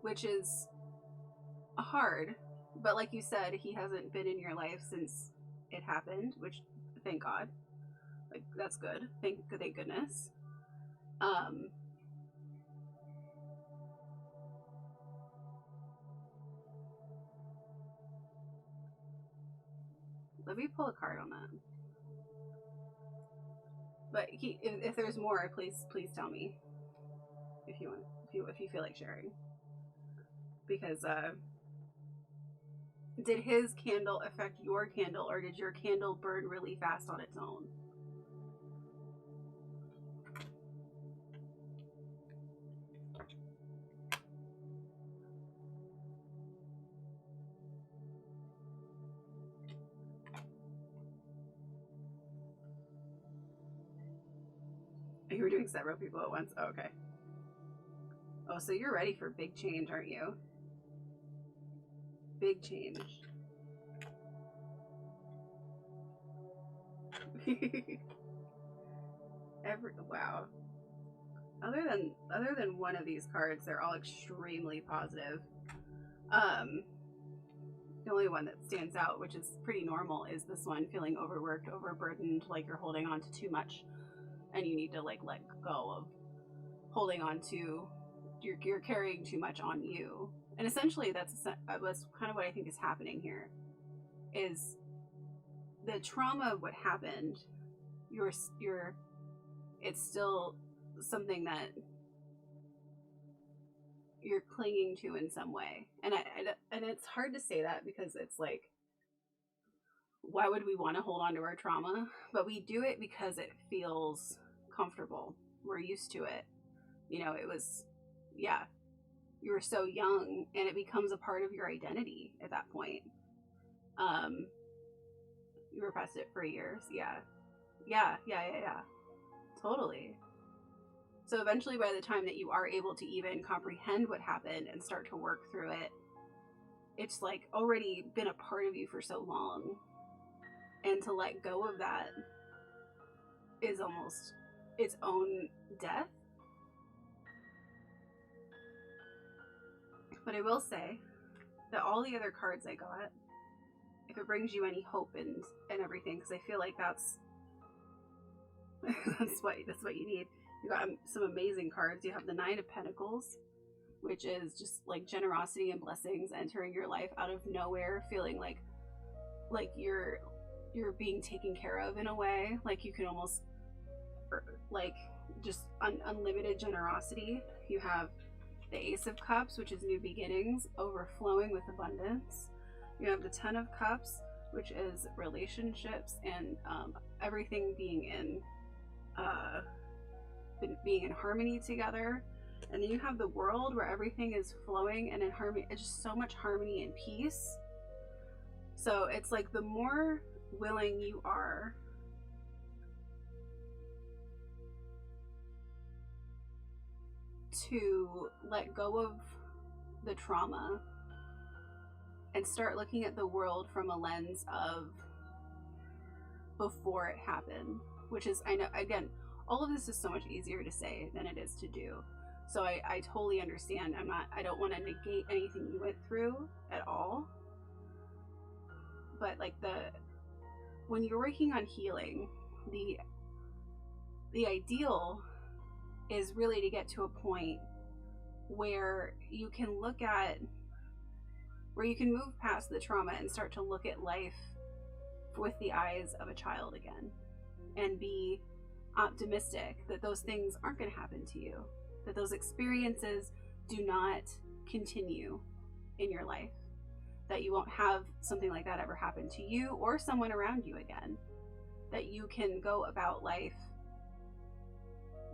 Which is hard, but like you said, he hasn't been in your life since it happened, which, thank God. Like, that's good. Thank goodness. Let me pull a card on that. But if there's more, please tell me if you want, if you feel like sharing. Because did his candle affect your candle, or did your candle burn really fast on its own? You were doing several people at once? Oh, okay. Oh, so you're ready for big change, aren't you? Big change. Wow. Other than one of these cards, they're all extremely positive. The only one that stands out, which is pretty normal, is this one: feeling overworked, overburdened, like you're holding on to too much and you need to like let go of holding on to, you're carrying too much on you. And essentially that's kind of what I think is happening here, is the trauma of what happened, it's still something that you're clinging to in some way. And it's hard to say that, because it's like, why would we want to hold on to our trauma? But we do it because it feels comfortable. We're used to it. You know, it was, yeah, you were so young and it becomes a part of your identity at that point. You repressed it for years. Yeah. Totally. So eventually, by the time that you are able to even comprehend what happened and start to work through it, it's like already been a part of you for so long. And to let go of that is almost its own death. But I will say that all the other cards I got, if it brings you any hope and everything, because I feel like that's what you need. You got some amazing cards. You have the Nine of Pentacles, which is just like generosity and blessings entering your life out of nowhere, feeling like you're being taken care of in a way, like you can almost like just unlimited generosity. You have the Ace of Cups, which is new beginnings, overflowing with abundance. You have the Ten of Cups, which is relationships and everything being in harmony together. And then you have the World, where everything is flowing and in harmony. It's just so much harmony and peace. So it's like, the more willing you are to let go of the trauma and start looking at the world from a lens of before it happened, which is, I know, again, all of this is so much easier to say than it is to do. So I totally understand. I don't want to negate anything you went through at all. But like, when you're working on healing, the ideal is really to get to a point where you can move past the trauma and start to look at life with the eyes of a child again, and be optimistic that those things aren't going to happen to you, that those experiences do not continue in your life, that you won't have something like that ever happen to you or someone around you again, that you can go about life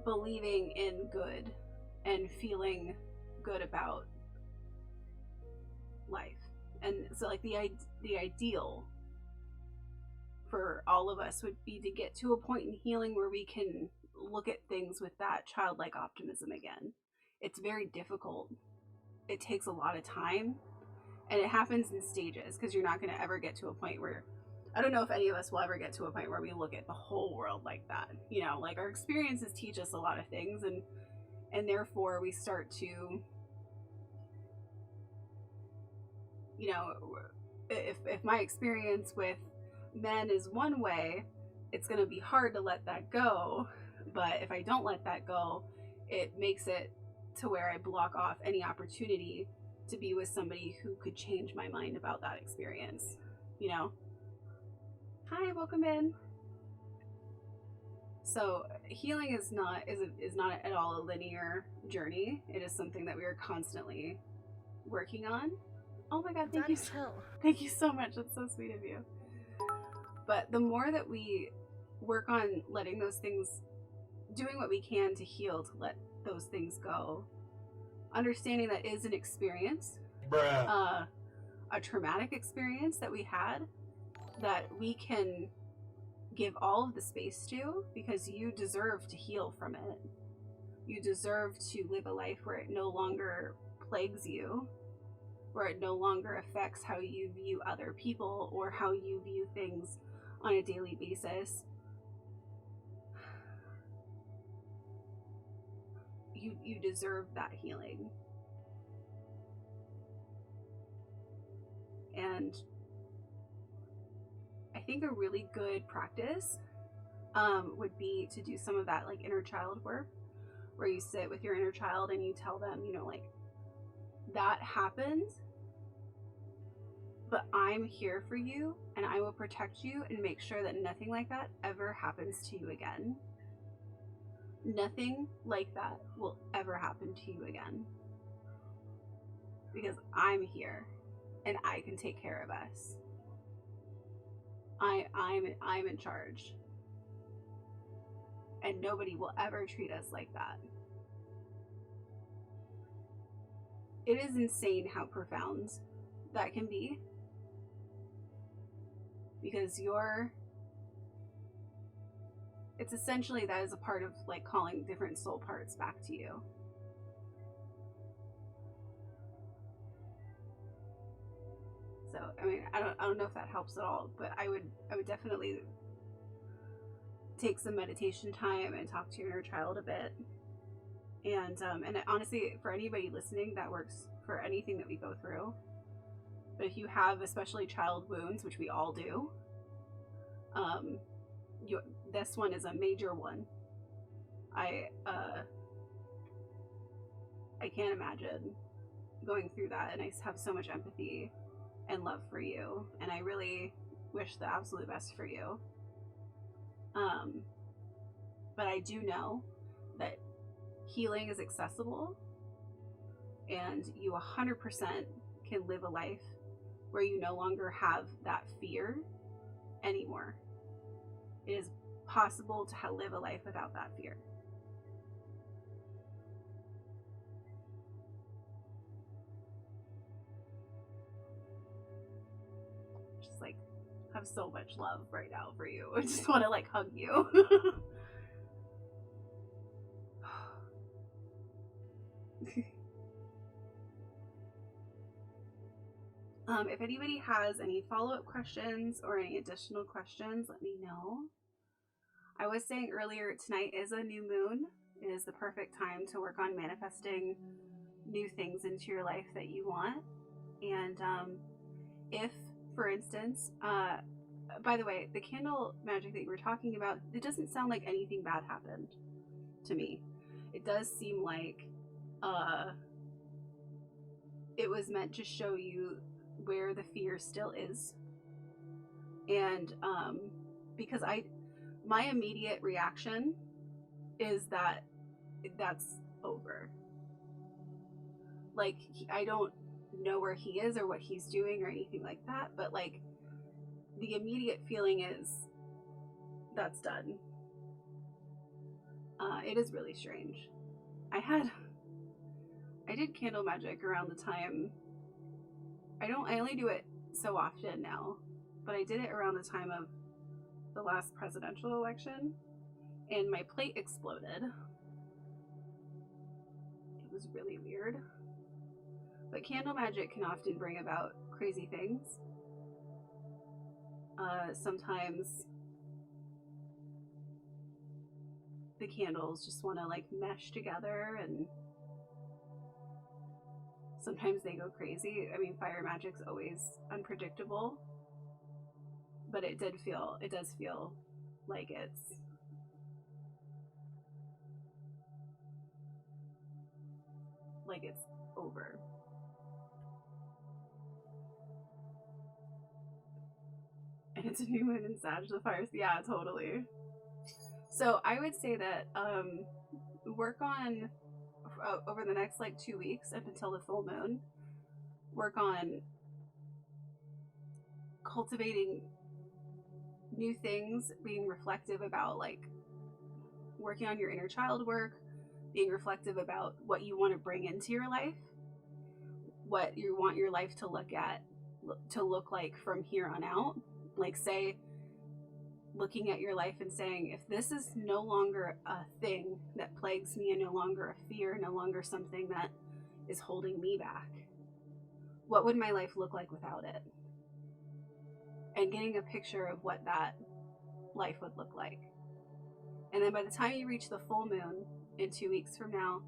believing in good and feeling good about life. And so like the ideal for all of us would be to get to a point in healing where we can look at things with that childlike optimism again. It's very difficult. It takes a lot of time, and it happens in stages, because you're not going to ever get to a point where, I don't know if any of us will ever get to a point where we look at the whole world like that. You know, like, our experiences teach us a lot of things, and therefore we start to, you know, if my experience with men is one way, it's going to be hard to let that go. But if I don't let that go, it makes it to where I block off any opportunity to be with somebody who could change my mind about that experience, you know? Hi, welcome in. So healing is not at all a linear journey. It is something that we are constantly working on. Oh my God, thank you so much. That's so sweet of you. But the more that we work on letting those things, doing what we can to heal, to let those things go, understanding that is an experience, a traumatic experience that we had, that we can give all of the space to, because you deserve to heal from it. You deserve to live a life where it no longer plagues you, where it no longer affects how you view other people or how you view things on a daily basis. You deserve that healing. And I think a really good practice would be to do some of that like inner child work, where you sit with your inner child and you tell them, you know, like, that happened, but I'm here for you and I will protect you and make sure that nothing like that ever happens to you again. Nothing like that will ever happen to you again, because I'm here and I can take care of us. I'm in charge, and nobody will ever treat us like that. It is insane how profound that can be, because it's essentially, that is a part of like calling different soul parts back to you. So, I mean, I don't know if that helps at all, but I would definitely take some meditation time and talk to your inner child a bit. And honestly, for anybody listening, that works for anything that we go through. But if you have especially child wounds, which we all do, this one is a major one. I can't imagine going through that, and I have so much empathy and love for you, and I really wish the absolute best for you. But I do know that healing is accessible, and you 100% can live a life where you no longer have that fear anymore. It is possible to live a life without that fear. Just like, have so much love right now for you. I just want to like hug you. If anybody has any follow-up questions or any additional questions, let me know. I was saying earlier, tonight is a new moon. It is the perfect time to work on manifesting new things into your life that you want. And if, for instance, by the way, the candle magic that you were talking about, it doesn't sound like anything bad happened to me. It does seem like it was meant to show you where the fear still is. And because my immediate reaction is that that's over. Like, I don't know where he is or what he's doing or anything like that, but like the immediate feeling is that's done. It is really strange. I did candle magic around the time, I only do it so often now, but I did it around the time of the last presidential election, and my plate exploded. It was really weird. But candle magic can often bring about crazy things. Sometimes the candles just want to like mesh together, and sometimes they go crazy. I mean, fire magic's always unpredictable, but it does feel like it's over. And it's a new moon in Sag, the fires. Yeah, totally. So I would say that work on over the next like 2 weeks up until the full moon, work on cultivating new things, being reflective about like working on your inner child work, being reflective about what you want to bring into your life, what you want your life to look like from here on out. Like, say, looking at your life and saying, if this is no longer a thing that plagues me and no longer a fear, no longer something that is holding me back, what would my life look like without it? And getting a picture of what that life would look like. And then by the time you reach the full moon in 2 weeks from now,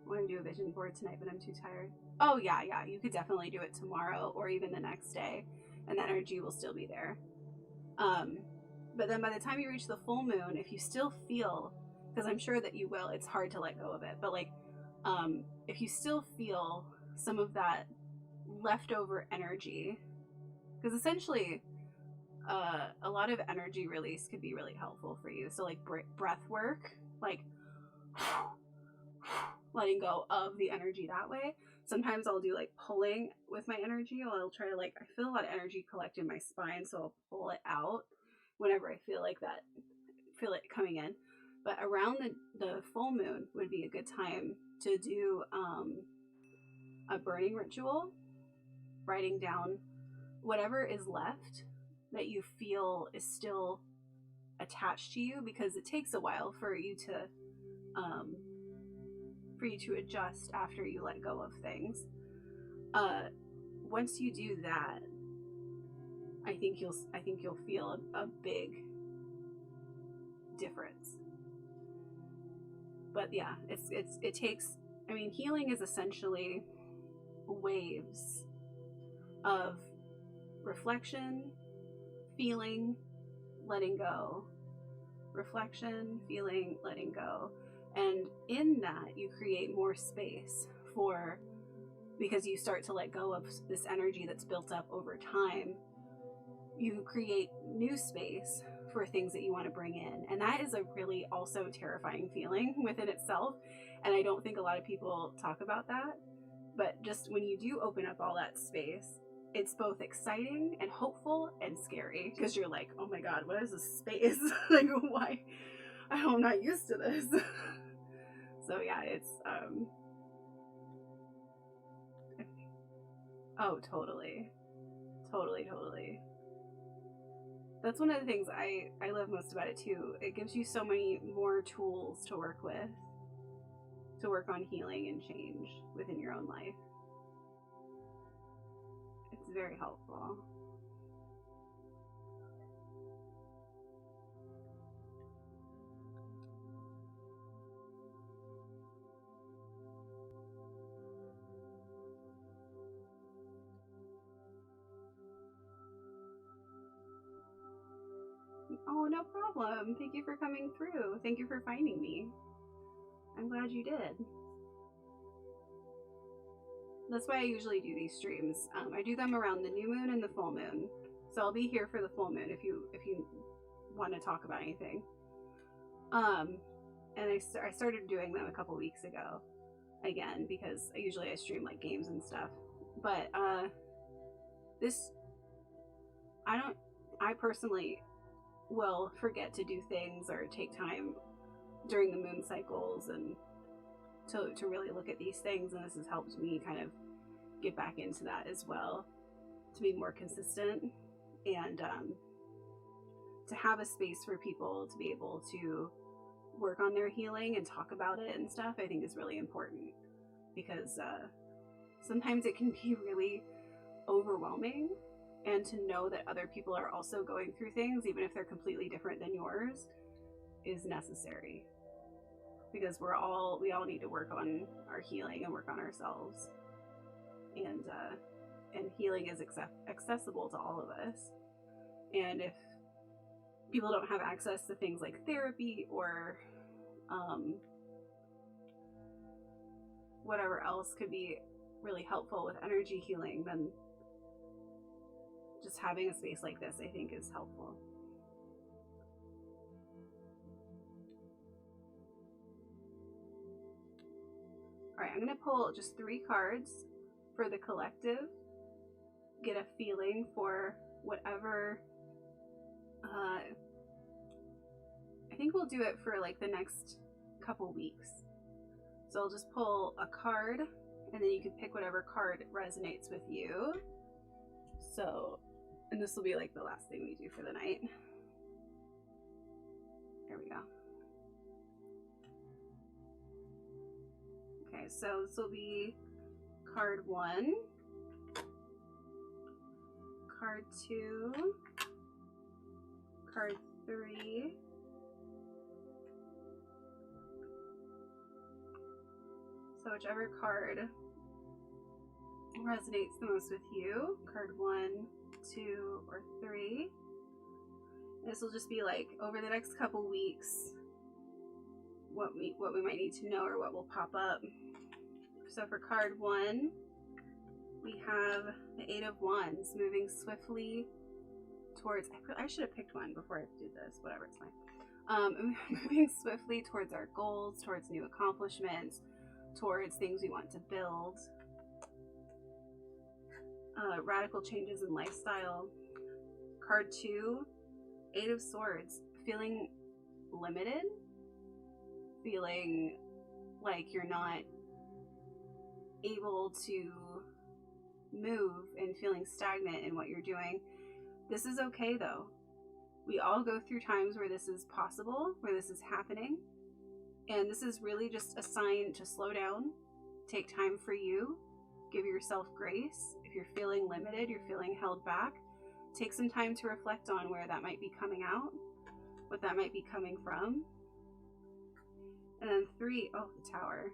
I want to do a vision board tonight, but I'm too tired. Oh yeah, you could definitely do it tomorrow or even the next day, and that energy will still be there. But then by the time you reach the full moon, if you still feel, because I'm sure that you will, it's hard to let go of it, but like, if you still feel some of that leftover energy, because essentially a lot of energy release could be really helpful for you. So like breath work, like letting go of the energy that way. Sometimes I'll do like pulling with my energy. I'll try to like, I feel a lot of energy collect in my spine, so I'll pull it out whenever I feel like that, feel it coming in. But around the full moon would be a good time to do a burning ritual, writing down whatever is left that you feel is still attached to you, because it takes a while for you to adjust after you let go of things. Once you do that, I think you'll feel a big difference. But yeah, it takes, I mean, healing is essentially waves of reflection, feeling, letting go, reflection, feeling, letting go. And in that, you create more space for, because you start to let go of this energy that's built up over time, you create new space for things that you want to bring in. And that is a really also terrifying feeling within itself. And I don't think a lot of people talk about that. But just when you do open up all that space, it's both exciting and hopeful and scary, because you're like, oh my God, what is this space? Like, why? I'm not used to this. So yeah, it's oh, totally. That's one of the things I love most about it too. It gives you so many more tools to work with, to work on healing and change within your own life. It's very helpful. Oh, no problem. Thank you for coming through. Thank you for finding me. I'm glad you did. That's why I usually do these streams. I do them around the new moon and the full moon. So I'll be here for the full moon if you want to talk about anything. And I started doing them a couple weeks ago again, because I stream like games and stuff. But I personally will forget to do things or take time during the moon cycles and to really look at these things, and this has helped me kind of get back into that as well, to be more consistent and to have a space for people to be able to work on their healing and talk about it and stuff. I think is really important, because sometimes it can be really overwhelming, and to know that other people are also going through things, even if they're completely different than yours, is necessary, because we all need to work on our healing and work on ourselves, and healing is accessible to all of us. And people don't have access to things like therapy or whatever else could be really helpful with energy healing, then just having a space like this, I think, is helpful. All right, I'm going to pull just 3 cards for the collective. Get a feeling for whatever. I think we'll do it for like the next couple weeks. So I'll just pull a card, and then you can pick whatever card resonates with you. So, and this will be like the last thing we do for the night. There we go. Okay, so this will be card 1, card 2, card 3, so whichever card resonates the most with you, card 1, 2, or 3. This will just be like over the next couple weeks what we might need to know or what will pop up. So for card 1, we have the 8 of Wands moving swiftly towards, I should have picked one before I did this, whatever, it's fine. Moving swiftly towards our goals, towards new accomplishments, towards things we want to build, radical changes in lifestyle. Card 2, 8 of Swords, feeling limited, feeling like you're not able to move and feeling stagnant in what you're doing. This is okay though. We all go through times where this is possible, where this is happening. And this is really just a sign to slow down, take time for you, give yourself grace. If you're feeling limited, you're feeling held back, take some time to reflect on where that might be coming out, what that might be coming from. And then 3, oh, the Tower.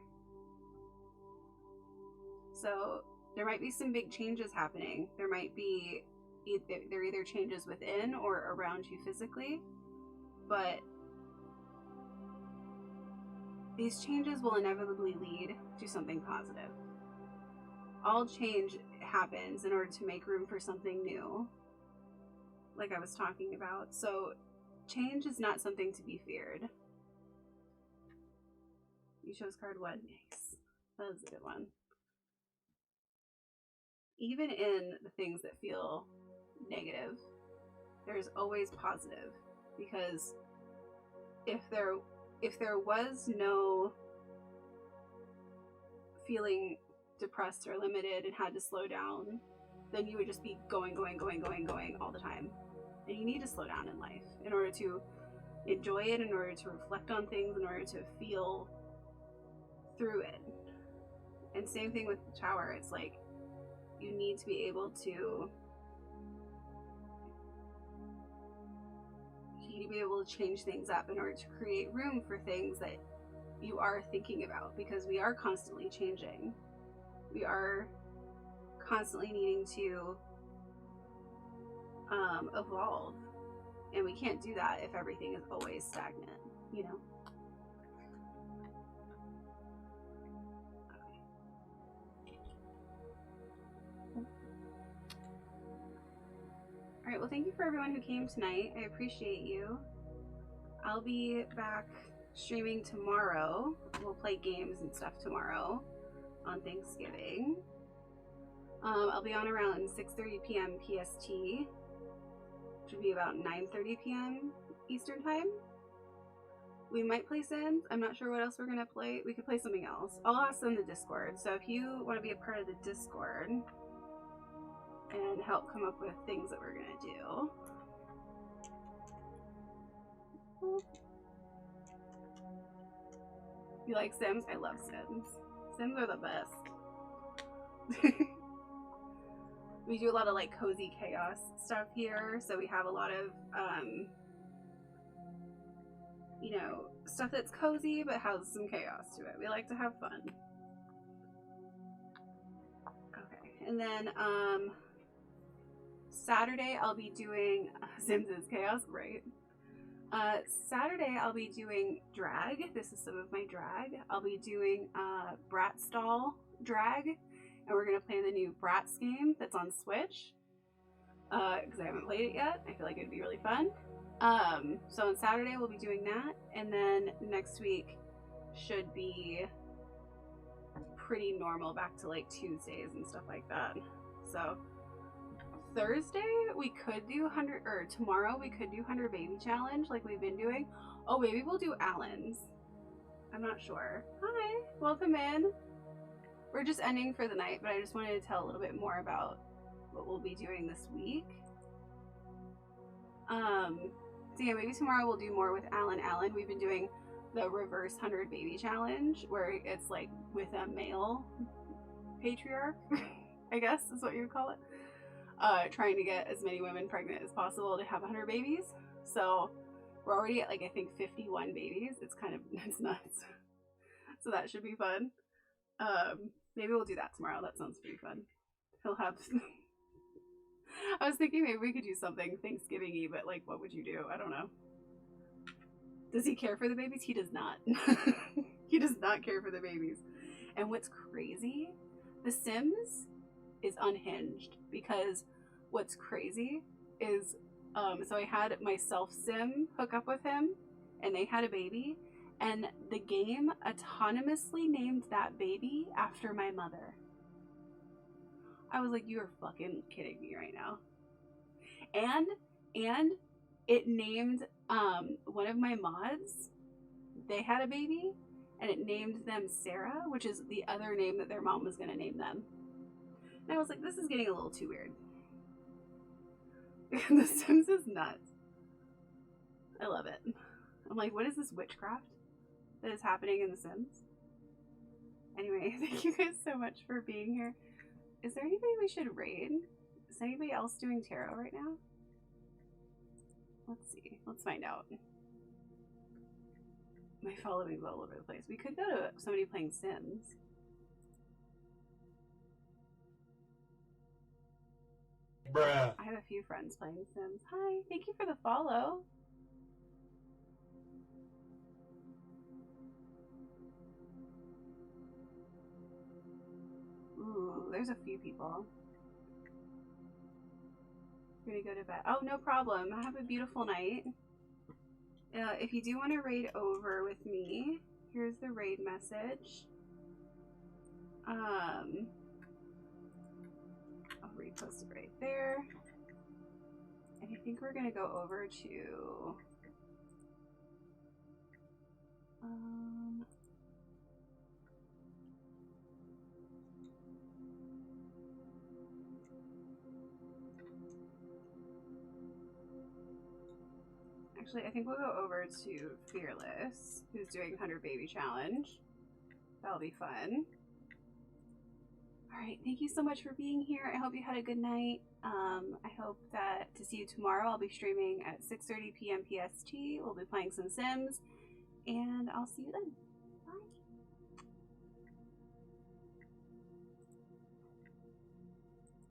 So there might be some big changes happening. There might be, they're either changes within or around you physically, but these changes will inevitably lead to something positive. All change happens in order to make room for something new, like I was talking about. So change is not something to be feared. You chose card 1. Nice. That was a good one. Even in the things that feel negative, there's always positive, because if there was no feeling depressed or limited and had to slow down, then you would just be going all the time. And you need to slow down in life in order to enjoy it, in order to reflect on things, in order to feel through it. And same thing with the Tower. It's like you need to be able to change things up in order to create room for things that you are thinking about, because we are constantly changing. We are constantly needing to evolve, and we can't do that if everything is always stagnant, you know? Alright, well, thank you for everyone who came tonight. I appreciate you. I'll be back streaming tomorrow. We'll play games and stuff tomorrow on Thanksgiving. I'll be on around 6:30 p.m. PST, which would be about 9:30 p.m. Eastern Time. We might play Sims. I'm not sure what else we're going to play. We could play something else. I'll ask in the Discord. So if you want to be a part of the Discord and help come up with things that we're going to do. You like Sims? I love Sims. Sims are the best. We do a lot of like cozy chaos stuff here, so we have a lot of you know, stuff that's cozy but has some chaos to it. We like to have fun. Okay, and then Saturday I'll be doing Sims is Chaos, right? Saturday I'll be doing drag. This is some of my drag. I'll be doing Bratz doll drag, and we're gonna play the new Bratz game that's on Switch. Because I haven't played it yet. I feel like it'd be really fun. So on Saturday we'll be doing that, and then next week should be pretty normal, back to like Tuesdays and stuff like that. So Thursday we could do 100, or tomorrow we could do 100 baby challenge like we've been doing. Oh, maybe we'll do Allen's. I'm not sure. Hi, welcome in. We're just ending for the night, but I just wanted to tell a little bit more about what we'll be doing this week. So yeah, maybe tomorrow we'll do more with Allen. We've been doing the reverse 100 baby challenge, where it's like with a male patriarch, I guess is what you would call it. Trying to get as many women pregnant as possible to have 100 babies. So we're already at like, I think 51 babies. It's nuts. So that should be fun. Maybe we'll do that tomorrow. That sounds pretty fun. He'll have I was thinking maybe we could do something Thanksgiving-y, but like, what would you do? I don't know. Does he care for the babies? He does not. He does not care for the babies. And what's crazy, The Sims is unhinged, because what's crazy is, so I had my self-sim hook up with him, and they had a baby, and the game autonomously named that baby after my mother. I was like, you are fucking kidding me right now. And it named one of my mods, they had a baby, and it named them Sarah, which is the other name that their mom was going to name them. And I was like, this is getting a little too weird. The Sims is nuts. I love it. I'm like, what is this witchcraft that is happening in The Sims? Anyway, thank you guys so much for being here. Is there anybody we should raid? Is anybody else doing tarot right now? Let's see. Let's find out. My following's all over the place. We could go to somebody playing Sims. Bruh. I have a few friends playing Sims. Hi, thank you for the follow. Ooh, there's a few people. I'm gonna go to bed. Oh, no problem. Have a beautiful night. If you do want to raid over with me, here's the raid message. I'll repost it right there. And I think we're gonna go over to actually, I think we'll go over to Fearless, who's doing 100 Baby Challenge. That'll be fun. Alright, thank you so much for being here. I hope you had a good night. I hope that to see you tomorrow. I'll be streaming at 6:30 p.m. PST. We'll be playing some Sims, and I'll see you then. Bye.